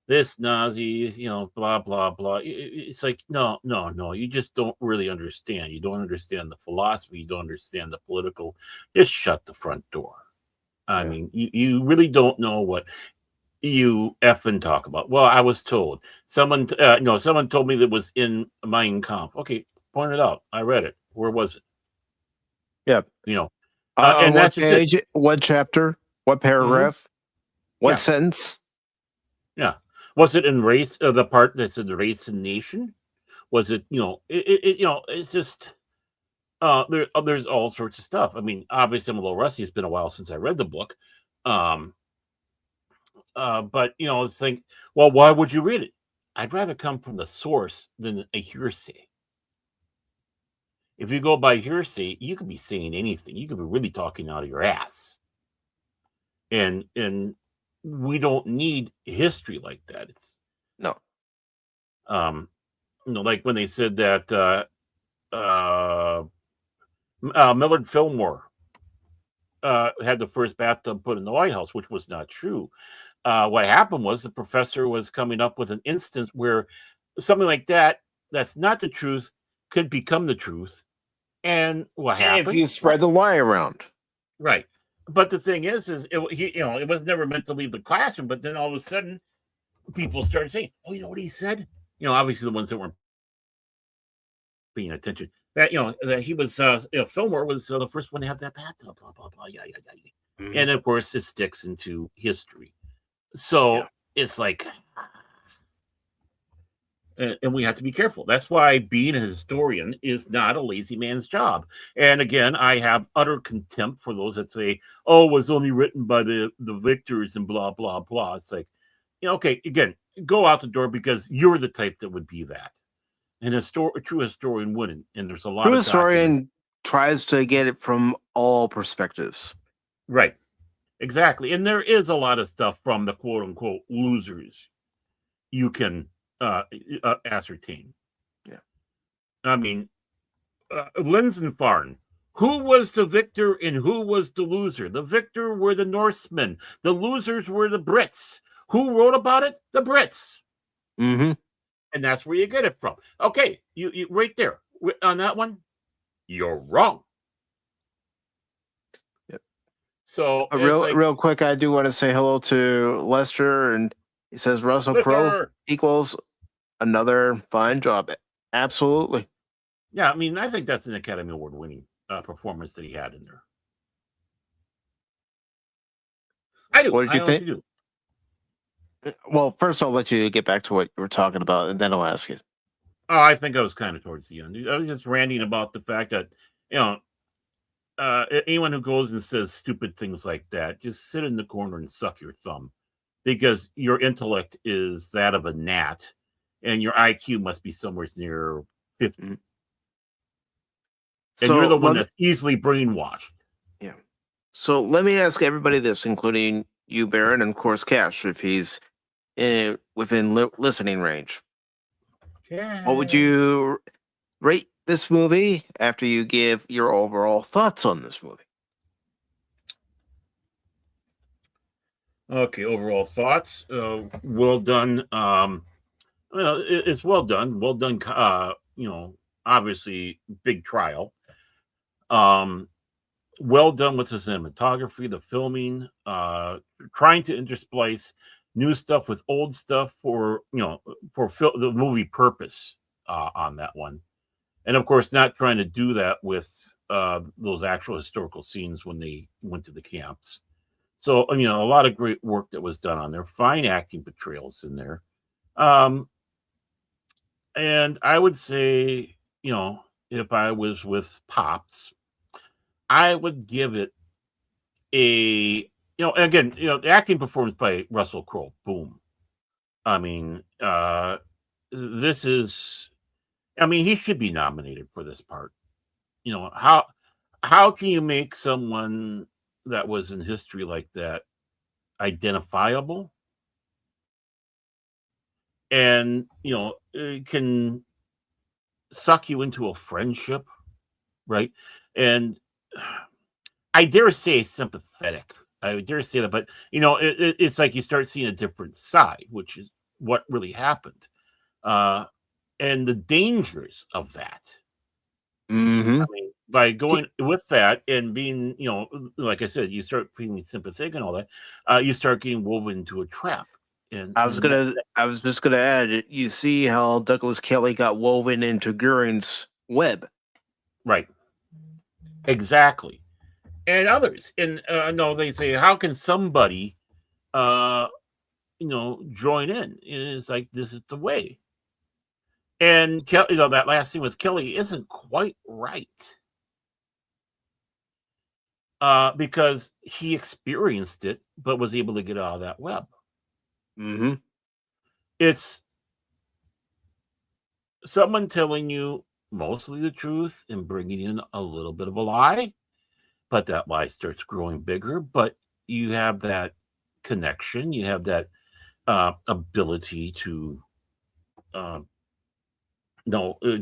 this Nazi, blah, blah, blah. It's like, no. You just don't really understand. You don't understand the philosophy. You don't understand the political. Just shut the front door. I mean, you really don't know what you effing talk about. Well, I was told. Someone told me that was in Mein Kampf. Okay, point it out. I read it. Where was it? Yep. And what page, what chapter, what paragraph, what sentence? Yeah. Was it in race? The part that's in race and nation? Was it? It's just there's all sorts of stuff. I mean, obviously I'm a little rusty. It's been a while since I read the book. But think, well, why would you read it? I'd rather come from the source than a hearsay. If you go by hearsay, you could be saying anything. You could be really talking out of your ass. And we don't need history like that. It's No. Like when they said that Millard Fillmore had the first bathtub put in the White House, which was not true. What happened was the professor was coming up with an instance where something like that's not the truth, could become the truth. And what happened? If you spread the lie around. Right. But the thing is it was never meant to leave the classroom, but then all of a sudden people started saying, oh, you know what he said? Obviously the ones that weren't paying attention. That, that he was, Fillmore was the first one to have that bathtub, blah, blah, blah, yeah. Mm-hmm. And of course it sticks into history. So it's like, and we have to be careful. That's why being a historian is not a lazy man's job. And again, I have utter contempt for those that say, oh, it was only written by the victors and blah, blah, blah. It's like, okay, again, go out the door because you're the type that would be that. And a true historian wouldn't. And there's a lot of historian tries to get it from all perspectives. Right. Exactly. And there is a lot of stuff from the quote unquote losers you can ascertain. Yeah. I mean, Linsenfarn, who was the victor and who was the loser? The victor were the Norsemen. The losers were the Brits. Who wrote about it? The Brits. Mm-hmm. And that's where you get it from. Okay, you right there on that one, you're wrong. Yep. So real quick, I do want to say hello to Lester, and he says Russell Crowe equals another fine job. Absolutely. Yeah, I mean, I think that's an Academy Award winning performance that he had in there. I do. What did you think? Well, first I'll let you get back to what you were talking about, and then I'll ask you. Oh, I think I was kind of towards the end. I was just ranting about the fact that, anyone who goes and says stupid things like that, just sit in the corner and suck your thumb, because your intellect is that of a gnat, and your IQ must be somewhere near 50. Mm-hmm. And you're the one that's easily brainwashed. Yeah. So let me ask everybody this, including you, Baron, and of course Cash, if he's within listening range. Yeah. What would you rate this movie after you give your overall thoughts on this movie? Okay, overall thoughts. Well done. It's well done. Well done. Obviously, big trial. Well done with the cinematography, the filming, trying to intersplice new stuff with old stuff for the movie purpose on that one. And of course, not trying to do that with those actual historical scenes when they went to the camps. So, a lot of great work that was done on there, fine acting portrayals in there. And I would say, if I was with Pops, I would give it a, again, the acting performance by Russell Crowe. Boom. I mean, this is, he should be nominated for this part. How can you make someone that was in history like that identifiable? And, it can suck you into a friendship, right? And I dare say sympathetic. I dare say that, but it's like you start seeing a different side, which is what really happened, and the dangers of that. Mm-hmm. By going with that and being, like I said, you start feeling sympathetic and all that. You start getting woven into a trap. And I was just gonna add, you see how Douglas Kelley got woven into Göring's web, right? Exactly. And others, and they say, how can somebody, join in? And it's like, this is the way. And that last scene with Kelley isn't quite right, because he experienced it, but was able to get out of that web. Mm-hmm. It's someone telling you mostly the truth and bringing in a little bit of a lie, but that lie starts growing bigger. But you have that connection, you have that ability to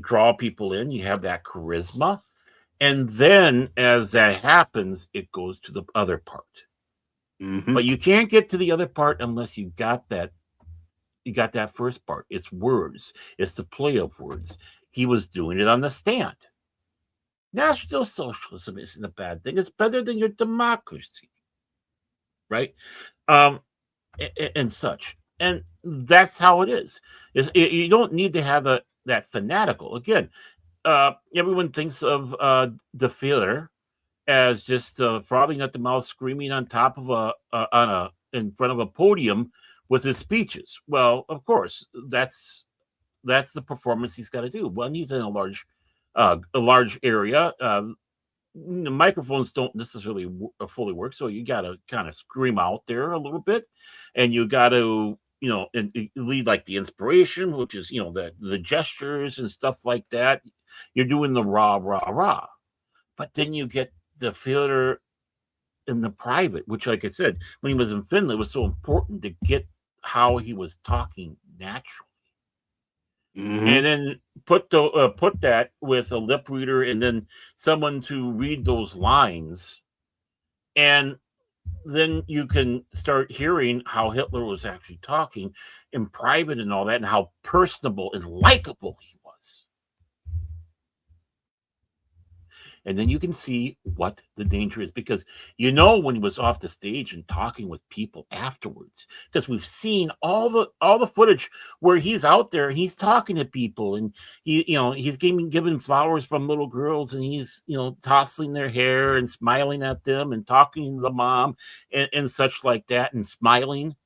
draw people in. You have that charisma, and then as that happens, it goes to the other part. Mm-hmm. But you can't get to the other part unless you got that. You got that first part. It's words. It's the play of words. He was doing it on the stand. National socialism isn't a bad thing. It's better than your democracy, right? And such. And that's how it is. You don't need to have that fanatical. Again, everyone thinks of the theater as just frothing at the mouth, screaming on top of in front of a podium with his speeches. Well, of course, that's the performance he's got to do. When he's in a large area, the microphones don't necessarily fully work, so you got to kind of scream out there a little bit, and you got to and lead like the inspiration, which is the gestures and stuff like that. You're doing the rah rah rah, but then you get the theater in the private, which, like I said, when he was in Finland, it was so important to get how he was talking naturally. Mm-hmm. And then put that with a lip reader, and then someone to read those lines, and then you can start hearing how Hitler was actually talking in private and all that, and how personable and likable he was. And then you can see what the danger is, because when he was off the stage and talking with people afterwards, because we've seen all the footage where he's out there and he's talking to people, and he's giving flowers from little girls, and he's tossing their hair and smiling at them and talking to the mom and such like that, and smiling,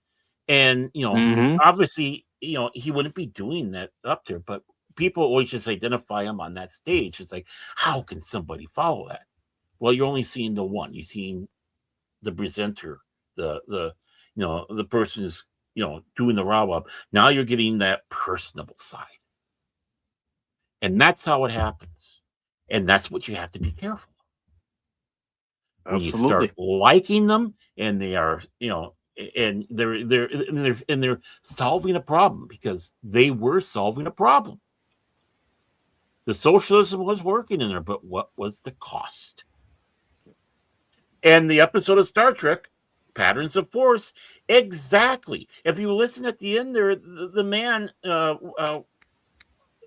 and Mm-hmm. obviously he wouldn't be doing that up there, but people always just identify him on that stage. It's like, how can somebody follow that? Well, you're only seeing the one. You're seeing the presenter, the person who's doing the rah-rah. Now you're getting that personable side, and that's how it happens. And that's what you have to be careful of. When Absolutely. you start liking them, and they are and they're solving a problem, because they were solving a problem. The socialism was working in there, but what was the cost? And the episode of Star Trek, Patterns of Force, exactly. If you listen at the end there, the man, the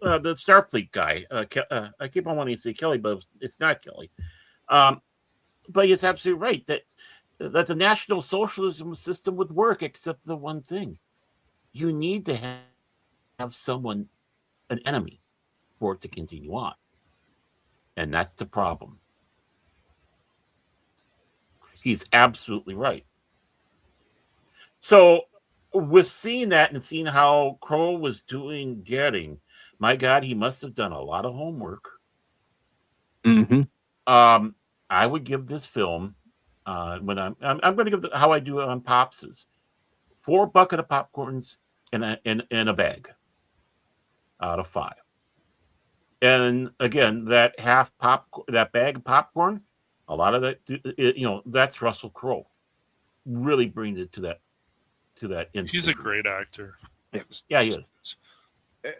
Starfleet guy, I keep on wanting to say Kelley, but it's not Kelley. But it's absolutely right that the National Socialism system would work, except the one thing. You need to have someone, an enemy, for it to continue on. And that's the problem. He's absolutely right. So with seeing that and seeing how Crowe was doing Göring, my God, he must have done a lot of homework. Mm-hmm. I would give this film, when I'm going to give how I do it on Pops, 4 bucket of popcorns in a bag out of 5. And again, that that bag of popcorn, a lot of that, that's Russell Crowe. Really brings it to that instant. He's a great actor. Yeah, he is.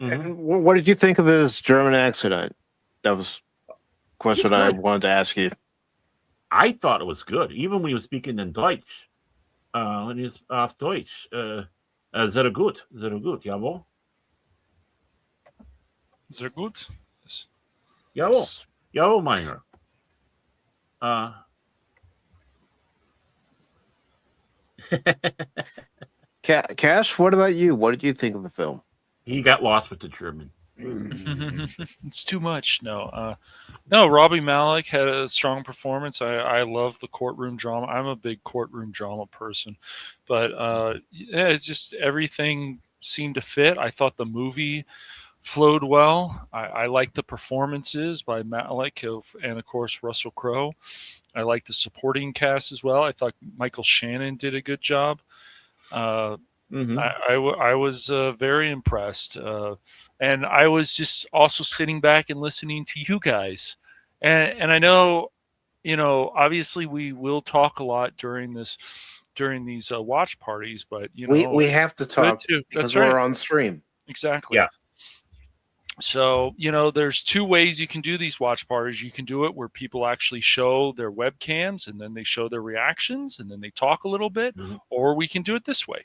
And what did you think of his German accent? That was a question I wanted to ask you. I thought it was good, even when he was speaking in Deutsch. When he was off Deutsch, sehr gut, jawohl. Sehr gut. Jawohl, meiner. Cash, what about you? What did you think of the film? He got lost with the German. It's too much. No, Rami Malek had a strong performance. I love the courtroom drama. I'm a big courtroom drama person, but yeah, it's just everything seemed to fit. I thought the movie flowed well. I liked the performances by Malek and of course Russell Crowe. I liked the supporting cast as well. I thought Michael Shannon did a good job. I was very impressed. And I was just also sitting back and listening to you guys. And I know, obviously we will talk a lot during these watch parties, but we have to talk too. because That's right. we're on stream. Exactly. Yeah. So, there's two ways you can do these watch parties. You can do it where people actually show their webcams and then they show their reactions and then they talk a little bit, or we can do it this way.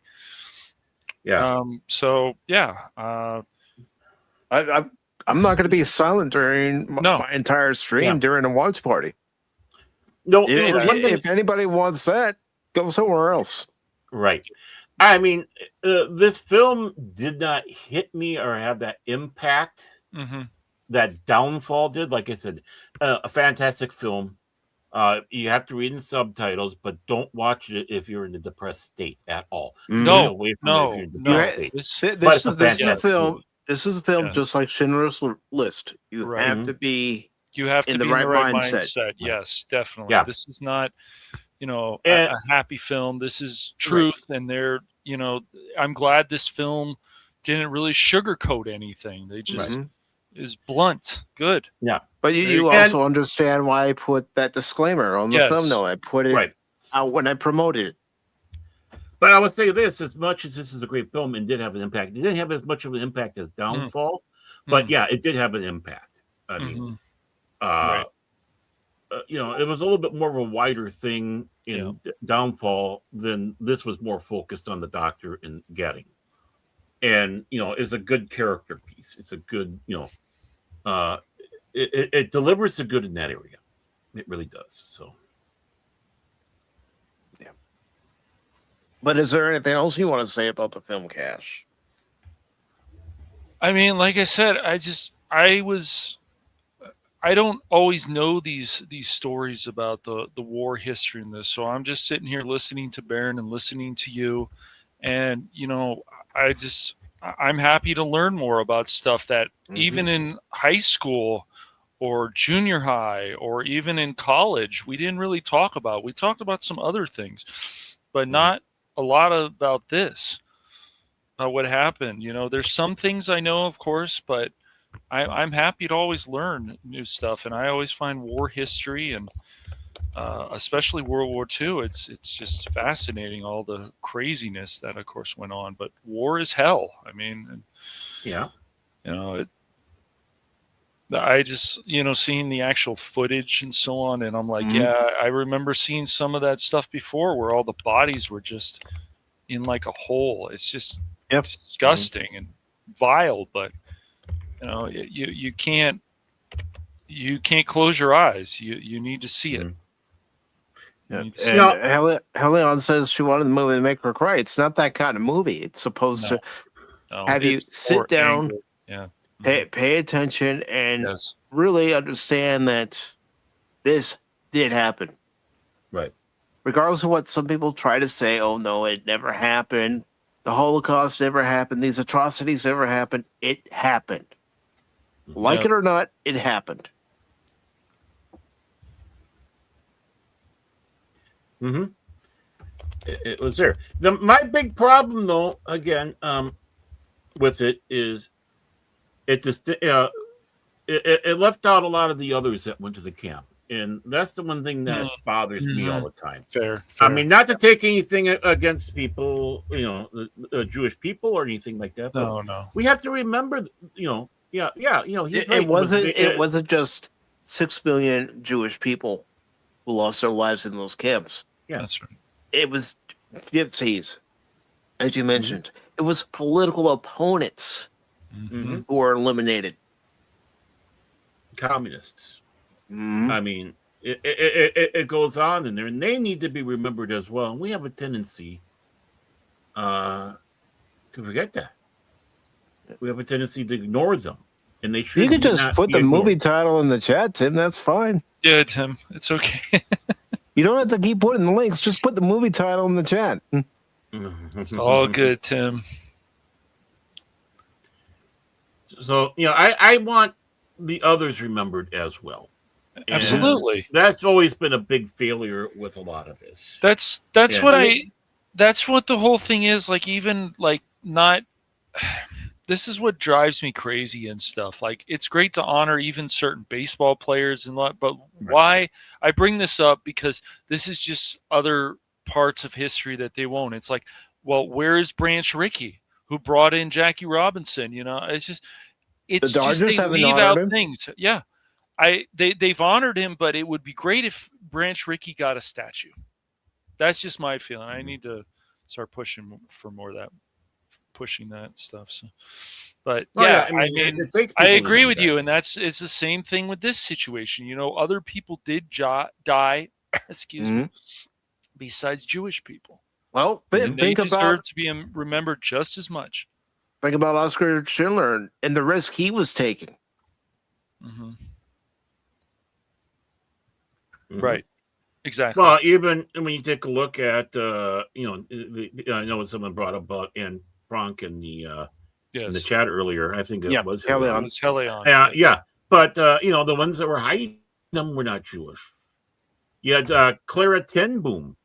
Yeah. I'm not going to be silent during my entire stream during a watch party. No, if anybody wants that, go somewhere else. Right. I mean, this film did not hit me or have that impact that Downfall did. Like I said, a fantastic film. You have to read in subtitles, but don't watch it if you're in a depressed state at all. No. This is a film. This is a film just like Schindler's List. You have to be. You have to in be the right in the right mindset. mindset. Yes, definitely. Yeah. This is not, a happy film. This is truth, and I'm glad this film didn't really sugarcoat anything. They just is blunt. Good. Yeah. But you also understand why I put that disclaimer on the thumbnail. I put it out when I promoted it. But I would say this: as much as this is a great film and did have an impact, it didn't have as much of an impact as Downfall. But yeah, it did have an impact. I mean, it was a little bit more of a wider thing in Downfall than this was. More focused on the doctor and Göring, and it's a good character piece. It's a good, it delivers the good in that area. It really does. So. But is there anything else you want to say about the film, Cash? I mean, like I said, I don't always know these stories about the war history in this. So I'm just sitting here listening to Baron and listening to you. And, I'm happy to learn more about stuff that even in high school or junior high or even in college, we didn't really talk about. We talked about some other things, but not a lot about this, what happened. There's some things I know, of course, but I'm happy to always learn new stuff, and I always find war history and especially World War II. It's just fascinating, all the craziness that, of course, went on. But war is hell. I mean, I just seeing the actual footage and so on, and I'm like, I remember seeing some of that stuff before, where all the bodies were just in like a hole. It's just disgusting and vile, but. You can't close your eyes. You need to see it. Helion says she wanted the movie to make her cry. It's not that kind of movie. It's supposed to have you sit down, pay attention, and really understand that this did happen. Right. Regardless of what some people try to say, oh no, it never happened. The Holocaust never happened. These atrocities never happened. It happened. Like it or not, it happened. It was there. My big problem, though, again, with it is it just it left out a lot of the others that went to the camp, and that's the one thing that bothers me all the time. Fair. I mean, not to take anything against people, Jewish people or anything like that. But no. We have to remember, it wasn't just 6 million Jewish people who lost their lives in those camps. Yeah, that's right. It was gypsies, as you mentioned. It was political opponents who were eliminated. Communists. I mean, it goes on in there, and they need to be remembered as well. And we have a tendency to forget that. We have a tendency to ignore them, and they should. You can just put the movie title in the chat, Tim. That's fine. Yeah, Tim, it's okay. You don't have to keep putting the links. Just put the movie title in the chat. It's all good, Tim. So I want the others remembered as well. And absolutely. That's always been a big failure with a lot of this. That's what the whole thing is. Like, even like not. this is what drives me crazy and stuff. Like, it's great to honor even certain baseball players and but why I bring this up, because this is just other parts of history that they won't. It's like, well, where is Branch Rickey, who brought in Jackie Robinson? You know, it's just they leave out things. Yeah, they've honored him, but it would be great if Branch Rickey got a statue. That's just my feeling. I need to start pushing for more of that. Pushing that stuff. So, but I mean, I agree with you, and it's the same thing with this situation. You know, other people did die. Excuse me. Besides Jewish people, well, they deserve to be remembered just as much. Think about Oscar Schindler and the risk he was taking. Right. Exactly. Well, even when you take a look at, I know what someone brought up about Anne Frank in the chat earlier. I think it was Kelley on. Yeah. But, the ones that were hiding them were not Jewish. You had Clara ten Boom,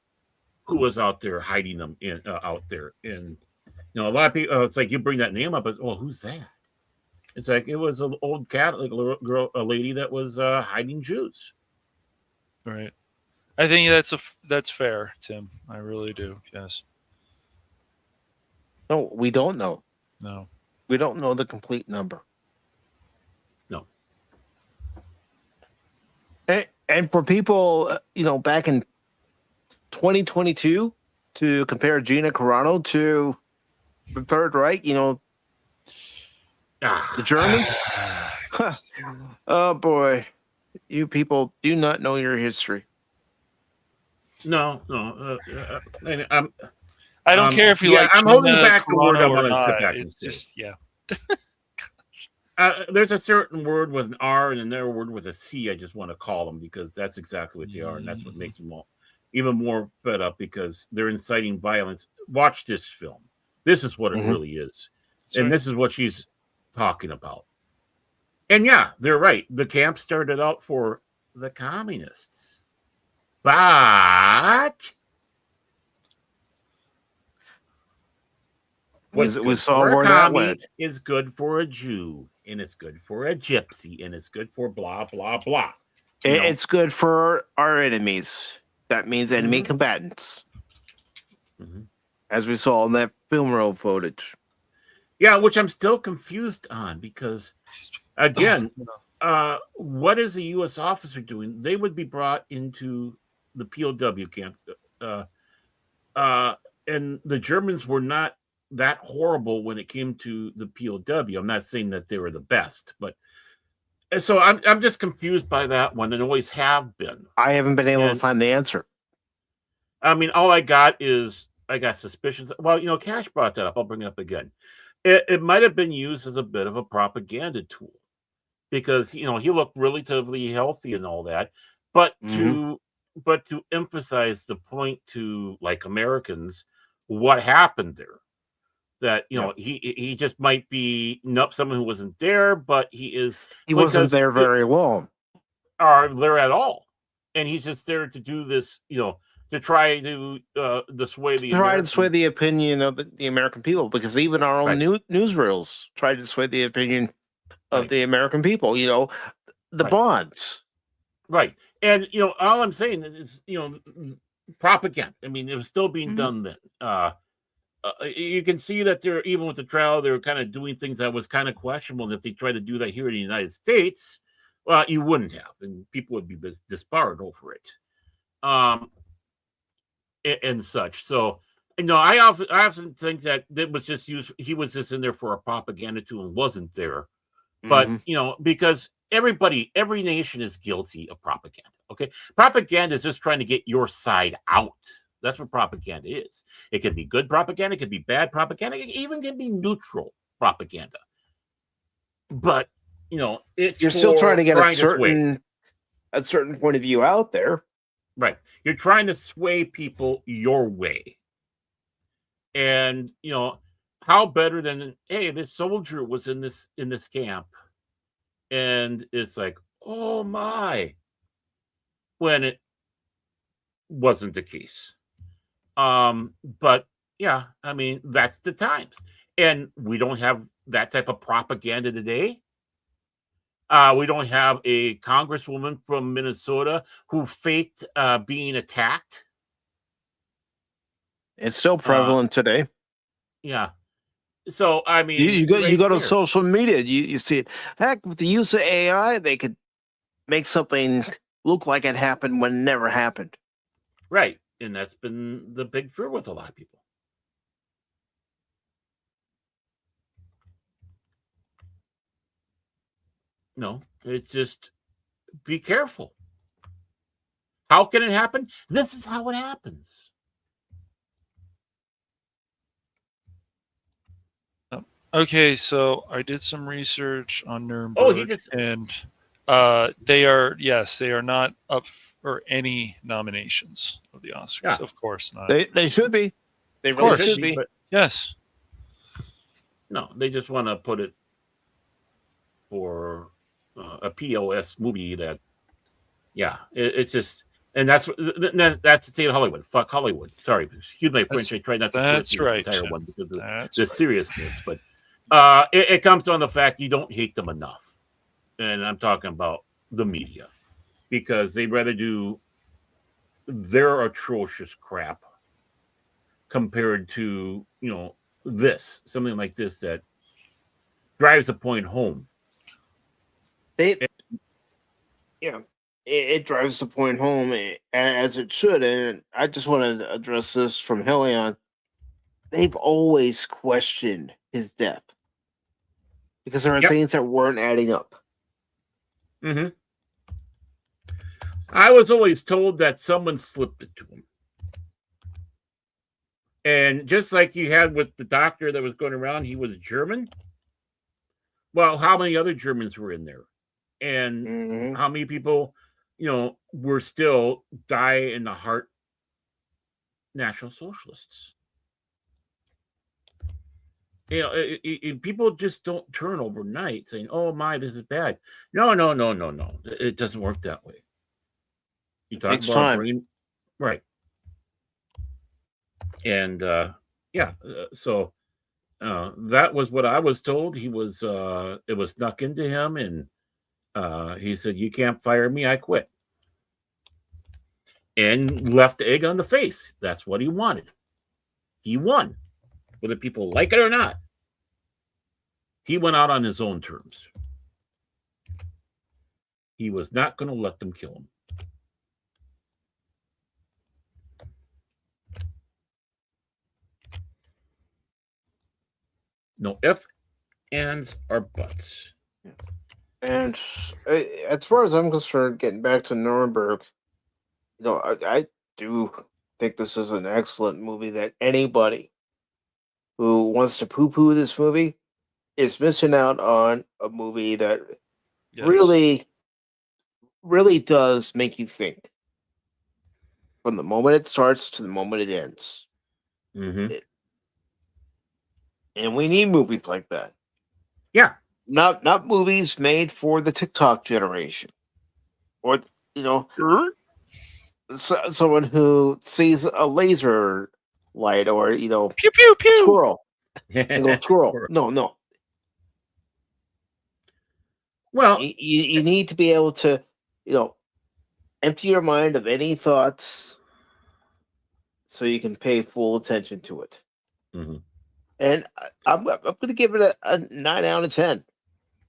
who was out there hiding them out there. And, a lot of people, it's like you bring that name up, but, who's that? It's like it was an old Catholic girl, a lady that was hiding Jews. Right. I think that's fair, Tim. I really do. Yes. No, we don't know. No. We don't know the complete number. No. And for people, back in 2022, to compare Gina Carano to the Third Reich, the Germans. Oh boy, you people do not know your history. No. I don't care if you like. I'm holding back the word. I want to step back and say. There's a certain word with an R and another word with a C. I just want to call them because that's exactly what they are, and that's what makes them all even more fed up because they're inciting violence. Watch this film. This is what it really is, and this is what she's talking about. And they're right. The camp started out for the communists, but we saw where that went. Is good for a Jew, and it's good for a gypsy, and it's good for blah blah blah. It's good for our enemies. That means enemy combatants, as we saw in that film roll footage. Yeah, which I'm still confused on because, again, what is a U.S. officer doing? They would be brought into the POW camp, and the Germans were not that horrible when it came to the POW. I'm not saying that they were the best, but so I'm just confused by that one and always have been. I haven't been able to find the answer. I mean, all I got suspicions. Well, Cash brought that up. I'll bring it up again. It might have been used as a bit of a propaganda tool because, he looked relatively healthy and all that, but to emphasize the point to like Americans, what happened there. That he just might be someone who wasn't there, but he wasn't there very long, or there at all, and he's just there to do this, to try to sway the opinion of the American people, because even our own newsreels tried to sway the opinion of the American people. The bonds, right? And all I'm saying is propaganda. I mean, it was still being done then. You can see that they're even with the trial, they're kind of doing things that was kind of questionable. And if they tried to do that here in the United States, well, you wouldn't have, and people would be disbarred over it, and such. So, I often think that it was just used. He was just in there for a propaganda tool and wasn't there, but because every nation is guilty of propaganda. Okay, propaganda is just trying to get your side out. That's what propaganda is. It can be good propaganda, it could be bad propaganda, it even can be neutral propaganda. But it's you're still trying to get a certain point of view out there. Right. You're trying to sway people your way. And how better than, hey, this soldier was in this camp. And it's like, oh my, when it wasn't the case. But I mean, that's the times. And we don't have that type of propaganda today. We don't have a congresswoman from Minnesota who faked being attacked. It's still prevalent today. Yeah. So I mean, You go to there. social media, you see it. Heck, with the use of AI, they could make something look like it happened when it never happened. Right. And that's been the big fear with a lot of people. No, it's just be careful. How can it happen? This is how it happens. Okay, so I did some research on Nuremberg, Oh, he did. And they are not up for any nominations of the Oscars. Yeah. Of course not. They should be. They Of really course, should be. but yes. No, they just want to put it for a POS movie that, yeah, it's just, and that's the state of Hollywood. Fuck Hollywood. Sorry, excuse my French. I tried not to swear That's through right, this entire Jim. one because of That's the right. seriousness, but it comes down to the fact you don't hate them enough, and I'm talking about the media, because they'd rather do their atrocious crap compared to, you know, something like this that drives the point home. It drives the point home as it should. And I just want to address this from Helion. They've always questioned his death because there are things that weren't adding up. Mm-hmm. I was always told that someone slipped it to him. And just like you had with the doctor that was going around, he was German. Well, how many other Germans were in there? And how many people, you know, were still die in the heart National Socialists? You know, people just don't turn overnight saying, "Oh my, this is bad." No. It doesn't work that way. You talk takes about time. brain, right? And so that was what I was told. He was it was snuck into him, and he said, "You can't fire me. I quit." And left the egg on the face. That's what he wanted. He won, whether people like it or not. He went out on his own terms. He was not going to let them kill him. No ifs, ands, or buts. And as far as I'm concerned, getting back to Nuremberg, you know, I do think this is an excellent movie that anybody who wants to poo-poo this movie is missing out on a movie that really does make you think from the moment it starts to the moment it ends. Mm-hmm. And we need movies like that. Yeah. Not movies made for the TikTok generation. Or, you know, someone who sees a laser light or, you know, pew, pew, pew. Squirrel. And go squirrel. No. Well, you need to be able to, you know, empty your mind of any thoughts so you can pay full attention to it. Mm-hmm. And I'm going to give it a 9 out of 10.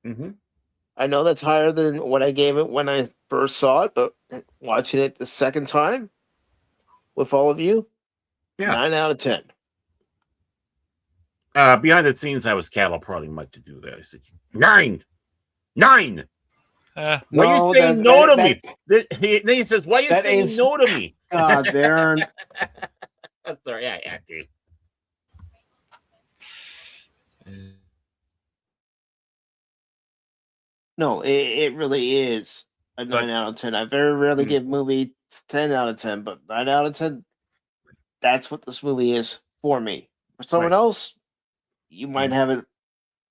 Mm-hmm. I know that's higher than what I gave it when I first saw it, but watching it the second time with all of you, 9 out of 10. Behind the scenes, I was cattle prodding Mike to do that. I said, 9. Why are you saying no to me? Then he says, why are you saying no to me? God, Darren. I'm sorry, I have to. No, it really is a 9 out of 10. I very rarely give movie 10 out of 10, but 9 out of 10, that's what this movie is for me. For someone else, you might have it,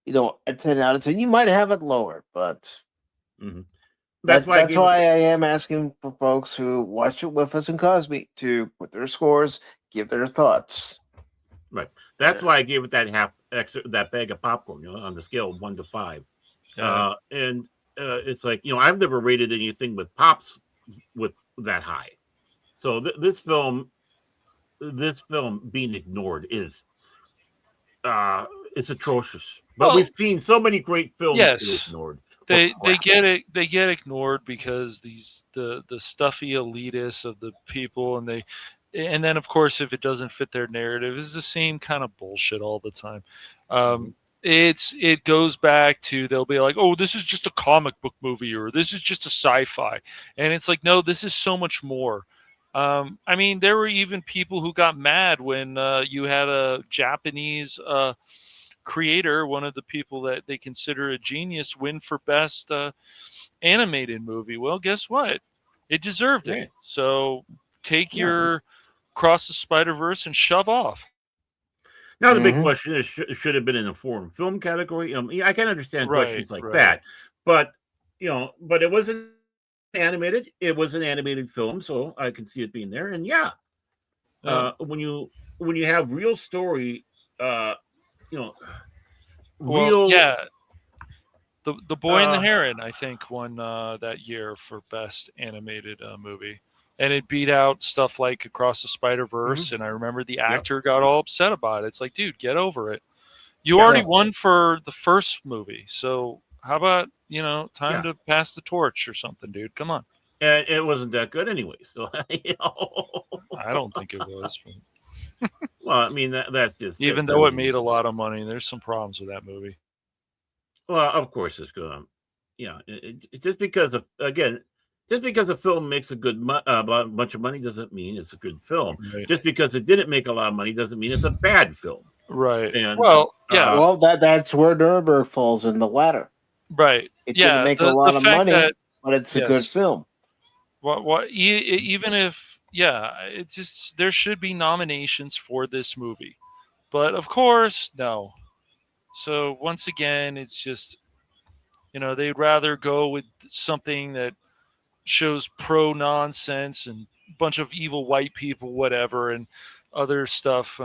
you know, a 10 out of 10. You might have it lower, but that's why I am asking for folks who watch it with us in KOSMI to put their scores, give their thoughts. Right. That's why I gave it that that bag of popcorn, on the scale of 1 to 5. Yeah. And it's like, I've never rated anything with pops with that high. So this film being ignored is it's atrocious. But Well, we've seen so many great films get yes. ignored. They get ignored because the stuffy elitists of the people, and then of course if it doesn't fit their narrative, it's the same kind of bullshit all the time. It goes back to, they'll be like, oh, this is just a comic book movie, or this is just a sci-fi, and it's like, no, this is so much more. I mean, there were even people who got mad when you had a Japanese creator, one of the people that they consider a genius, win for best animated movie. Well, guess what? It deserved it. So take your Cross the Spider-Verse and shove off. Now the big question is, should have been in the foreign film category. I can understand questions like that, but but it wasn't animated. It was an animated film, so I can see it being there. And when you have real story, real. The Boy and the Heron, I think, won that year for best animated movie, and it beat out stuff like Across the Spider-Verse. And I remember the actor got all upset about it. It's like, dude, get over it. You already won for the first movie, so how about time to pass the torch or something, dude? Come on. And it wasn't that good anyway, so I don't think it was. Well, I mean, that's just even though it made a lot of money. There's some problems with that movie. Well, of course it's going to. Just because a film makes a good bunch of money doesn't mean it's a good film. Right. Just because it didn't make a lot of money doesn't mean it's a bad film. Right. And, that's where Nuremberg falls in the ladder. Right. It didn't make a lot of money, but it's a good film. Even if it's just, there should be nominations for this movie, but of course, no. So once again, it's just, they'd rather go with something that shows pro nonsense and a bunch of evil white people, whatever, and other stuff.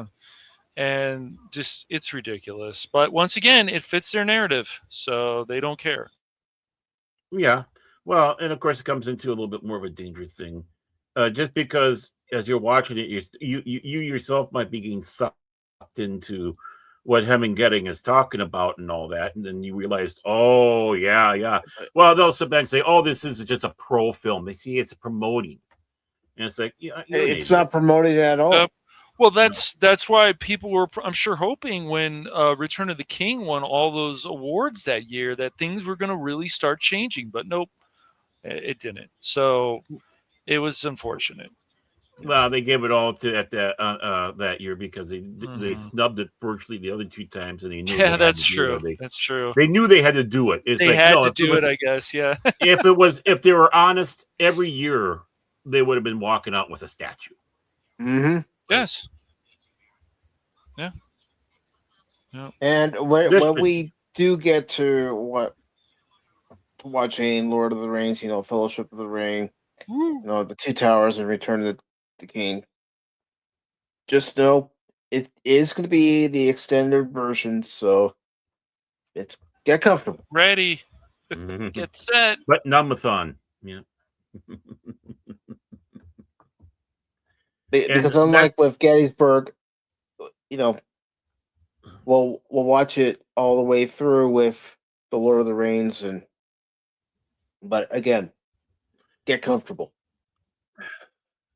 And just, it's ridiculous. But once again, it fits their narrative, so they don't care. Yeah. Well, and of course, it comes into a little bit more of a dangerous thing. Just because as you're watching it, you yourself might be getting sucked into what Hermann Göring is talking about and all that, and then you realize, oh yeah. Well, they'll sit back and say, oh, this is just a pro film. They see it's promoting, and it's like, it's not promoting at all. Well, that's why people were, I'm sure, hoping when Return of the King won all those awards that year that things were going to really start changing, but nope, it didn't. So it was unfortunate. Well, they gave it all to that year because they snubbed it virtually the other two times, and they knew. Yeah, that's true. That's true. They knew they had to do it. It's they had to do it, I guess. Yeah. if they were honest, every year they would have been walking out with a statue. Mm-hmm. Yes. Yeah. And when we do get to watching Lord of the Rings, Fellowship of the Ring, the Two Towers and Return of the King, just know it is going to be the extended version, so get comfortable. Ready. Get set. But Numathon. Yeah. Because unlike with Gettysburg, we'll watch it all the way through with the Lord of the Rings, but again, get comfortable.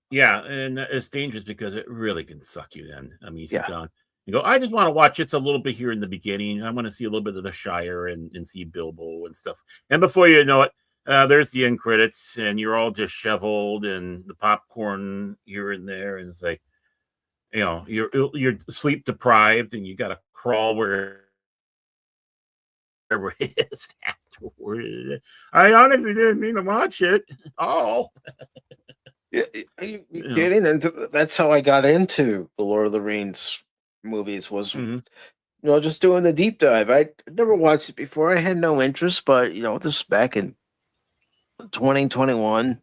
Yeah, and it's dangerous because it really can suck you in. I mean, you sit down, you go, I just want to watch just a little bit here in the beginning. I want to see a little bit of the Shire and see Bilbo and stuff. And before you know it, there's the end credits, and you're all disheveled, and the popcorn here and there, and it's like, you're sleep deprived, and you got to crawl wherever it is afterward. I honestly didn't mean to watch it. Oh. Getting into that's how I got into the Lord of the Rings movies was just doing the deep dive. I never watched it before. I had no interest, but this is back in 2021,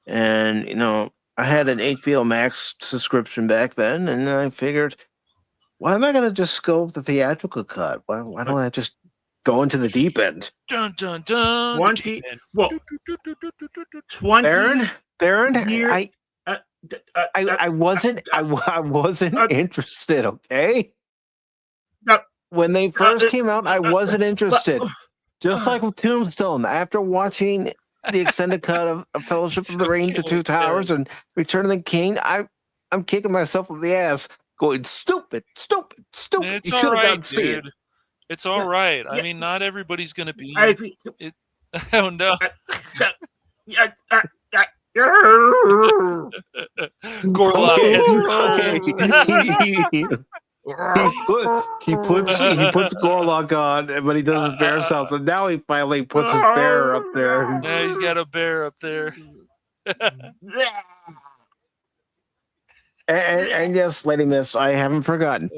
and I had an HBO Max subscription back then, and I figured Why am I going to just go with the theatrical cut? Why don't I just go into the deep end? Dun dun dun. 20. Well, 20. Baron, year- I wasn't interested. Okay. When they first came out, I wasn't interested. Just like with Tombstone, after watching the extended cut of Fellowship of the Ring, The Two Towers, and Return of the King, I'm kicking myself in the ass, going stupid. It's You all should have right, gone to see it. dude. It's all right. I mean, not everybody's gonna be. I agree. Oh no. Gorlock He puts Gorlock on, but he does his bear sounds, and now he finally puts his bear up there. Yeah, he's got a bear up there. And yes, Lady Mist, I haven't forgotten.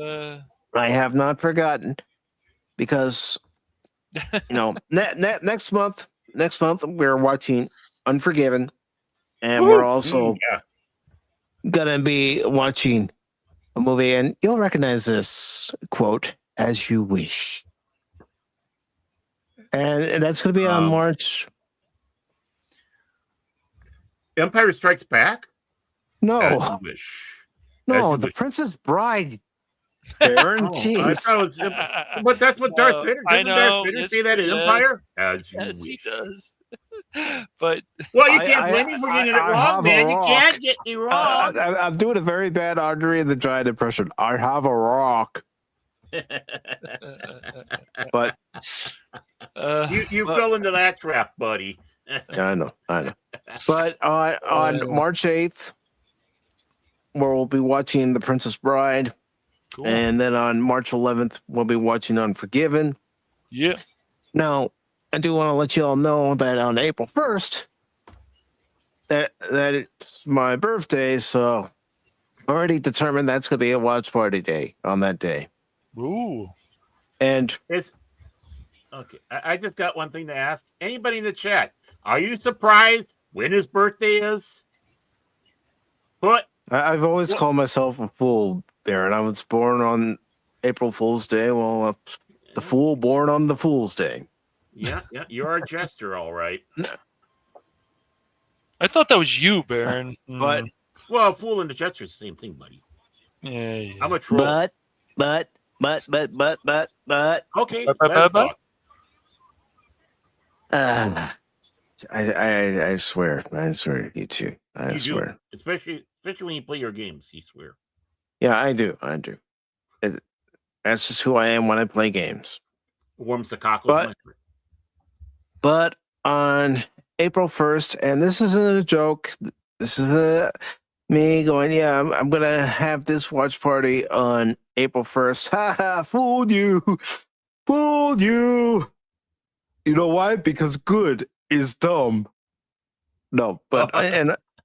I have not forgotten, because next month we're watching Unforgiven, and we're also gonna be watching a movie, and you'll recognize this quote, "As You Wish," and that's gonna be on March. Empire Strikes Back. No, As You Wish. no, As You The Wish. Princess Bride. Baron, I jeez. thought it was- but that's what Darth Vader I doesn't. know, Darth Vader it's- say that in yes. Empire. As you Yes, he wish. does. But Well, you can't blame me for getting it I wrong, have a man. You rock. can't get me wrong. I'm doing a very bad Andre the Giant impression. I have a rock, but you fell into that trap, buddy. yeah, I know. But on March 8th, where we'll be watching The Princess Bride, cool. and then on March 11th, we'll be watching Unforgiven. Yeah. Now, I do want to let you all know that on April 1st, that it's my birthday, so I already determined that's going to be a watch party day on that day. Ooh. And It's okay. I just got one thing to ask. Anybody in the chat, are you surprised when his birthday is? What? I've always called myself a fool, Baron. I was born on April Fool's Day. Well, the fool born on the Fool's Day. Yeah, you're a jester, all right. I thought that was you, Baron. But Well, a fool and a jester is the same thing, buddy. yeah. I'm a troll. but Okay, But- let's talk. I swear, you two. I You swear. do, especially when you play your games. You swear. Yeah, I do. That's just who I am when I play games. Warms the cockles. But on April 1st, and this isn't a joke, this is me going, yeah, I'm going to have this watch party on April 1st. Ha ha, fooled you. Fooled you. You know why? Because good is dumb. No, but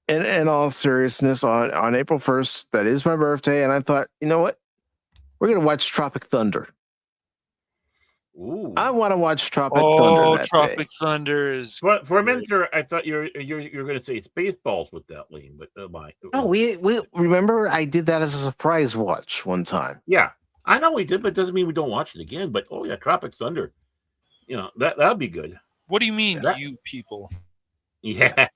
in all seriousness, on April 1st, that is my birthday, and I thought, you know what? We're going to watch Tropic Thunder. Ooh. I want to watch Tropic Thunder that Tropic day. Thunder is. For a minute there, I thought you're going to say Spaceballs with that lane, but No, we remember I did that as a surprise watch one time. Yeah, I know we did, but it doesn't mean we don't watch it again. But Tropic Thunder, that'd be good. What do you mean, you people? Yeah,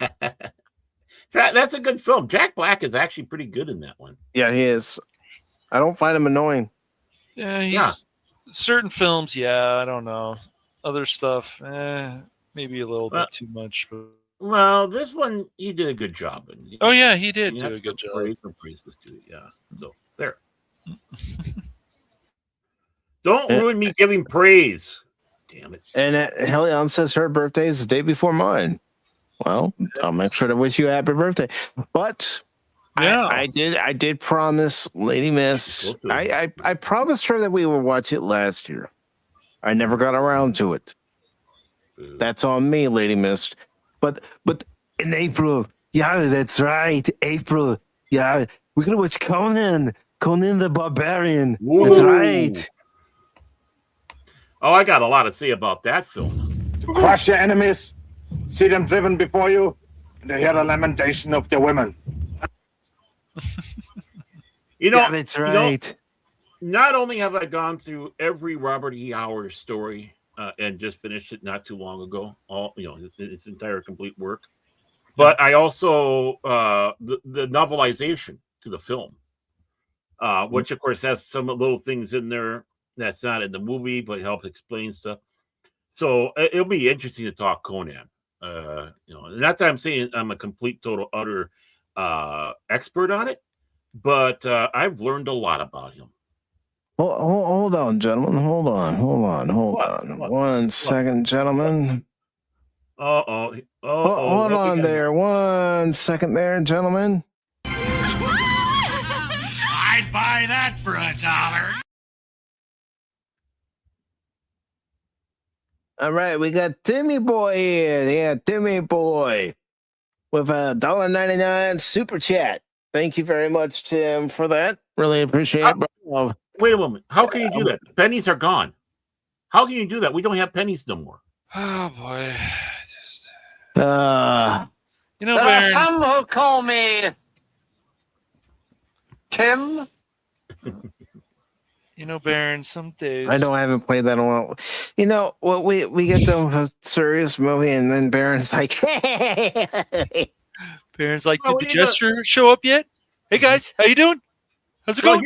that's a good film. Jack Black is actually pretty good in that one. Yeah, he is. I don't find him annoying. Yeah, certain films, I don't know. Other stuff, maybe a little bit too much. But... Well, this one he did a good job. Oh yeah, he did do a good job. Praise this dude. Yeah. So there. Don't ruin me giving praise. Damn it. And Helion says her birthday is the day before mine. Well, I'll make sure to wish you a happy birthday. But I did promise Lady Miss. I promised her that we would watch it last year. I never got around to it. That's on me, Lady Miss. But in April, yeah, that's right. April, yeah, we're gonna watch Conan the Barbarian. Whoa. That's right. Oh, I got a lot to say about that film. To crush your enemies, see them driven before you, and to hear the lamentation of their women. Yeah, that's right. not only have I gone through every Robert E. Howard story and just finished it not too long ago, all its entire complete work, but I also the novelization to the film, which of course has some little things in there that's not in the movie, but helps explain stuff. So it'll be interesting to talk Conan. Not that I'm saying I'm a complete, total, utter expert on it, but I've learned a lot about him. Hold on, gentlemen. Hold on. What? 1 second, gentlemen. Hold on there. 1 second there, gentlemen. I'd buy that for $1. All right, we got Timmy Boy here. Yeah, Timmy Boy with a $1.99 super chat. Thank you very much, Tim, for that. Really appreciate it, bro. Wait a moment. How can you do that? Pennies are gone. How can you do that? We don't have pennies no more. Oh boy. Baron, some who call me Tim. Baron, some days. I know I haven't played that in a while. We get done with a serious movie, and then Baron's like, hey. Baron's like, did the jester show up yet? Hey guys, how you doing? How's it going?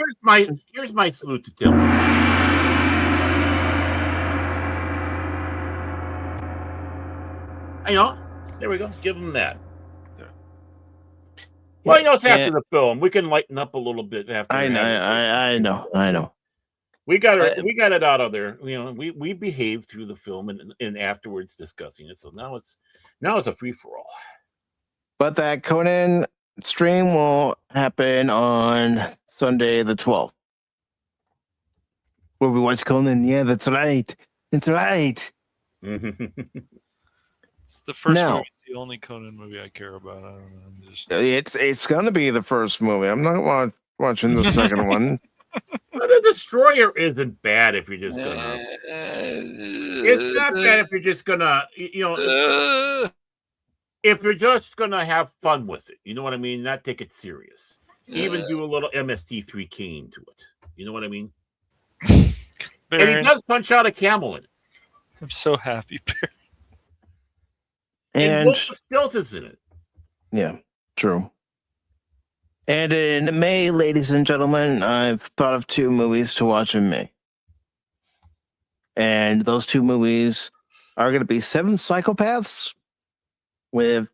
Here's my salute to Tim. There we go. Give him that. Well, it's after the film. We can lighten up a little bit after. I know. We got it out of there. We behaved through the film and afterwards discussing it. So now it's a free for all. But that Conan stream will happen on Sunday the 12th. Where we watch Conan. Yeah, that's right. That's right. It's the first movie. It's the only Conan movie I care about. I don't know. It's going to be the first movie. I'm not watching the second one. Well, the Destroyer isn't bad if you're just gonna. It's not bad if you're just gonna, if you're just gonna have fun with it. You know what I mean? Not take it serious. Even do a little MST3K into it. You know what I mean? And he does punch out a camel in it. I'm so happy, Baron. And Wolf of Stealth is in it. Yeah, true. And in May, ladies and gentlemen, I've thought of 2 movies to watch in May. And those 2 movies are going to be 7 Psychopaths with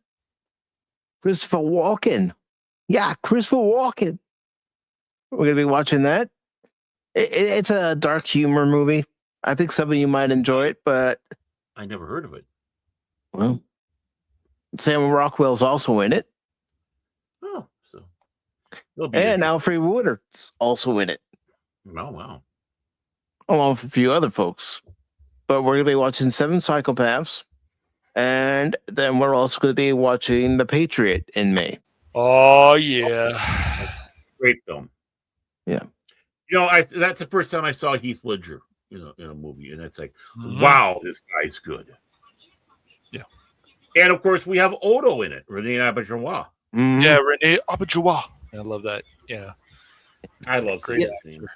Christopher Walken. Yeah, Christopher Walken. We're going to be watching that. It's a dark humor movie. I think some of you might enjoy it, but I never heard of it. Well, Sam Rockwell's also in it. Oh, so and Alfred Woodard's also in it. Oh, wow. Along with a few other folks. But we're going to be watching 7 Psychopaths. And then we're also going to be watching The Patriot in May. Oh, yeah. Great film. Yeah. That's the first time I saw Heath Ledger, in a movie. And it's like, wow, this guy's good. Yeah. And, of course, we have Odo in it. Renee Auberjonois. Yeah, Renee Auberjonois. I love that. Yeah. I love great.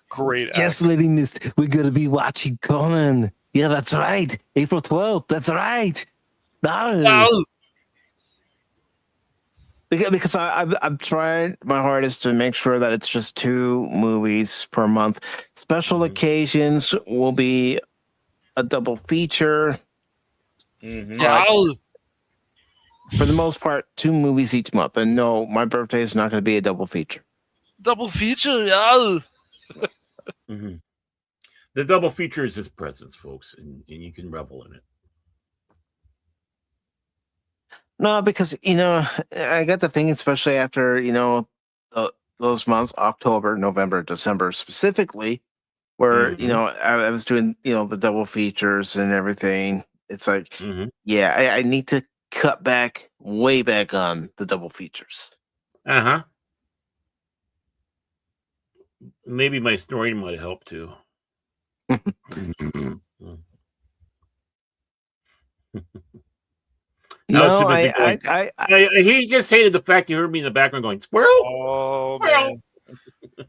Great. Yes, ladies, we're going to be watching Conan. Yeah, that's right. April 12th. That's right. No. Because I'm trying my hardest to make sure that it's just 2 movies per month. Special occasions will be a double feature. Yeah. For the most part, 2 movies each month. And no, my birthday is not going to be a double feature. Double feature, yeah. The double feature is his presence, folks, and you can revel in it. No, because, I got the thing, especially after, those months, October, November, December specifically, where, I was doing, the double features and everything. It's like, I need to cut back, way back on the double features. Uh-huh. Maybe my snoring might help too. No, he just hated the fact you heard me in the background going, squirrel. Oh, man.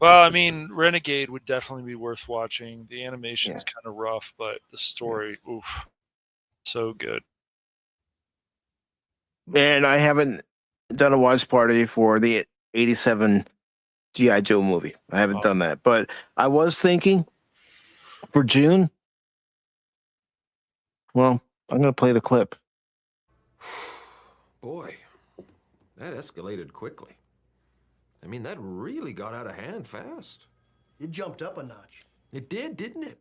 Well, I mean, Renegade would definitely be worth watching. The animation's kind of rough, but the story, oof, so good. And I haven't done a watch party for the 87 G.I. Joe movie. I haven't done that. But I was thinking for June, well, I'm going to play the clip. Boy, that escalated quickly. I mean, that really got out of hand fast. It jumped up a notch. It did, didn't it?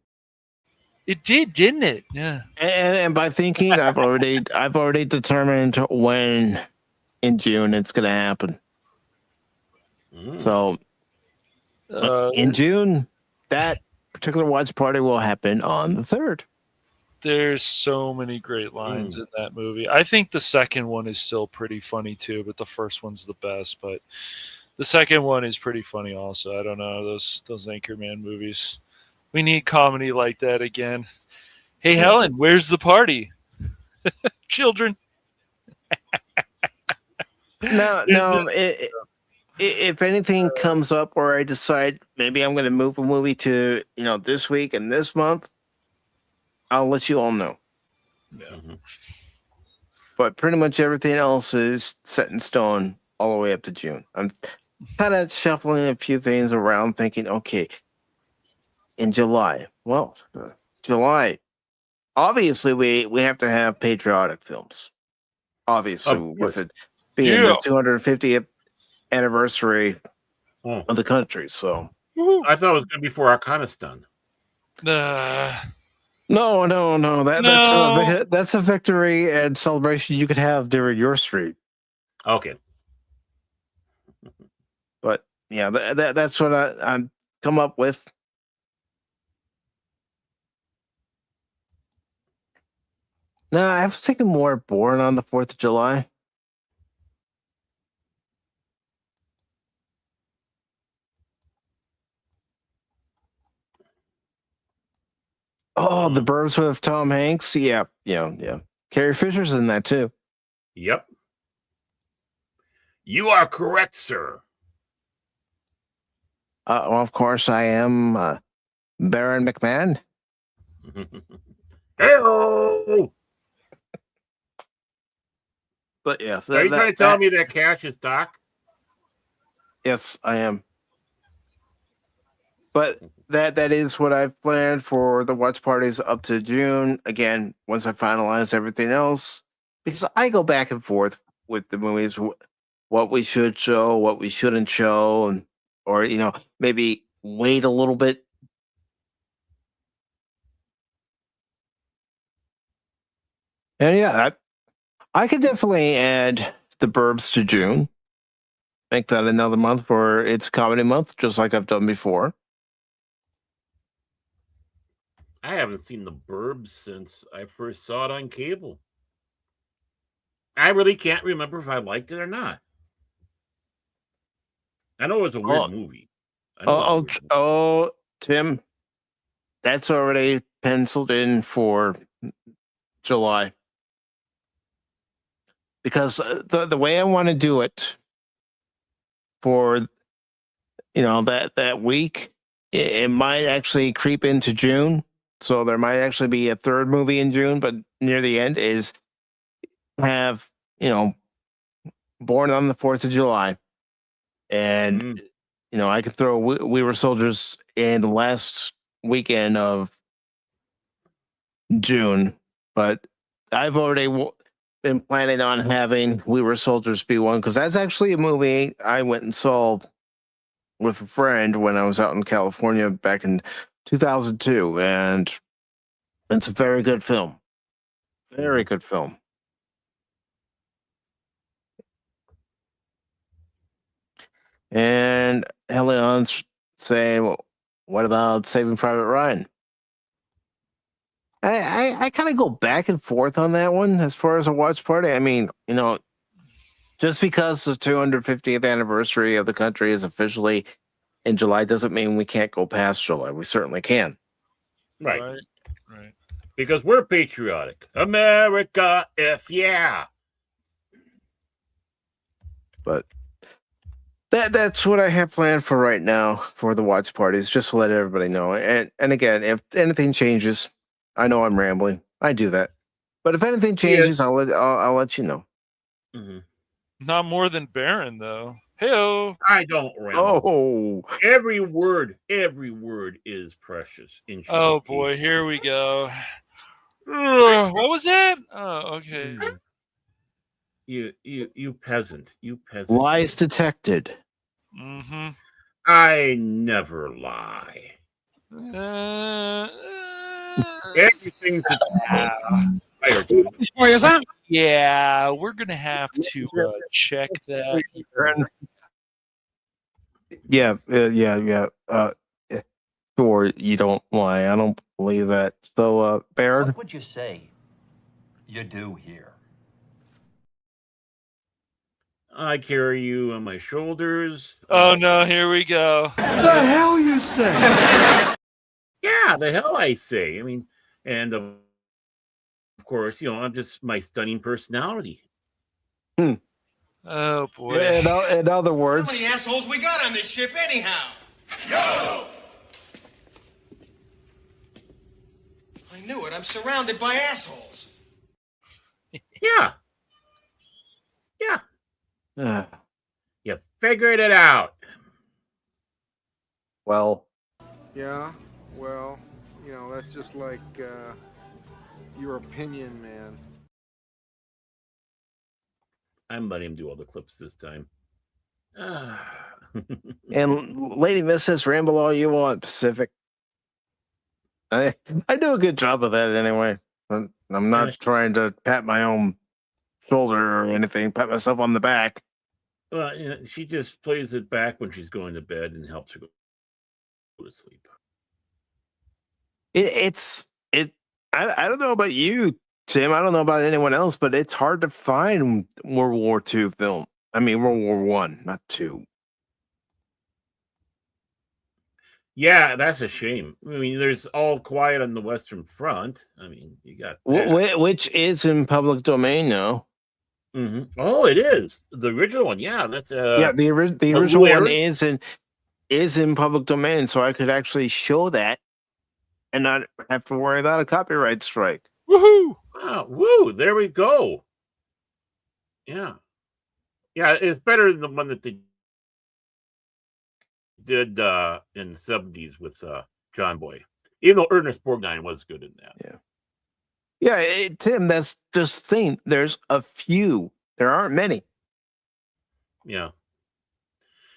It did, didn't it? Yeah. And by thinking, I've already determined when in June it's going to happen. So in June, that particular watch party will happen on the 3rd. There's so many great lines in that movie. I think the second one is still pretty funny too, but the first one's the best. But the second one is pretty funny also. I don't know, those Anchorman movies. We need comedy like that again. Hey, Helen, where's the party? Children. No. If anything comes up or I decide maybe I'm going to move a movie to, this week and this month, I'll let you all know. Yeah. But pretty much everything else is set in stone all the way up to June. I'm kind of shuffling a few things around thinking, okay, in July. Well, July. Obviously, we have to have patriotic films. Obviously, with it being the 250th anniversary of the country. So I thought it was going to be for Afghanistan. No. That's a victory and celebration you could have during your street. Okay. But yeah, that's what I'm come up with. No, I was thinking more Born on the 4th of July. Oh, The Burbs with Tom Hanks. Yeah. Carrie Fisher's in that too. Yep. You are correct, sir. Well, of course, I am Baron McMahon. Hey-oh! But yes, Are you trying to tell me that Cash is Doc? Yes, I am. But that is what I've planned for the watch parties up to June. Again, once I finalize everything else, because I go back and forth with the movies, what we should show, what we shouldn't show, or maybe wait a little bit. And yeah, I could definitely add The Burbs to June. Make that another month for its comedy month, just like I've done before. I haven't seen The Burbs since I first saw it on cable. I really can't remember if I liked it or not. I know it was a weird movie. Tim, that's already penciled in for July. Because the way I want to do it for, that week, it might actually creep into June. So there might actually be a third movie in June, but near the end is have, Born on the 4th of July. And, I could throw We Were Soldiers in the last weekend of June, but I've already been planning on having We Were Soldiers be one, because that's actually a movie I went and saw with a friend when I was out in California back in 2002, and it's a very good film. Very good film. And Helion's saying, well, what about Saving Private Ryan? I kind of go back and forth on that one as far as a watch party. I mean, just because the 250th anniversary of the country is officially in July doesn't mean we can't go past July. We certainly can. Right. Because we're patriotic. America, if yeah. But That's what I have planned for right now for the watch parties, just to let everybody know. And again, if anything changes, I know I'm rambling. I do that. But if anything changes, I'll let you know. Mm-hmm. Not more than Baron, though. Hey-o. I don't ramble. Oh, every word is precious. Oh boy, here we go. What was that? Oh, okay. You peasant. You peasant. Lies detected. Mm-hmm. I never lie. Everything's prior to. Yeah, we're gonna have to check that. Yeah. Sure, you don't lie. I don't believe that. So, Baron? What would you say you do here? I carry you on my shoulders. Oh no, here we go. The hell you say? Yeah, the hell I say. I mean, and of course, I'm just my stunning personality. Oh boy. Yeah, in other words, how many assholes we got on this ship anyhow? Yo! I knew it. I'm surrounded by assholes. Yeah. You figured it out. well, Yeah, well, that's just like your opinion, man. I'm letting him do all the clips this time. and Lady Missus, ramble all you want, Pacific. I do a good job of that anyway. I'm not trying to pat my own shoulder or anything, pat myself on the back. Well, she just plays it back when she's going to bed and helps her go to sleep. I don't know about you, Tim. I don't know about anyone else, but it's hard to find World War II film. I mean, World War I, not II. Yeah, that's a shame. I mean, there's All Quiet on the Western Front. I mean, you got that. Which is in public domain now. Mm-hmm. Oh, it is the original one. Yeah, that's the original one is in public domain, so I could actually show that and not have to worry about a copyright strike. Woohoo! Wow, woo! There we go. Yeah, it's better than the one that they did in the 70s with John Boy. Even though Ernest Borgnine was good in that. Yeah, Tim, that's just the thing. There's a few. There aren't many. Yeah.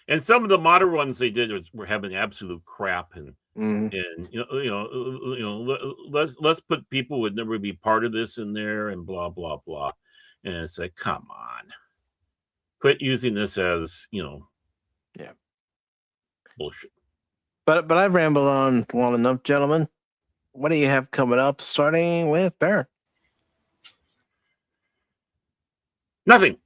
And some of the modern ones they did were having absolute crap, and let's put people who would never be part of this in there, and blah blah blah. And it's like, come on, quit using this as bullshit. But I've rambled on long enough, gentlemen. What do you have coming up, starting with Baron? Nothing.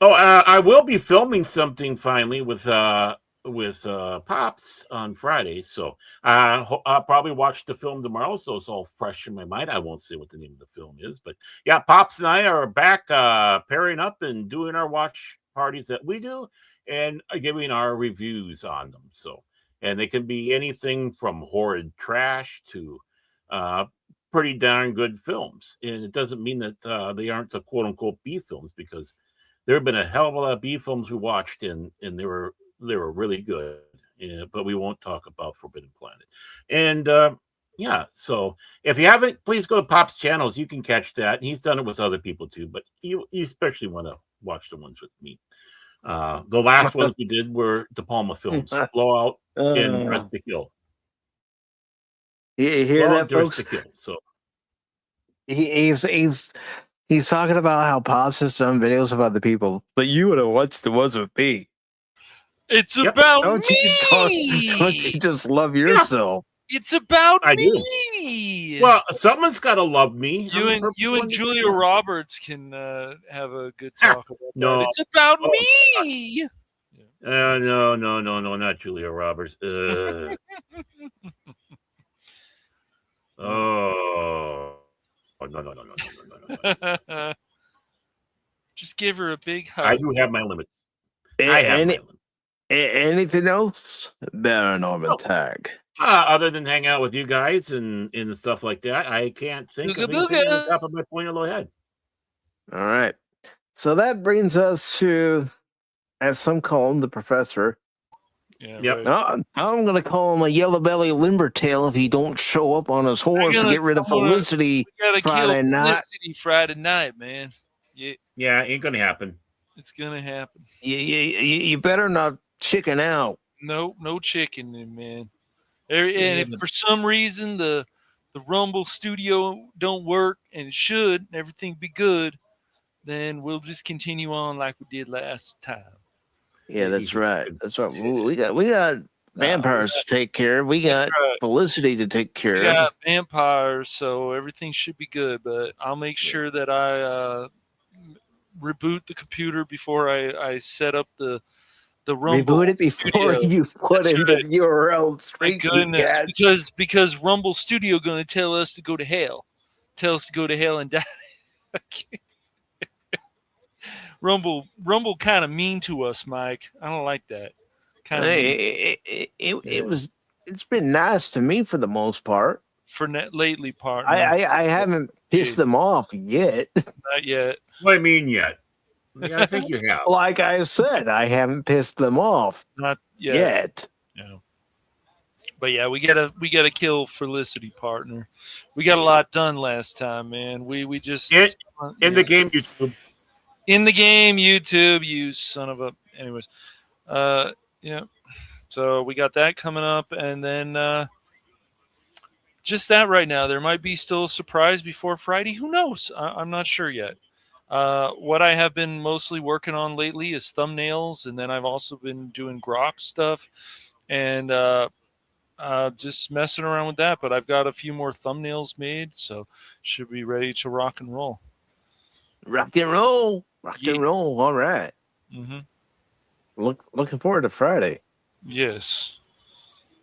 Oh, I will be filming something finally with Pops on Friday, so I'll probably watch the film tomorrow, so it's all fresh in my mind. I won't say what the name of the film is, but yeah, Pops and I are back pairing up and doing our watch parties that we do and giving our reviews on them. So, and they can be anything from horrid trash to pretty darn good films, and it doesn't mean that they aren't the quote unquote B films, because there have been a hell of a lot of B films we watched, and they were really good. But we won't talk about Forbidden Planet. And so if you haven't, please go to Pop's channels. You can catch that. And he's done it with other people too, but you especially want to watch the ones with me. The last ones we did were De Palma films, Blowout and Dress to Kill. You hear that, Dress folks? to Kill. So he's talking about how Pops has done videos of other people, but you would have watched the ones with me. It's about don't me. Don't you just love yourself? It's about I me. Do. Well, someone's got to love me. You and Julia Roberts can have a good talk about no. that. It's about me. No, not Julia Roberts. Oh, no. Just give her a big hug. I do have my limits. Anything else, Baron Orman Tagge? Other than hang out with you guys and stuff like that, I can't think of anything on the top of my pointed head. All right. So that brings us to, as some call him, the professor. Yeah. Yep. Right. No, I'm going to call him a yellow belly limbertail if he don't show up on his horse to get rid of Felicity Friday night. Felicity Friday night, man. Yeah, ain't gonna happen. It's gonna happen. You better not chicken out. No chicken, man. And if for some reason the Rumble studio don't work, and it should, and everything be good, then we'll just continue on like we did last time. Yeah, that's right. That's right. We got vampires to take care of. We got Felicity to take care of. We got vampires, so everything should be good. But I'll make sure that I reboot the computer before I set up the Rumble. Reboot it before you put in the URL. Thank goodness, because Rumble Studio going to tell us to go to hell. Tell us to go to hell and die. Rumble kind of mean to us, Mike. I don't like that. Kind of. It's been nice to me for the most part. For lately, partner. I haven't pissed them off yet. Not yet. What do you mean yet? Yeah, I think you have. Like I said, I haven't pissed them off. Not yet. Yeah. But yeah, we gotta kill Felicity, partner. We got a lot done last time, man. We just in the game, YouTube. In the game, YouTube, you son of a. Anyways, yeah. So we got that coming up, and then just that right now. There might be still a surprise before Friday. Who knows? I'm not sure yet. What I have been mostly working on lately is thumbnails, and then I've also been doing grok stuff, and just messing around with that. But I've got a few more thumbnails made, so should be ready to rock and roll. Rock and roll. Rock and roll. All right. Mm-hmm. Looking forward to Friday. Yes.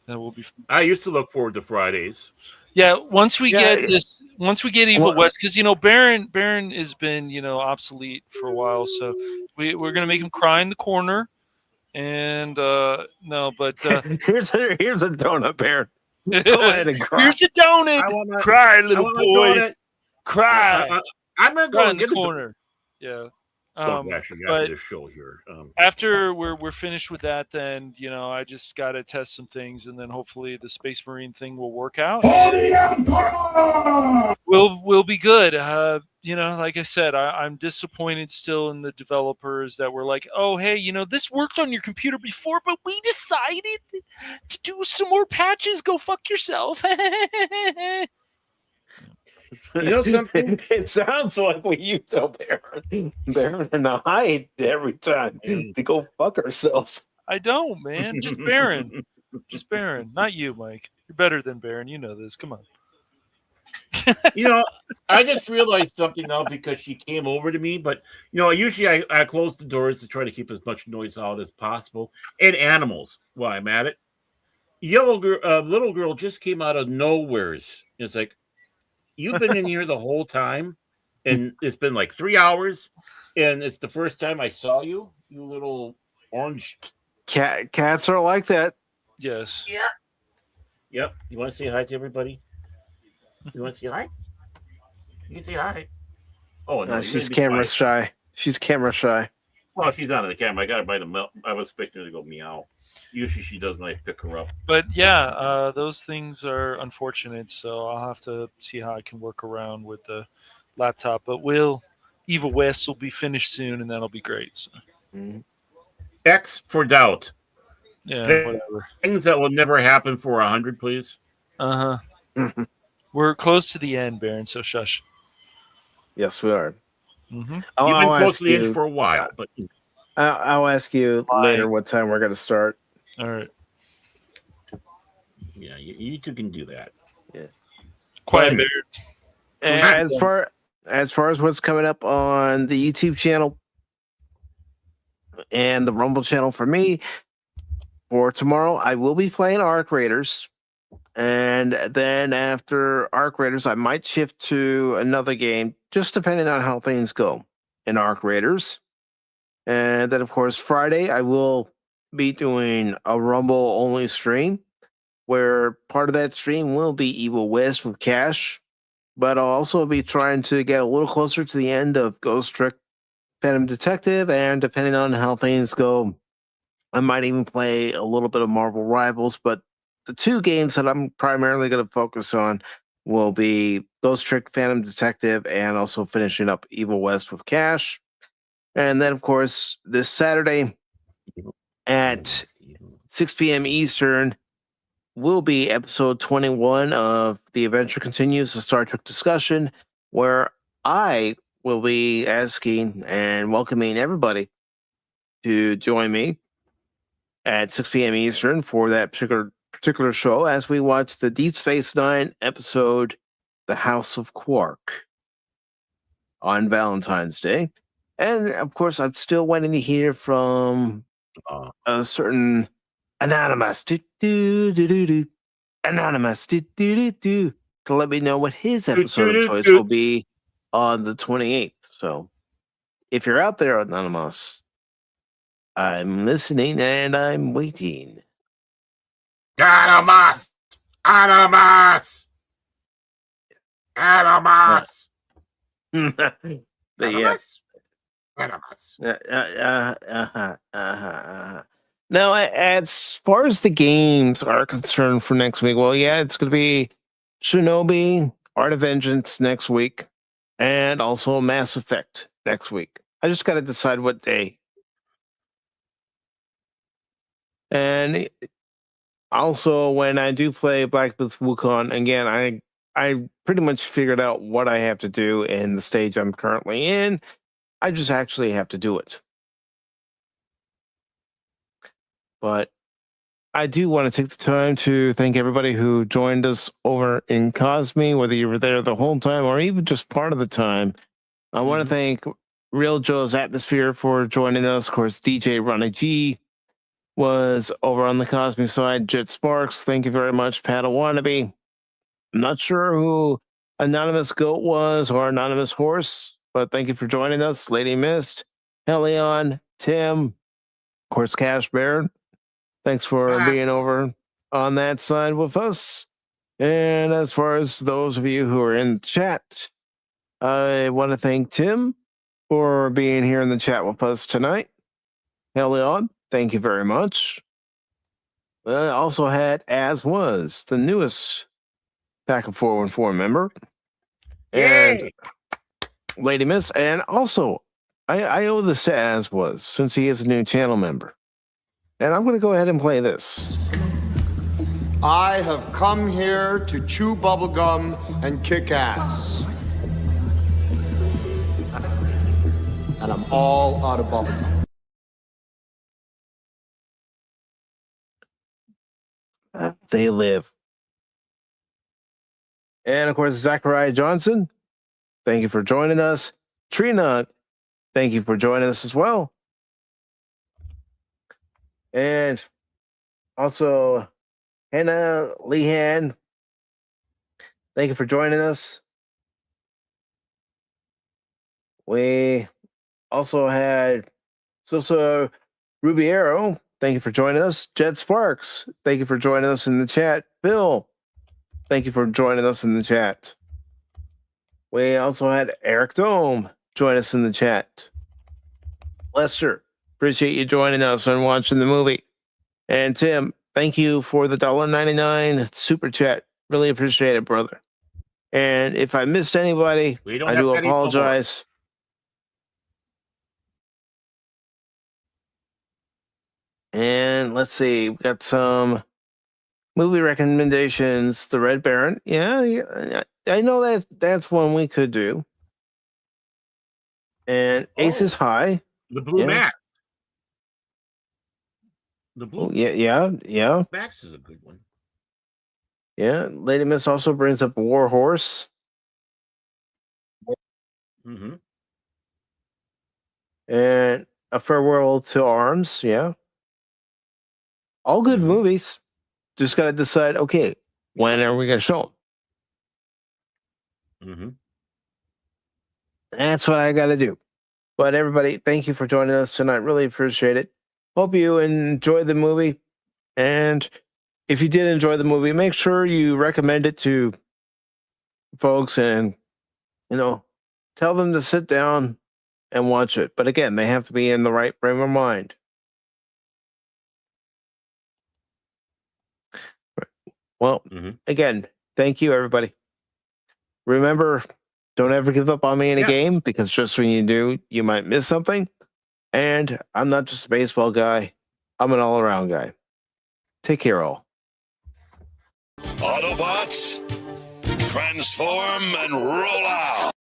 That will be fun. I used to look forward to Fridays. Yeah, once we get Evil West, because Baron has been obsolete for a while, so we're gonna make him cry in the corner, and no, but here's a donut, Baron. Go ahead and cry. Here's a donut. Cry, little boy. Cry. I'm gonna go in the corner. Yeah. But this show here. After we're finished with that, then I just got to test some things, and then hopefully the Space Marine thing will work out. We'll be good. Like I said, I'm disappointed still in the developers that were like, oh hey, this worked on your computer before, but we decided to do some more patches. Go fuck yourself. You know something? It sounds like we used to Baron and I every time to go fuck ourselves. I don't, man. Just Baron. Just Baron. Not you, Mike. You're better than Baron. You know this. Come on. I just realized something now because she came over to me, but usually I close the doors to try to keep as much noise out as possible. And animals while I'm at it. Little girl just came out of nowheres. It's like, you've been in here the whole time, and it's been like 3 hours, and it's the first time I saw you, you little orange. Cats are like that. Yes. Yeah. Yep. You want to say hi to everybody? You want to say hi? You can say hi. Oh, no. She's camera shy. She's camera shy. Well, she's not on the camera. I got her by the mouth. I was expecting her to go meow. Usually she does when I pick her up. But yeah, those things are unfortunate, so I'll have to see how I can work around with the laptop. But Evil West will be finished soon, and that'll be great. So. Mm-hmm. X for doubt. Yeah, whatever. Things that will never happen for 100, please. Uh-huh. We're close to the end, Baron, so shush. Yes, we are. Mm-hmm. You've been close to the end for a while, but I'll ask you later what time we're going to start. All right. Yeah, you two can do that. Yeah. Quiet, Baron. And as far as what's coming up on the YouTube channel and the Rumble channel for me, for tomorrow, I will be playing Arc Raiders. And then after Arc Raiders, I might shift to another game, just depending on how things go in Arc Raiders. And then, of course, Friday, I will be doing a Rumble only stream where part of that stream will be Evil West with Cash, but I'll also be trying to get a little closer to the end of Ghost Trick Phantom Detective, and depending on how things go, I might even play a little bit of Marvel Rivals, but the two games that I'm primarily going to focus on will be Ghost Trick Phantom Detective and also finishing up Evil West with Cash. And then, of course, this Saturday at 6 p.m. Eastern will be episode 21 of The Adventure Continues, the Star Trek discussion, where I will be asking and welcoming everybody to join me at 6 p.m. Eastern for that particular show as we watch the Deep Space Nine episode, The House of Quark, on Valentine's Day. And, of course, I'm still waiting to hear from a certain Anonymous, Anonymous, to let me know what his episode of choice will be on the 28th. So, if you're out there, Anonymous, I'm listening and I'm waiting. Anonymous! Anonymous! Anonymous! But yeah. Now, as far as the games are concerned for next week, well, yeah, it's going to be Shinobi, Art of Vengeance next week, and also Mass Effect next week. I just got to decide what day. And also, when I do play Black Myth Wukong, again, I pretty much figured out what I have to do in the stage I'm currently in. I just actually have to do it. But I do want to take the time to thank everybody who joined us over in KOSMI, whether you were there the whole time or even just part of the time. I want to thank Real Joe's Atmosphere for joining us. Of course, DJ Ronnie G was over on the KOSMI side. Jet Sparks, thank you very much. Paddle Wannabe. I'm not sure who Anonymous Goat was or Anonymous Horse, but thank you for joining us. Lady Mist, Helion, Tim, of course, Cash Bear. Thanks for being over on that side with us. And as far as those of you who are in the chat, I want to thank Tim for being here in the chat with us tonight. Helion, thank you very much. I also had As Was, the newest Pacific414 member. And Lady Miss. And also, I owe this to As Was, since he is a new channel member. And I'm going to go ahead and play this. I have come here to chew bubblegum and kick ass. And I'm all out of bubblegum. They live. And of course, Zachariah Johnson, thank you for joining us. Trina, thank you for joining us as well. And also, Hannah Lehan, thank you for joining us. We also had Sosa Rubiero, thank you for joining us. Jet Sparks, thank you for joining us in the chat. Bill, thank you for joining us in the chat. We also had Eric Dome join us in the chat. Lester, appreciate you joining us and watching the movie. And Tim, thank you for the $1.99 super chat. Really appreciate it, brother. And if I missed anybody, I do apologize. And let's see, we got some movie recommendations. The Red Baron. Yeah, I know that's one we could do. And Aces High. The Blue Max. The Blue. Yeah. Max is a good one. Yeah, Lady Miss also brings up War Horse. Mm-hmm. And A Farewell to Arms. Yeah. All good movies. Just got to decide, okay, when are we going to show them? Mm-hmm. That's what I got to do. But everybody, thank you for joining us tonight. Really appreciate it. hope you enjoyed the movie. And if you did enjoy the movie, make sure you recommend it to folks and, tell them to sit down and watch it. But again, they have to be in the right frame of mind. Well, again, thank you, everybody. Remember, don't ever give up on me in a game, because just when you do, you might miss something. And I'm not just a baseball guy. I'm an all-around guy. Take care, all. Autobots, transform and roll out!